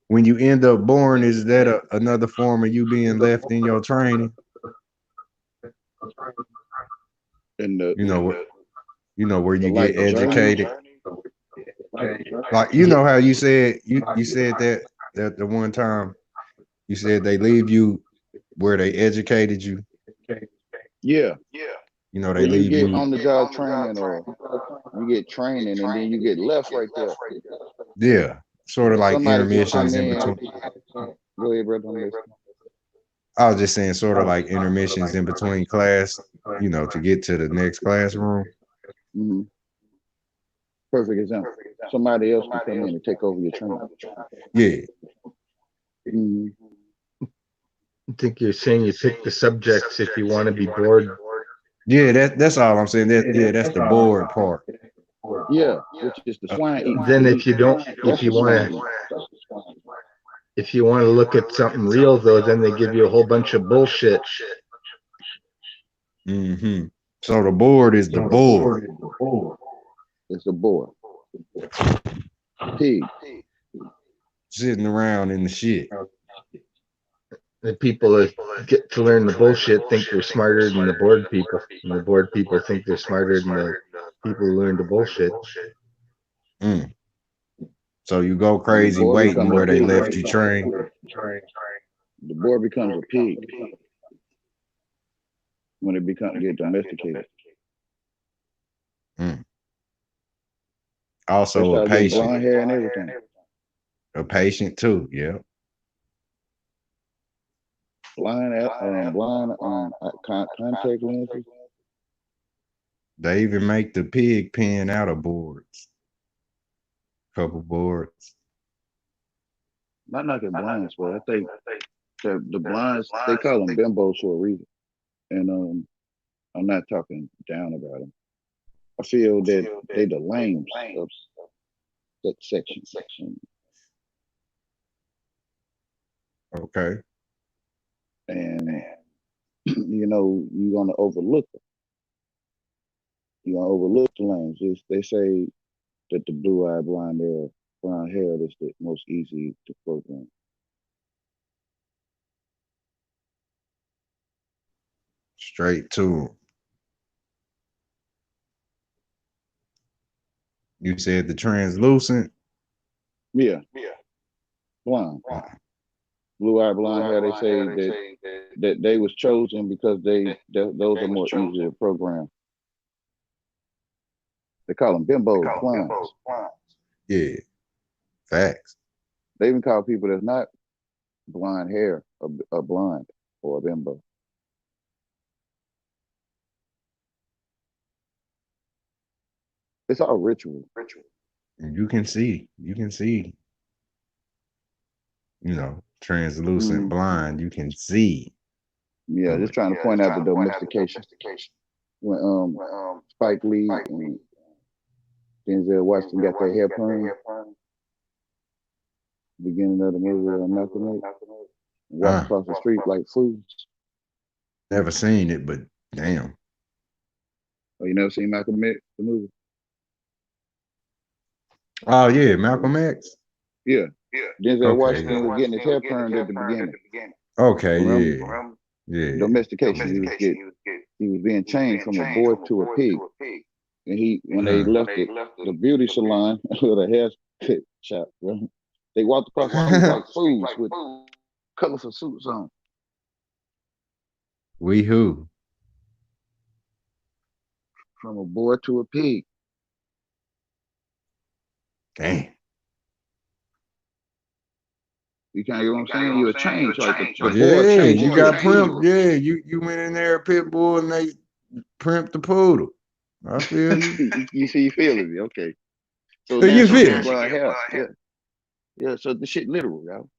When you end up boring, is that another form of you being left in your training? Where you get educated. Like how you said you said that the one time you said they leave you where they educated you. Yeah. They leave you on the job training, or you get training and then you get left right there. Yeah, sort of like intermissions in between. Go ahead, brother. I was just saying, sort of like intermissions in between class, to get to the next classroom. Perfect example. Somebody else can come in and take over your training. Yeah. I think you're saying you pick the subjects if you want to be bored. Yeah, that's all I'm saying. That's the bored part. Yeah, which is the swine. Then if you want to look at something real though, then they give you a whole bunch of bullshit. So the board is the board. It's the board. Pig. Sitting around in the shit. The people that get to learn the bullshit think they're smarter than the board people, and the board people think they're smarter than the people who learn the bullshit. Mm. So you go crazy waiting where they left you trained. The boar becomes a pig when it get domesticated. Mm. Also a getting patient. blonde hair and everything. A patient too, yeah. Contact lenses. They even make the pig pen out of boards. Couple boards. Not knocking blinds, but I think the blinds, they call them bimbos for a reason. And I'm not talking down about them. I feel that they the lames of that section. Okay. And you know, you're gonna overlook them. You're gonna overlook the lames. They say that the blue-eyed brown hair is the most easy to program. Straight to them. You said the translucent? Yeah. Blonde. Blue-eyed blonde hair, they say that they was chosen because those are more easier to program. They call them bimbos, blondes. Yeah. Facts. They even call people that's not blonde hair a blonde or a bimbo. It's all ritual. You can see, you know, translucent blind, you can see. Yeah, just trying to point out the domestication. When Spike Lee and Denzel Washington got their hair perm, beginning of the movie Malcolm X, walk across the street like fools. Never seen it, but damn. Oh, you never seen Malcolm X, the movie? Oh yeah, Malcolm X. Yeah. Denzel Washington was getting his hair permed at the beginning. Okay, Remember? Yeah. Domestication. He was being changed from a boy to a pig. And when they left the beauty salon with a hair shop, they walked across the street like fools with colorful suits on. We who? From a boy to a pig. Damn. You can't get what I'm saying? You a change, like the yeah, you got primp. Yeah, you went in there, pit bull, and they primped the poodle. I feel you. You see, you feeling me? Okay. So you feel hair. Yeah. So the shit literal, y'all.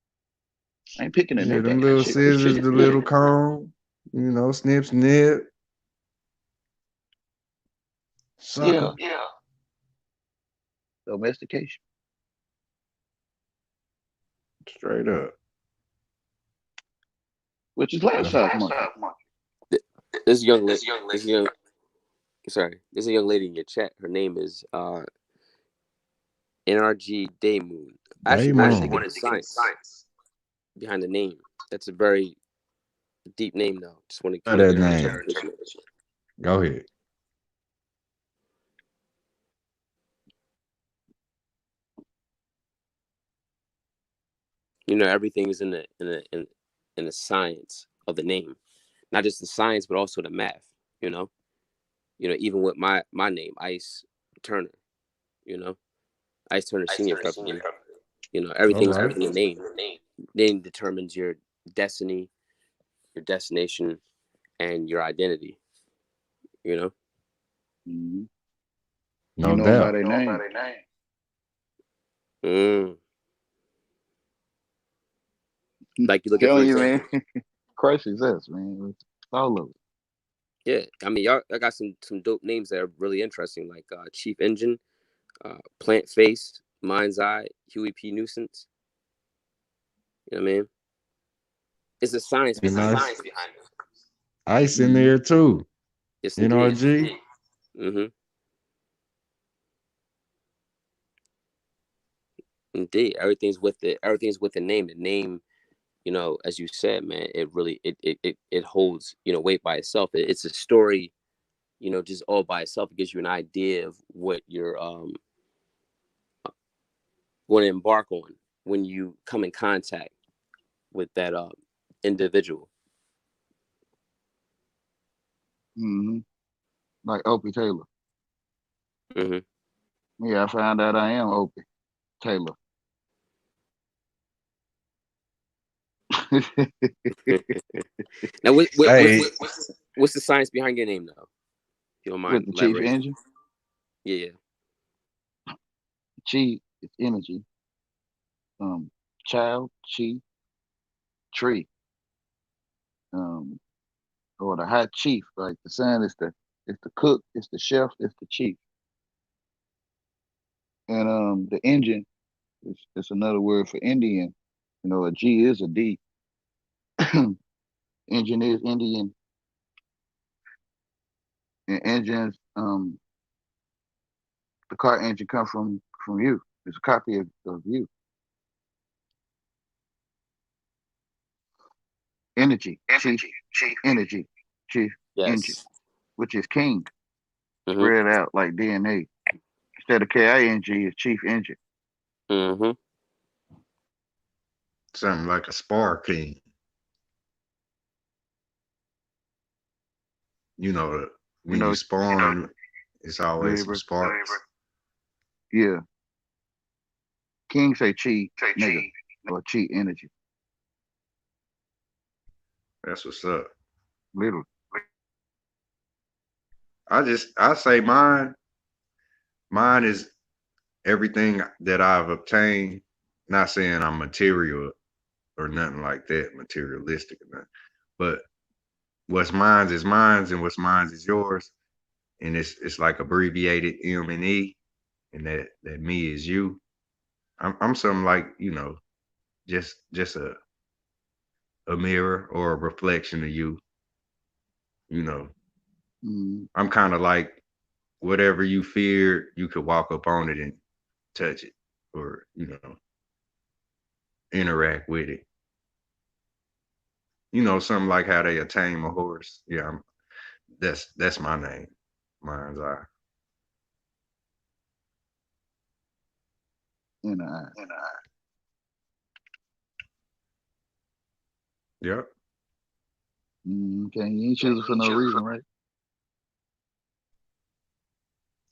I ain't picking it. Yeah, them little scissors, the little comb. You know, snip, snip. Sucker. Yeah. Domestication. Straight up. Which is last month. This young lady. Sorry, there's a young lady in your chat. Her name is NRG Daymoon. I actually wanted to get the science behind the name. That's a very deep name, though. Just want to get that name. Go ahead. You know, everything is in the science of the name, not just the science, but also the math. You know, even with my name, Ice Turner. You know, Ice Turner Senior Prepping. You know, everything's in the name. Name determines your destiny, your destination, and your identity. You know. Mm-hmm. No doubt. By their name. Like you look at man. Christ exists, man. It's all of it. Yeah, I mean, I got some dope names that are really interesting, like Chief Engine, Plant Face, Mind's Eye, Huey P. Nuisance. You know what I mean? It's a science behind it. Ice in there too. Yes, NRG. Indeed, everything's with the name. The name you know, as you said, man, it really it holds, you know, weight by itself. It's a story, you know, just all by itself. It gives you an idea of what you're going to embark on when you come in contact with that individual. Mm-hmm. Like Opie Taylor. Mm-hmm. Yeah, I found out I am Opie Taylor. Now, what's the science behind your name, though? If you don't mind, With the Chief Engine? Yeah. Chi is energy. Child, Chi, tree. Or the high chief, like the son is the cook, it's the chef, it's the chief. And the engine is another word for Indian. You know, a G is a D. Engine is Indian. And engines, the car engine comes from you. It's a copy of you. Energy, chief energy, chief engine, which is king. Spread out like DNA. Instead of KING, it's chief engine. Something like a spark king. You know, when you spawn, it's always some sparks. Yeah. King say chi, nigga, or chi energy. That's what's up. Literally. I say mine is everything that I've obtained. Not saying I'm material or nothing like that, materialistic or nothing, but what's mine is mine, and what's mine is yours. And it's like abbreviated M and E, and that me is you. I'm something like, you know, just a mirror or a reflection of you. You know, I'm kind of like whatever you fear, you could walk up on it and touch it, or, you know, interact with it. You know, something like how they tame a horse. Yeah, that's my name. Mine's I. Yep. Okay, you ain't choose it for no reason, right?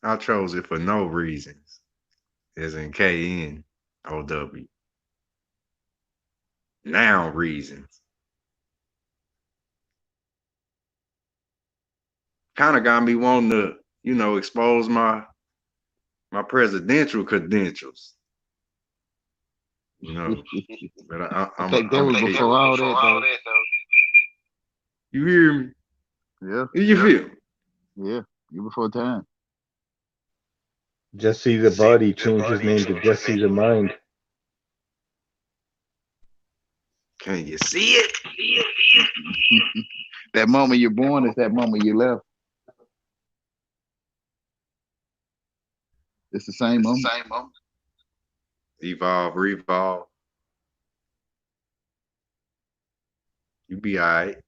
I chose it for no reasons, as in KNOW. Now reasons. Kind of got me wanting to, you know, expose my presidential credentials. You know, but I'm think that was before all that, though. You hear me? Yeah. You feel me? Yeah, you before time. Jesse the Body changed his name to Jesse the Mind. Can you see it? That moment you're born is that moment you left. It's the same moment. Evolve, revolve. You be all right.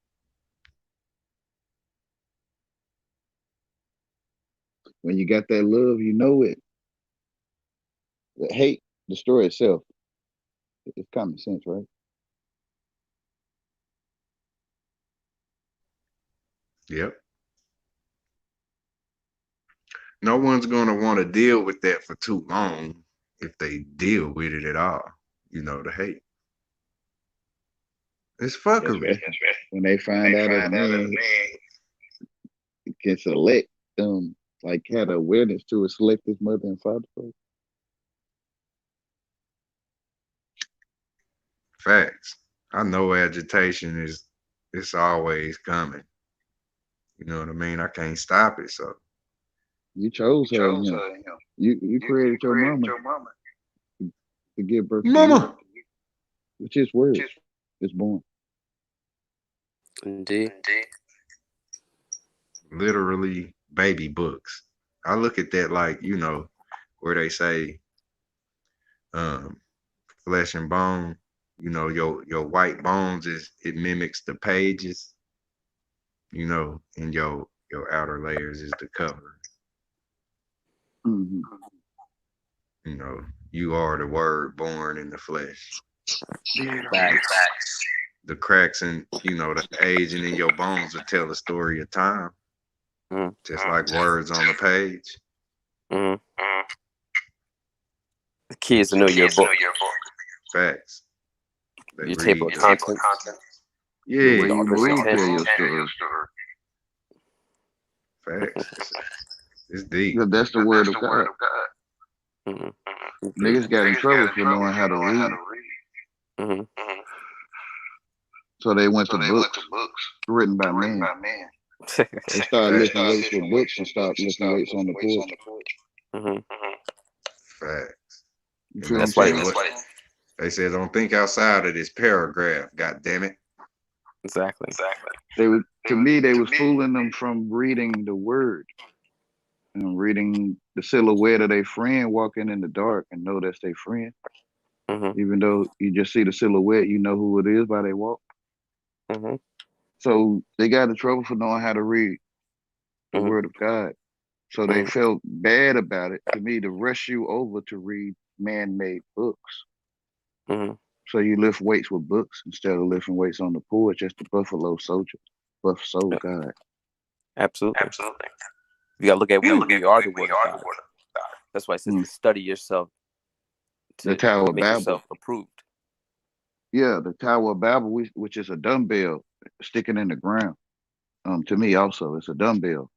When you got that love, you know it. The hate destroy itself. It's common sense, right? Yep. No one's going to want to deal with that for too long if they deal with it at all. You know, the hate. It's fuckery. Right. When they find out that a man can select like had awareness to select his mother and father. Facts. I know agitation it's always coming. You know what I mean? I can't stop it. So you chose her. You created your mama to give birth to you, which is words. It's born. Indeed. Literally baby books. I look at that like, you know, where they say flesh and bone. you know, your white bones it mimics the pages, you know, and your outer layers is the cover. Mm-hmm. You know, you are the word born in the flesh. The cracks in, you know, the aging in your bones will tell the story of time. Just like words on the page. The key is to know your book. Facts. Your table of contents. Yeah. The way you move, tell your story. Facts. It's deep. Because that's the word of God. Niggas got in trouble for knowing how to read. So they went to books written by men. They started lifting weights with books and stopped lifting weights on the porch. Facts. You feel That's what I'm why saying? They said, don't think outside of this paragraph. God damn it. Exactly. To me, they was fooling them from reading the word and reading the silhouette of their friend walking in the dark and know that's their friend. Even though you just see the silhouette, you know who it is by their walk. So they got in trouble for knowing how to read the word of God. So they felt bad about it, to me, to rush you over to read man-made books. So you lift weights with books instead of lifting weights on the porch as the buffalo soldier, buff soul God. Absolutely. You gotta look at we are the word of God. That's why it says to study yourself to the Tower of make Babel. yourself approved. Yeah, the Tower of Babel, which is a dumbbell sticking in the ground. To me also, it's a dumbbell.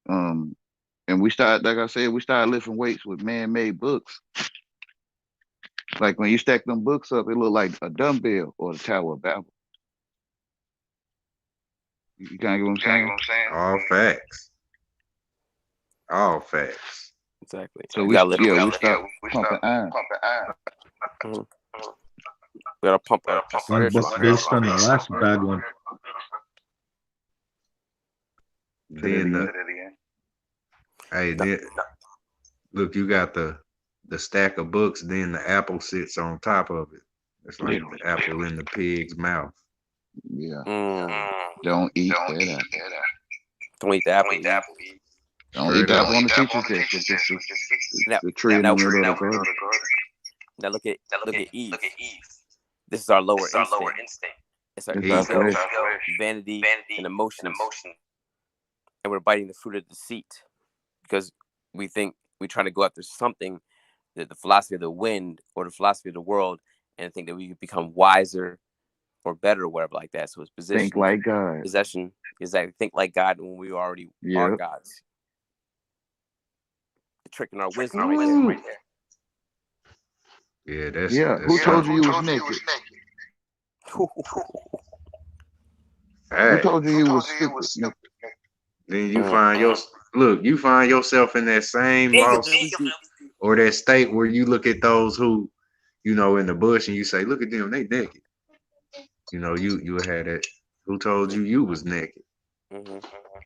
And we started, like I said, we started lifting weights with man-made books. Like when you stack them books up, it looked like a dumbbell or the Tower of Babel. You kind of get what I'm saying? All facts. All facts. Exactly. So we start pumping iron. We gotta pump our based on the last bad one. Then look, you got the stack of books, then the apple sits on top of it. It's like the apple in the pig's mouth. Yeah. Don't eat that apple. Don't eat the apple. Don't eat the apple on the teacher's desk. The tree in the middle of the garden. Now look at Eve. This is our lower instinct. It's our ego, vanity, and emotions. And we're biting the fruit of deceit because we think we try to go after something, the philosophy of the wind or the philosophy of the world, and think that we could become wiser or better or whatever like that. So it's position. Think like God. Possession. Exactly. Think like God when we already are gods. Tricking our wisdom right there. Yeah, that's Who told you was naked? Who told you was stupid? Then you find you find yourself in that same lost or that state where you look at those who, you know, in the bush and you say, look at them, they naked. You know, you had that. Who told you was naked?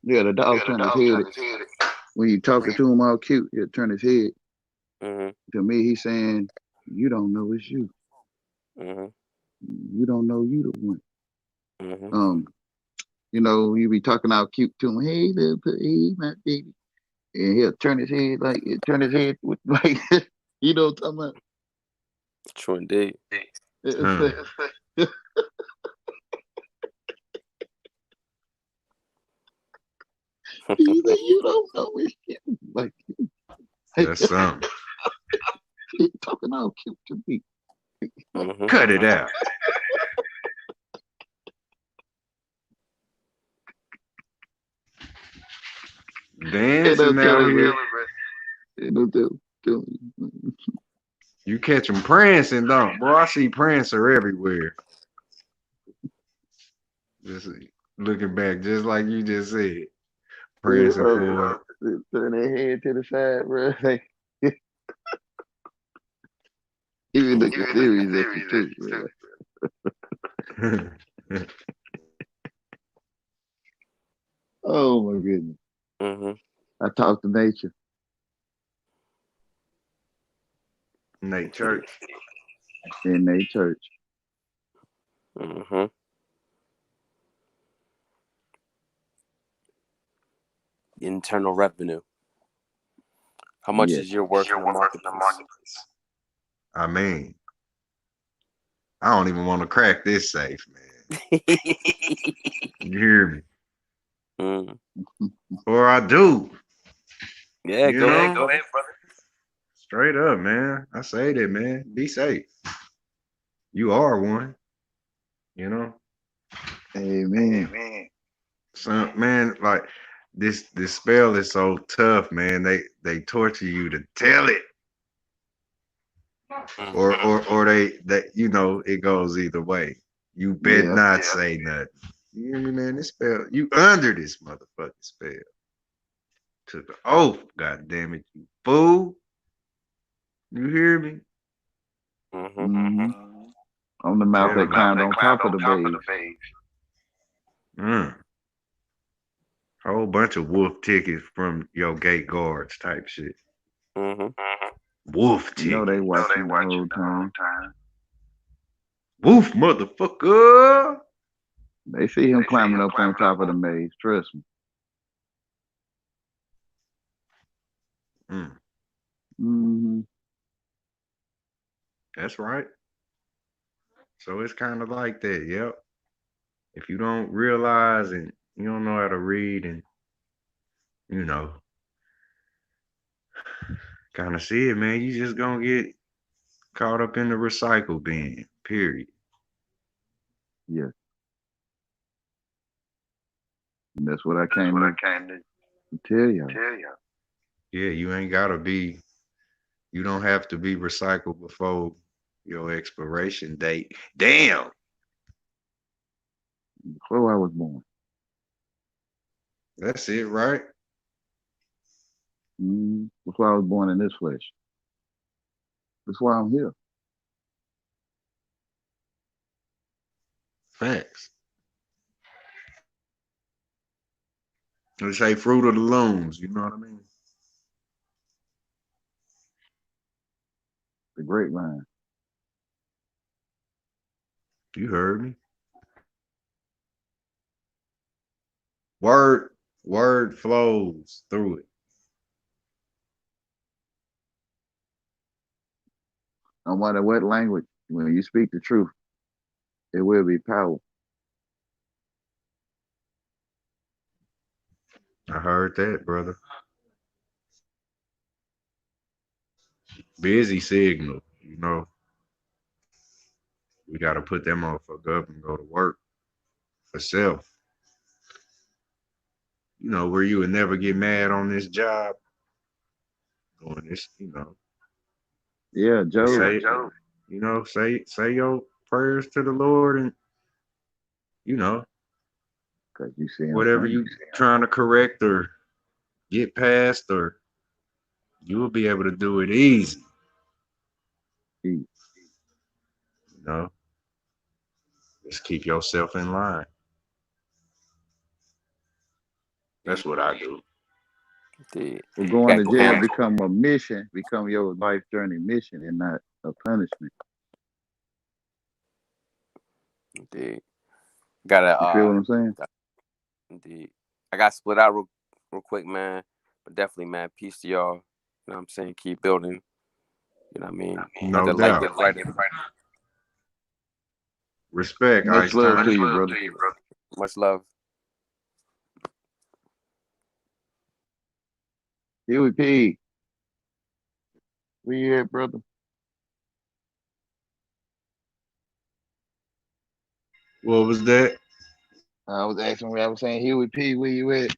Yeah, the dog turned his head. When you talking to him all cute, he'll turn his head. To me, he's saying, you don't know it's you. You don't know you the one. You know, you be talking all cute to him, hey, hey, my baby. And he'll turn his head with like, you know what I'm talking about? True indeed. You don't know it's you. Like, that's something. He's talking all cute to me. Cut it out. Dancing out here. You catch them prancing, don't, bro? I see Prancer everywhere. Just looking back, just like you just said, prancing forward. Turn their head to the side, bro. Even looking serious at you too, bro. Oh my goodness. I talk to nature. Nate Church. In Nate Church. Mm-hmm. Internal revenue. How much is your worth in the marketplace? I mean, I don't even want to crack this safe, man. You hear me? Mm. Or I do. Yeah, go ahead, brother. Straight up, man. I say that, man. Be safe. You are one. You know? Amen. So, man, like this spell is so tough, man. They torture you to tell it. Or they you know, it goes either way. You bet not say nothing. You hear me, man? This spell, you under this motherfucking spell. Took the oath, god damn it, you fool. You hear me? Mm-hmm. On the mouth that climbed on top of the base. Whole bunch of wolf tickets from your gate guards type shit. Wolf tickets. You know they watching the whole time. Wolf motherfucker. They see him climbing up on top of the maze. Trust me. Mm-hmm. That's right. So it's kind of like that. Yep. If you don't realize and you don't know how to read and you know, kind of see it, man, you just gonna get caught up in the recycle bin. Period. Yes. And that's what I came to tell y'all. Yeah, you ain't gotta be. You don't have to be recycled before your expiration date. Damn. Before I was born. That's it, right? Before I was born in this flesh. That's why I'm here. Facts. They say fruit of the looms, you know what I mean? The grapevine. You heard me. Word flows through it. No matter what language, when you speak the truth, it will be power. I heard that, brother. Busy signal, you know. We got to put that motherfucker up and go to work for self. You know, where you would never get mad on this job. Doing this, you know. Yeah, Joe. You know, say your prayers to the Lord and, you know, because you see whatever you trying to correct or get past, or you will be able to do it easy. You know, just keep yourself in line. That's what I do. Well, going to jail become a mission, become your life journey mission and not a punishment. Indeed. Gotta you feel what I'm saying? Indeed. I got split out real quick, man. But definitely, man, peace to y'all. You know what I'm saying? Keep building. You know what I mean? No doubt. Light gets right. Respect. Much love to you, brother. Much love. Huey P. Where you at, brother? What was that? I was asking where I was saying, Huey P, where you at?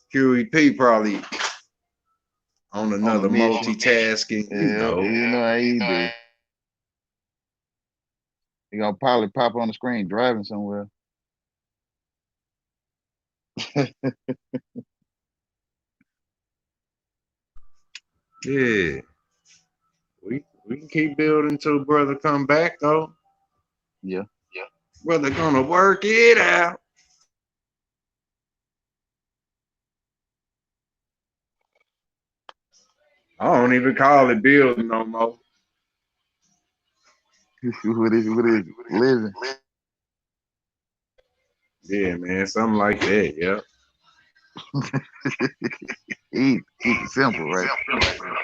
Huey P probably on another multitasking. Yeah, you know how he do. He gonna probably pop on the screen driving somewhere. Yeah. We can keep building till brother come back though. Yeah. Brother gonna work it out. I don't even call it building no more. What is living? Yeah, man, something like that. Yeah. Keep it simple, right?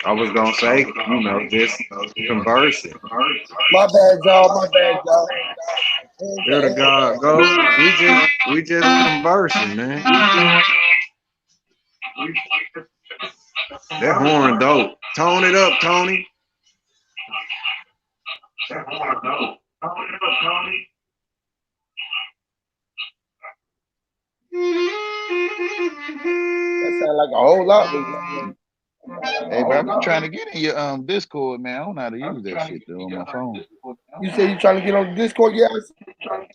I was gonna say, you know, just conversing. My bad, y'all. My bad, y'all. There to God go. We just conversing, man. That horn dope. Tone it up, Tony. That horn dope. Tone it up, Tony. That sound like a whole lot. Hey, but I've been trying to get in your Discord, man. I don't know how to use that shit though on my phone. You say you trying to get on the Discord? Yes.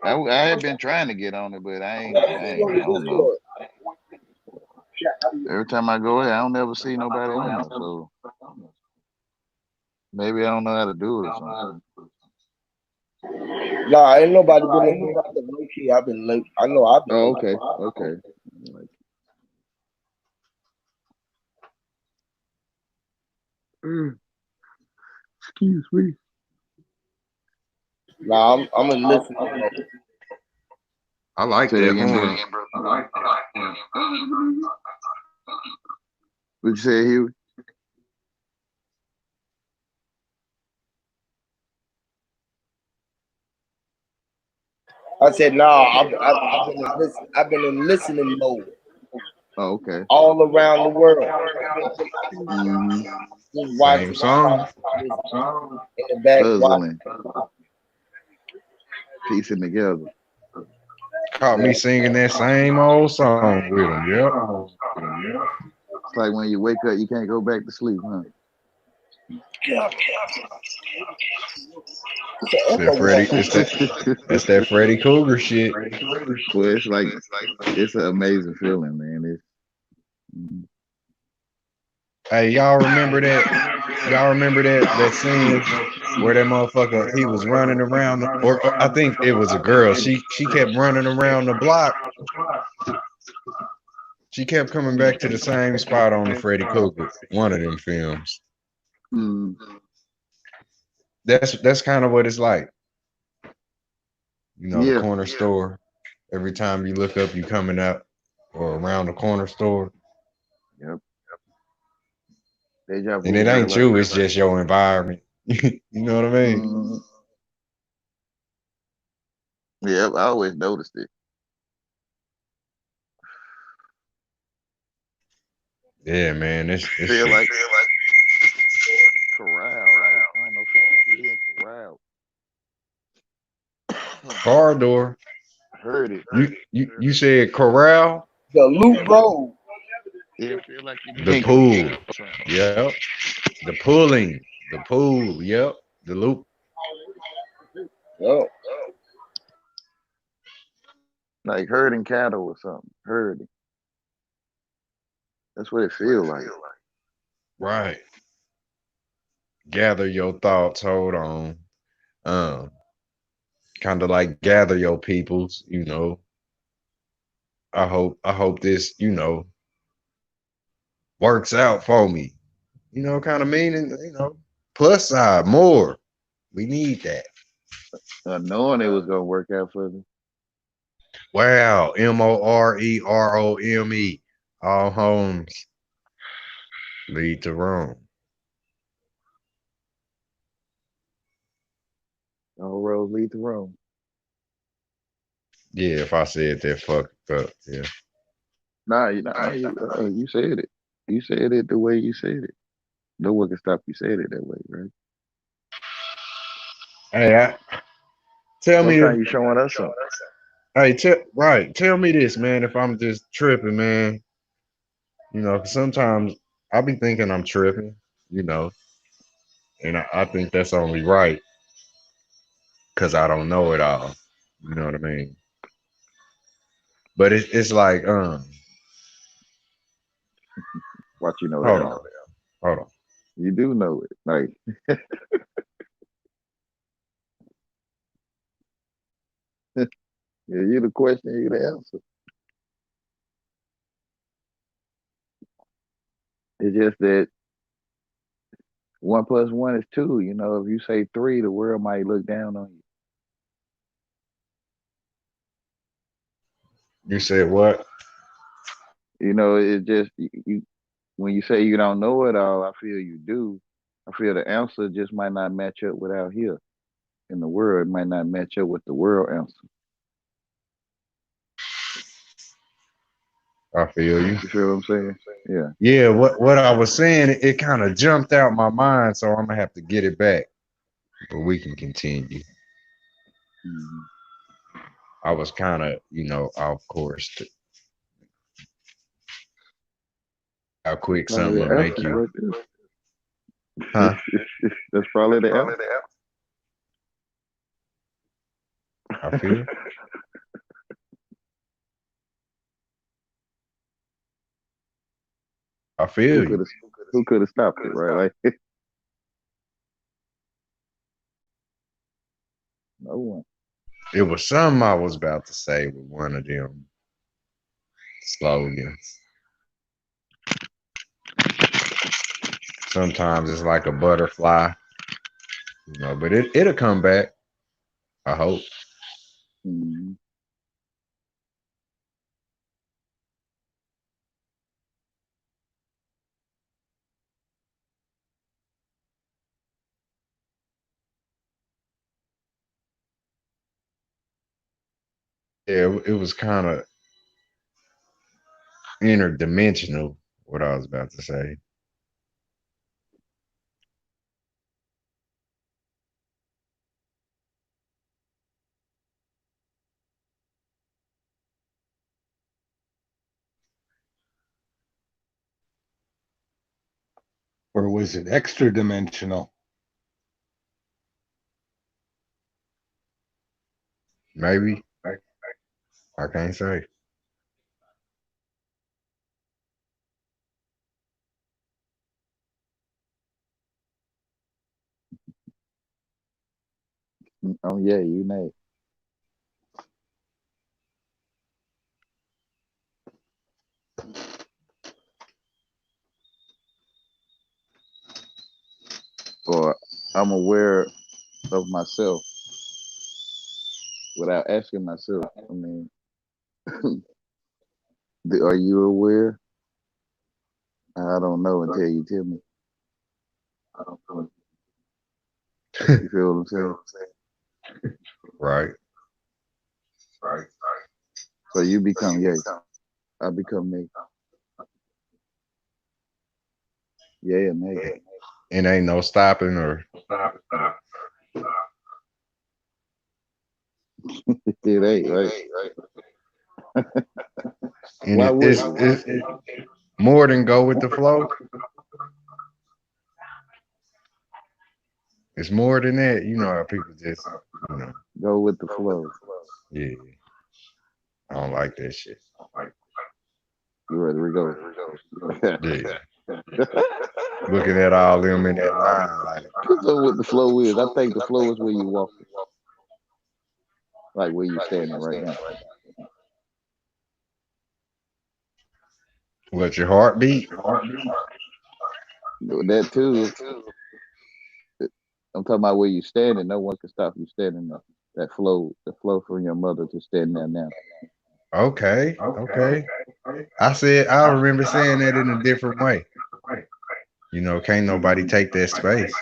I have been trying to get on it, but I don't know. Every time I go in, I don't ever see nobody on there, so maybe I don't know how to do it or something. Nah, ain't nobody been low key. I've been late. I know I've been. Oh, okay. Excuse me. Nah, I'm gonna listen. I like that horn. What you say, Huey? I said, nah, I've been in listening mode. Oh, okay. All around the world. Mm-hmm. Same song. In the back. Puzzling. Piecing together. Caught me singing that same old song with him. Yep. It's like when you wake up, you can't go back to sleep, huh? That's that Freddy Cougar shit. Well, it's an amazing feeling, man. Hey, y'all remember that? Y'all remember that scene where that motherfucker he was running around, or I think it was a girl. She kept running around the block. She kept coming back to the same spot on the Freddy Cougar, one of them films. Mm. That's kind of what it's like. You know, the corner store. Every time you look up, you coming up or around the corner store. Yep. And it ain't you, it's just your environment. You know what I mean? Mm. Yep, I always noticed it. Yeah, man. It's feel like corral. Like, I don't know if it's corral. Corridor. Heard it. You said corral? The loop road. Yeah, feel like the pool. Yep. The pooling. The pool. Yep. The loop. Yep. Like herding cattle or something. Herding. That's what it feels like. Right. Gather your thoughts. Hold on. Kind of like gather your peoples, you know. I hope this, you know, works out for me. You know, kind of meaning, you know, plus side more. We need that. Knowing it was gonna work out for me. Wow. MOREROME. All homes lead to Rome. All roads lead to Rome. Yeah, if I said that fucked up, yeah. Nah, you said it. You said it the way you said it. No one can stop you saying it that way, right? Hey, tell me. Sometimes you showing us something. Hey, tell me this, man. If I'm just tripping, man. You know, sometimes I be thinking I'm tripping, you know, and I think that's only right because I don't know it all. You know what I mean? But it's like, Watch you know hold that. on. Hold on. You do know it. Like yeah, you the question, you the answer. It's just that 1 + 1 is 2. You know, if you say 3, the world might look down on you. You said what? You know, it just you when you say you don't know it all, I feel you do. I feel the answer just might not match up with out here in the world. It might not match up with the world answer. I feel you. You feel what I'm saying? Yeah. Yeah, what I was saying, it kind of jumped out my mind, so I'm gonna have to get it back. But we can continue. Mm-hmm. I was kind of, off course. How quick something will make you. Huh? That's probably the answer. I feel. I feel you. Who could have stopped it, right? Like no one. It was something I was about to say with one of them slogans. Sometimes it's like a butterfly, but it'll come back. I hope. Mm-hmm. Yeah, it was kind of interdimensional, what I was about to say. Or was it extra dimensional? Maybe. I can't say. Oh yeah, you know. Or I'm aware of myself without asking myself. I mean, are you aware? I don't know until you tell me. I don't know. You feel what I'm saying? Right. So you become yay. I become me. Yeah, nay. It ain't no stopping or. It ain't, right? And Why would it's more than go with the flow. It's more than that. You know how people just, go with the flow. Yeah. I don't like that shit. You ready to go? Yeah. Looking at all them in that line, like. Depends on what the flow is. I think the flow is where you walk. Like where you standing right now. What, your heartbeat? That too. I'm talking about where you standing. No one can stop you standing there. That flow, the flow from your mother to stand there now. Okay. I remember saying that in a different way. Can't nobody take that space.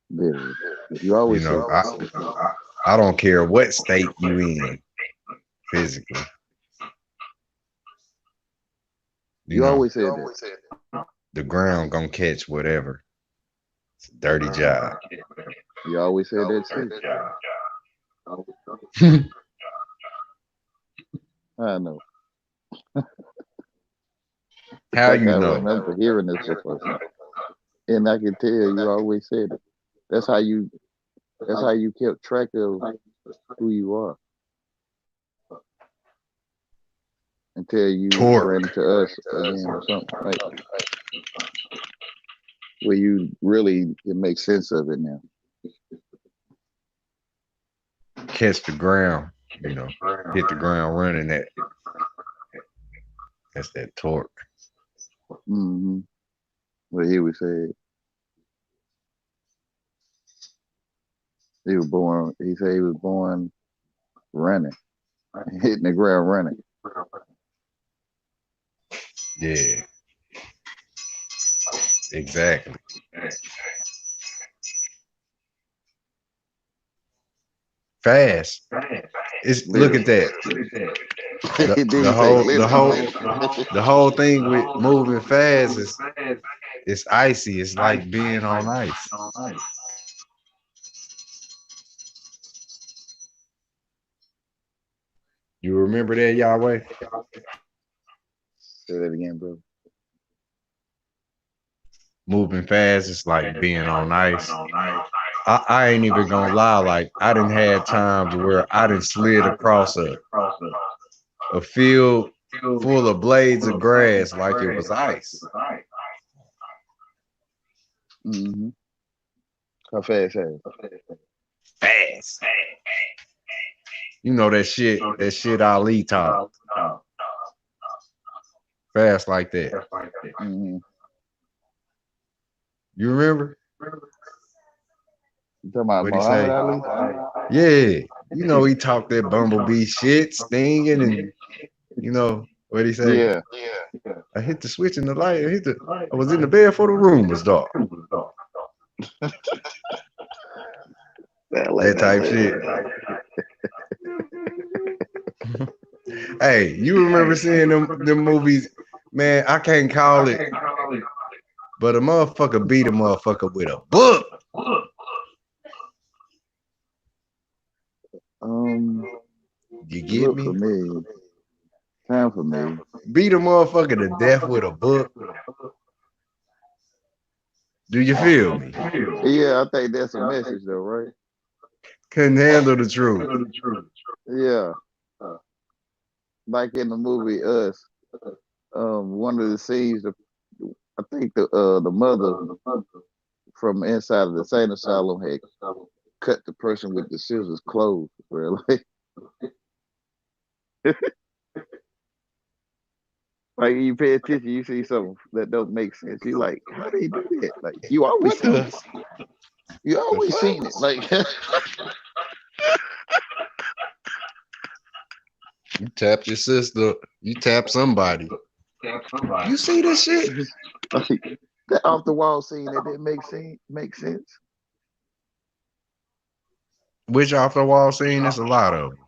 You always I don't care what state you in physically. You always said that. The ground gonna catch whatever. It's a dirty job. You always said that too. I know. How you know? I remember hearing this before. And I can tell you always said it. That's how you kept track of who you are. Until you ran into us again or something, right? Where you really can make sense of it now. Catch the ground, hit the ground running. That's that torque. Mm-hmm. What he was saying. He was born. He said he was born running, hitting the ground running. Yeah, exactly. Fast. It's look at that. The whole thing with moving fast is it's icy. It's like being on ice. You remember that, Yahweh? Say that again, bro. Moving fast is like being on ice. I ain't even gonna lie, like I didn't have times where I didn't slid across a field full of blades of grass like it was ice. Mm-hmm. How fast? Fast. You know that shit Ali taught. Fast like that. Mm-hmm. You remember? You talking about What'd he Muhammad say? Ali? Yeah. You know he talked that bumblebee shit, stinging, and you know what'd he say? Yeah. I hit the switch in the light. I was in the bed for the room was dark. That type shit. Hey, you remember seeing them movies? Man, I can't call it, but a motherfucker beat a motherfucker with a book. You get me? For me. Time for me. Beat a motherfucker to death with a book. Do you feel me? Yeah, I think that's a message though, right? Couldn't handle the truth. Yeah. Like in the movie Us, one of the scenes, I think the mother from inside of the sane asylum had cut the person with the scissors closed. Really. Like you pay attention, you see something that don't make sense. You like, how do you do that? Like you always seen it. You always seen it. Like you tap your sister, you tap somebody. You see this shit? Like, that off the wall scene that didn't make sense. Which off the wall scene? There's a lot of them.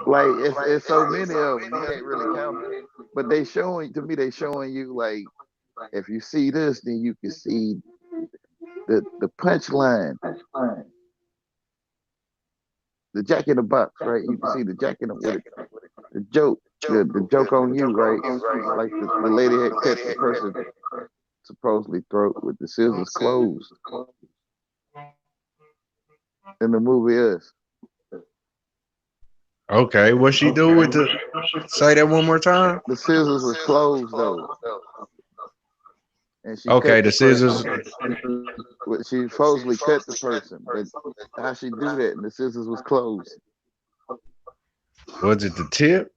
Like it's so many of them, you can't really count them. But they showing you like, if you see this, then you can see the punchline, the Jack in the Box, right? You can see the Jack in the joke, the joke on you, right? Like the lady had cut the person supposedly throat with the scissors closed in the movie Us. Okay, what she do with the? Say that one more time. The scissors was closed though, and she okay, the scissors. She supposedly cut the person, but how she do that? And the scissors was closed. Was it the tip?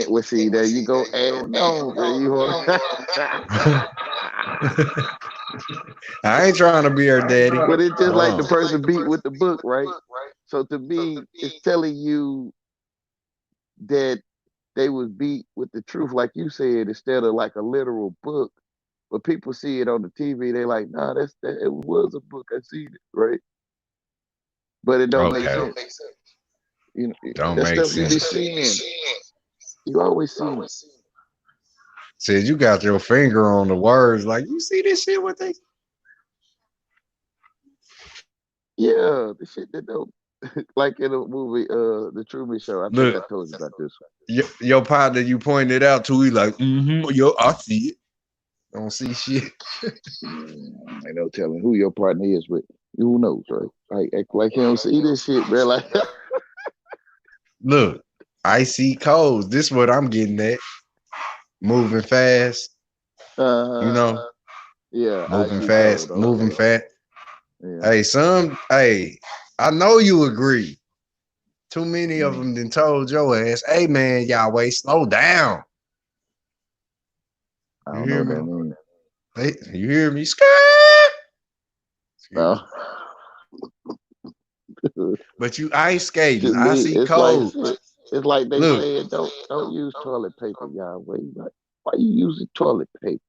Well, see, there you go. And no, there you are. I ain't trying to be her daddy. But it's just like the person beat with the book, right? So to me, it's telling you that they was beat with the truth, like you said, instead of like a literal book. But people see it on the TV, they like, nah, it was a book. I seen it, right? But it don't make sense. You know, don't that make stuff sense. You be seeing. You always see it. Said you got your finger on the words, like you see this shit with they. Yeah, the shit that don't like in a movie, The Truman Show. I think I told you about this one. Your partner you pointed out to, he like, yo, I see it. Don't see shit. Ain't no telling who your partner is, but who knows, right? Like act like you don't see this shit, bro. Like, look, I see codes. This is what I'm getting at. Moving fast. You know? Yeah. Moving fast. Code, moving fast. Yeah. Hey, I know you agree. Too many of them then told your ass, hey man, Yahweh, slow down. I don't know what that means. Hey, you hear me? Skirt. No. But you ice skating. To I me, see it's cold. like they Look. said, don't use toilet paper, y'all. Why you using toilet paper?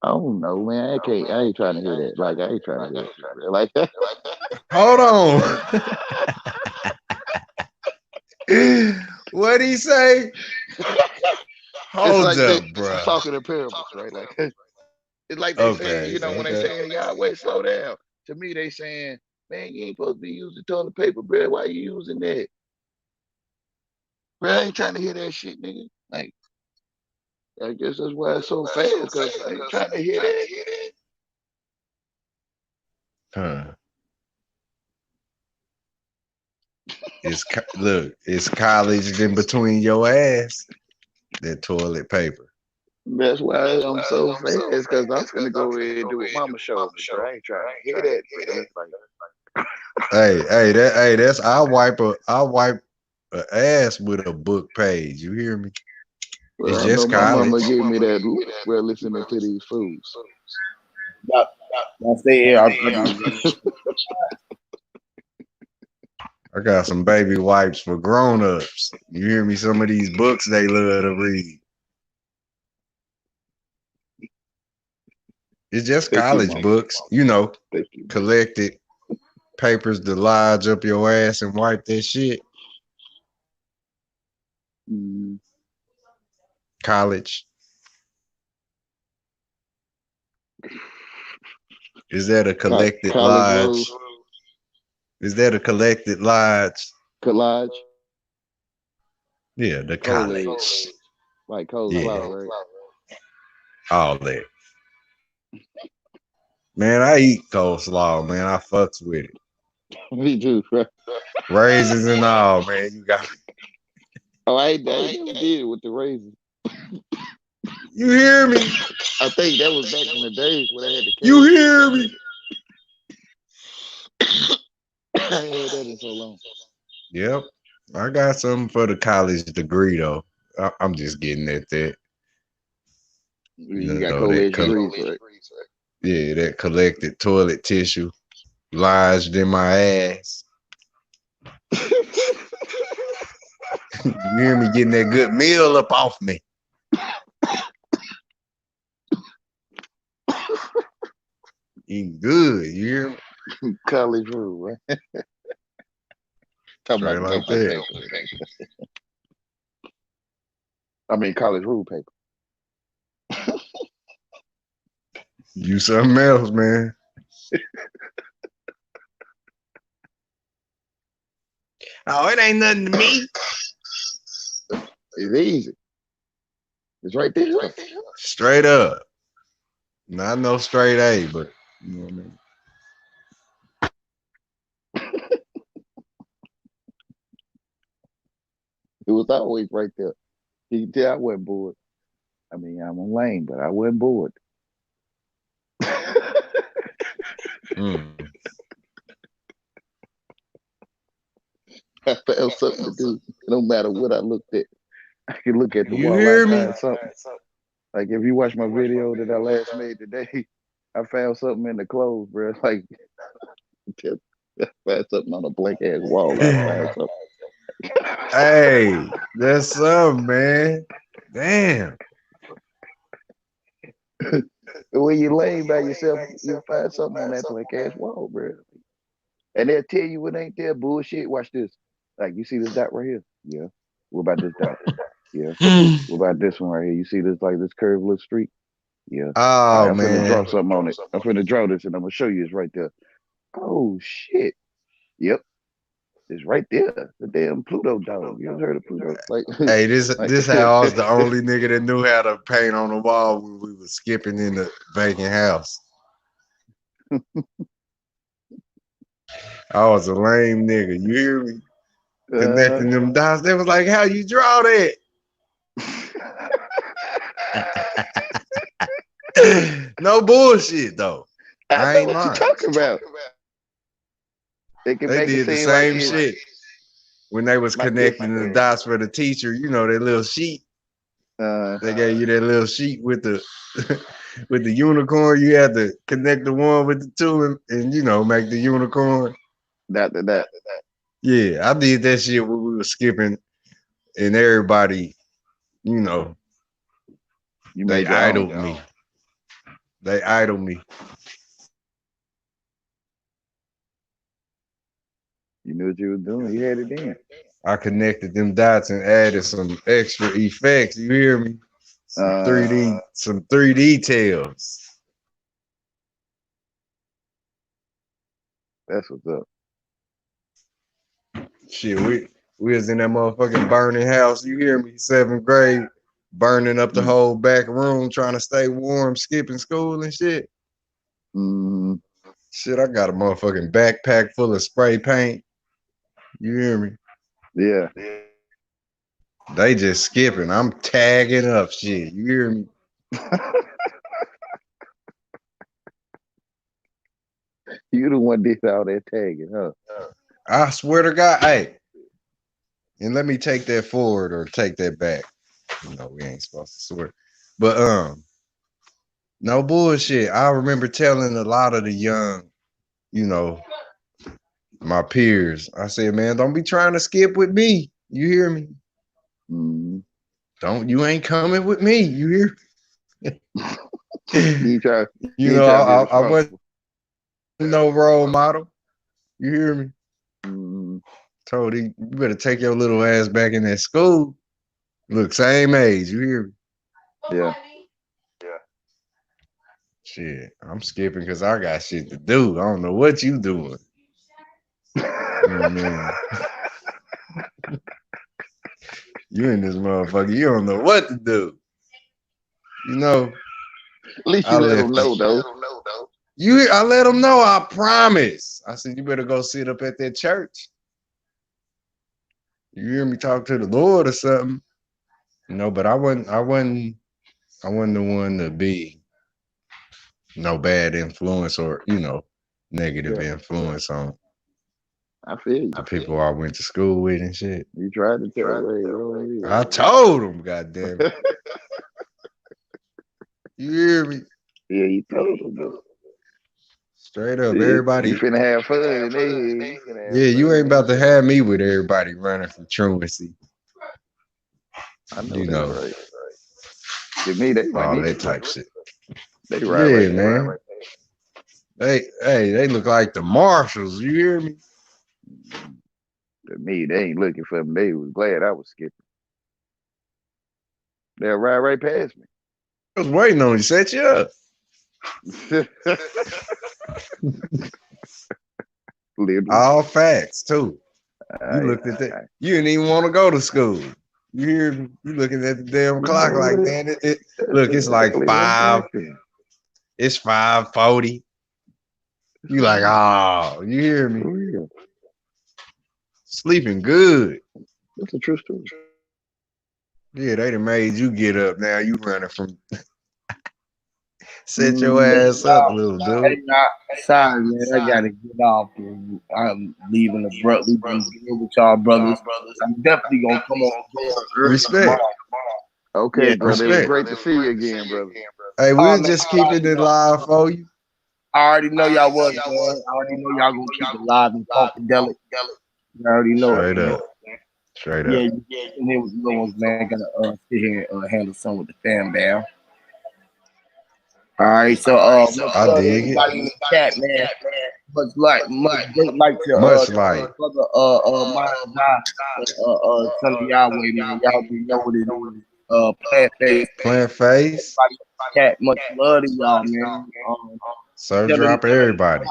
I don't know, man. I ain't trying to hear that. Like, I ain't trying to hear that. Like that. Hold on. What'd he say? Hold like up, bro. Talking in parables, right? Like it's like they saying, when they saying, y'all wait, slow down. To me, they saying, man, you ain't supposed to be using toilet paper, bro. Why you using that? Bro, I ain't trying to hear that shit, nigga. Like, I guess that's why it's so fast, because I ain't trying to hear that. Huh. It's college in between your ass. That toilet paper. That's why I'm so fast, because I'm gonna go ahead and do what mama showed me, bro. I ain't trying to hear that. That's I wipe an ass with a book page. You hear me? Well, it's I just know my college. mama gave me that look while listening to these fools. I'll stay here. I got some baby wipes for grown-ups. You hear me? Some of these books they love to read. It's just college books, collected papers to lodge up your ass and wipe that shit. College. Is that a collected lodge? Is that a collected lodge? Collage? Yeah, the college. Like coleslaw, right? All that. Man, I eat coleslaw, man. I fucks with it. Me too, right? Raisins and all, man. You got I ain't never did it with the raisins. You hear me? I think that was back in the days when I had the You hear me? I ain't had that in so long. Yep. I got something for the college degree, though. I'm just getting at that. You got college degrees, right? Yeah, that collected toilet tissue lodged in my ass. You hear me? Getting that good meal up off me. Eating good, you hear me? College rule, right? Talking about like that. I mean, college rule paper. You something else, man. Oh, it ain't nothing to me. It's easy. It's right there. Straight up. Not no straight A, but you know what I mean. It was always right there. You can tell I wasn't bored. I mean, I'm a lame, but I wasn't bored. I found something to do. No matter what I looked at, I can look at the wall and find something. Like if you watch my video that I last made today, I found something in the clothes, bro. Like I found something on a blank ass wall. I found something. Hey, that's something, man. Damn. When you laying by yourself, you'll find something on that blank ass wall, bro. And they'll tell you what ain't there. Bullshit. Watch this. Like, you see this dot right here? Yeah. What about this dot? Yeah. What about this one right here? You see this, like, this curved little streak? Yeah. Oh, right, I'm man. finna draw something on it. I'm finna draw this, and I'm gonna show you it's right there. Oh, shit. Yep. It's right there. The damn Pluto dog. You ever heard of Pluto? Like, hey, this how I was the only nigga that knew how to paint on the wall when we was skipping in the vacant house. I was a lame nigga. You hear me? Connecting them dots. They was like, how you draw that? No bullshit though. I ain't know what you talking about. They did the same shit when they was connecting the dots for the teacher. You know, that little sheet. They gave you that little sheet with the with the unicorn, you had to connect the one with the two and you know, make the unicorn. That. Yeah, I did that shit when we were skipping, and everybody, you know, they idled me. They idled me. You knew what you were doing. You had it in. I connected them dots and added some extra effects. You hear me? Some 3D tails. That's what's up. Shit, we was in that motherfucking burning house. You hear me? 7th grade, burning up the whole back room, trying to stay warm, skipping school and shit. Shit, I got a motherfucking backpack full of spray paint. You hear me? Yeah. They just skipping. I'm tagging up shit. You hear me? You the one did all that tagging, huh? I swear to God, hey. And let me take that forward or take that back. You know, we ain't supposed to swear. But no bullshit. I remember telling a lot of the young, you know, my peers. I said, man, don't be trying to skip with me. You hear me? You ain't coming with me. You hear? You know, I wasn't no role model. You hear me? Told he, you better take your little ass back in that school. Look, same age. You hear me? Yeah. Shit, I'm skipping because I got shit to do. I don't know what you doing. Man. You in this motherfucker. You don't know what to do. You know. At least you let them know, though. I let them know. I promise. I said you better go sit up at that church. You hear me talk to the Lord or something? No, but I wasn't the one to be no bad influence or, you know, negative influence on the people I went to school with and shit. You tried to tell me. I told them, goddamn it. You hear me? Yeah, you told them, though. Straight up, everybody. You finna have fun. Yeah, you ain't about to have me with everybody running from truancy. I know you that, know, right. To me, they all that type shit. They right, man. They look like the Marshalls. You hear me? To me, they ain't looking for me. They was glad I was skipping. They'll ride right past me. I was waiting on you. Set you up. All facts too. You looked at that. You didn't even want to go to school. You hear me? You looking at the damn clock like that. Look, it's like 5. It's 5:40. You like, oh, you hear me? Sleeping good. That's a true story. Yeah, they done made you get up. Now you running from. Set your ass up, little dude. Sorry, man. I gotta get off. I'm leaving abruptly with y'all brothers. I'm definitely gonna come on. Respect. Okay, brother. It was great to see you again, brother. Hey, we'll just keep it in live for you. I already know y'all was, man. I already know y'all gonna keep it live and funkadelic. You already know. Straight up. Straight up. Yeah. And it was little ones, man. Gotta sit here and handle some with the fan bam. All right, so I dig it. In the chat, man. Much like to much like brother son of Yahweh, man. Y'all know what it is. Plant face. Chat, much love to y'all, man. Sir, drop everybody.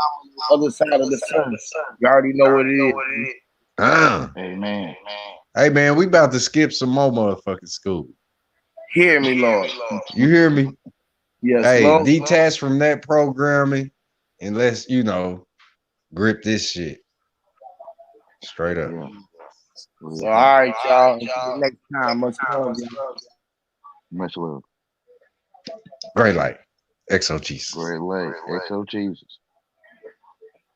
Other side of the sun. You already know what it is. Amen. Hey, man, we about to skip some more motherfucking school. Hear me, Lord. You hear me? Yes, hey, Lord. Detach from that programming and let's, grip this shit. Straight up. So, all right, y'all. Until next time. Much love, y'all. Much love. Great light. XO Jesus. Great light. XO Jesus.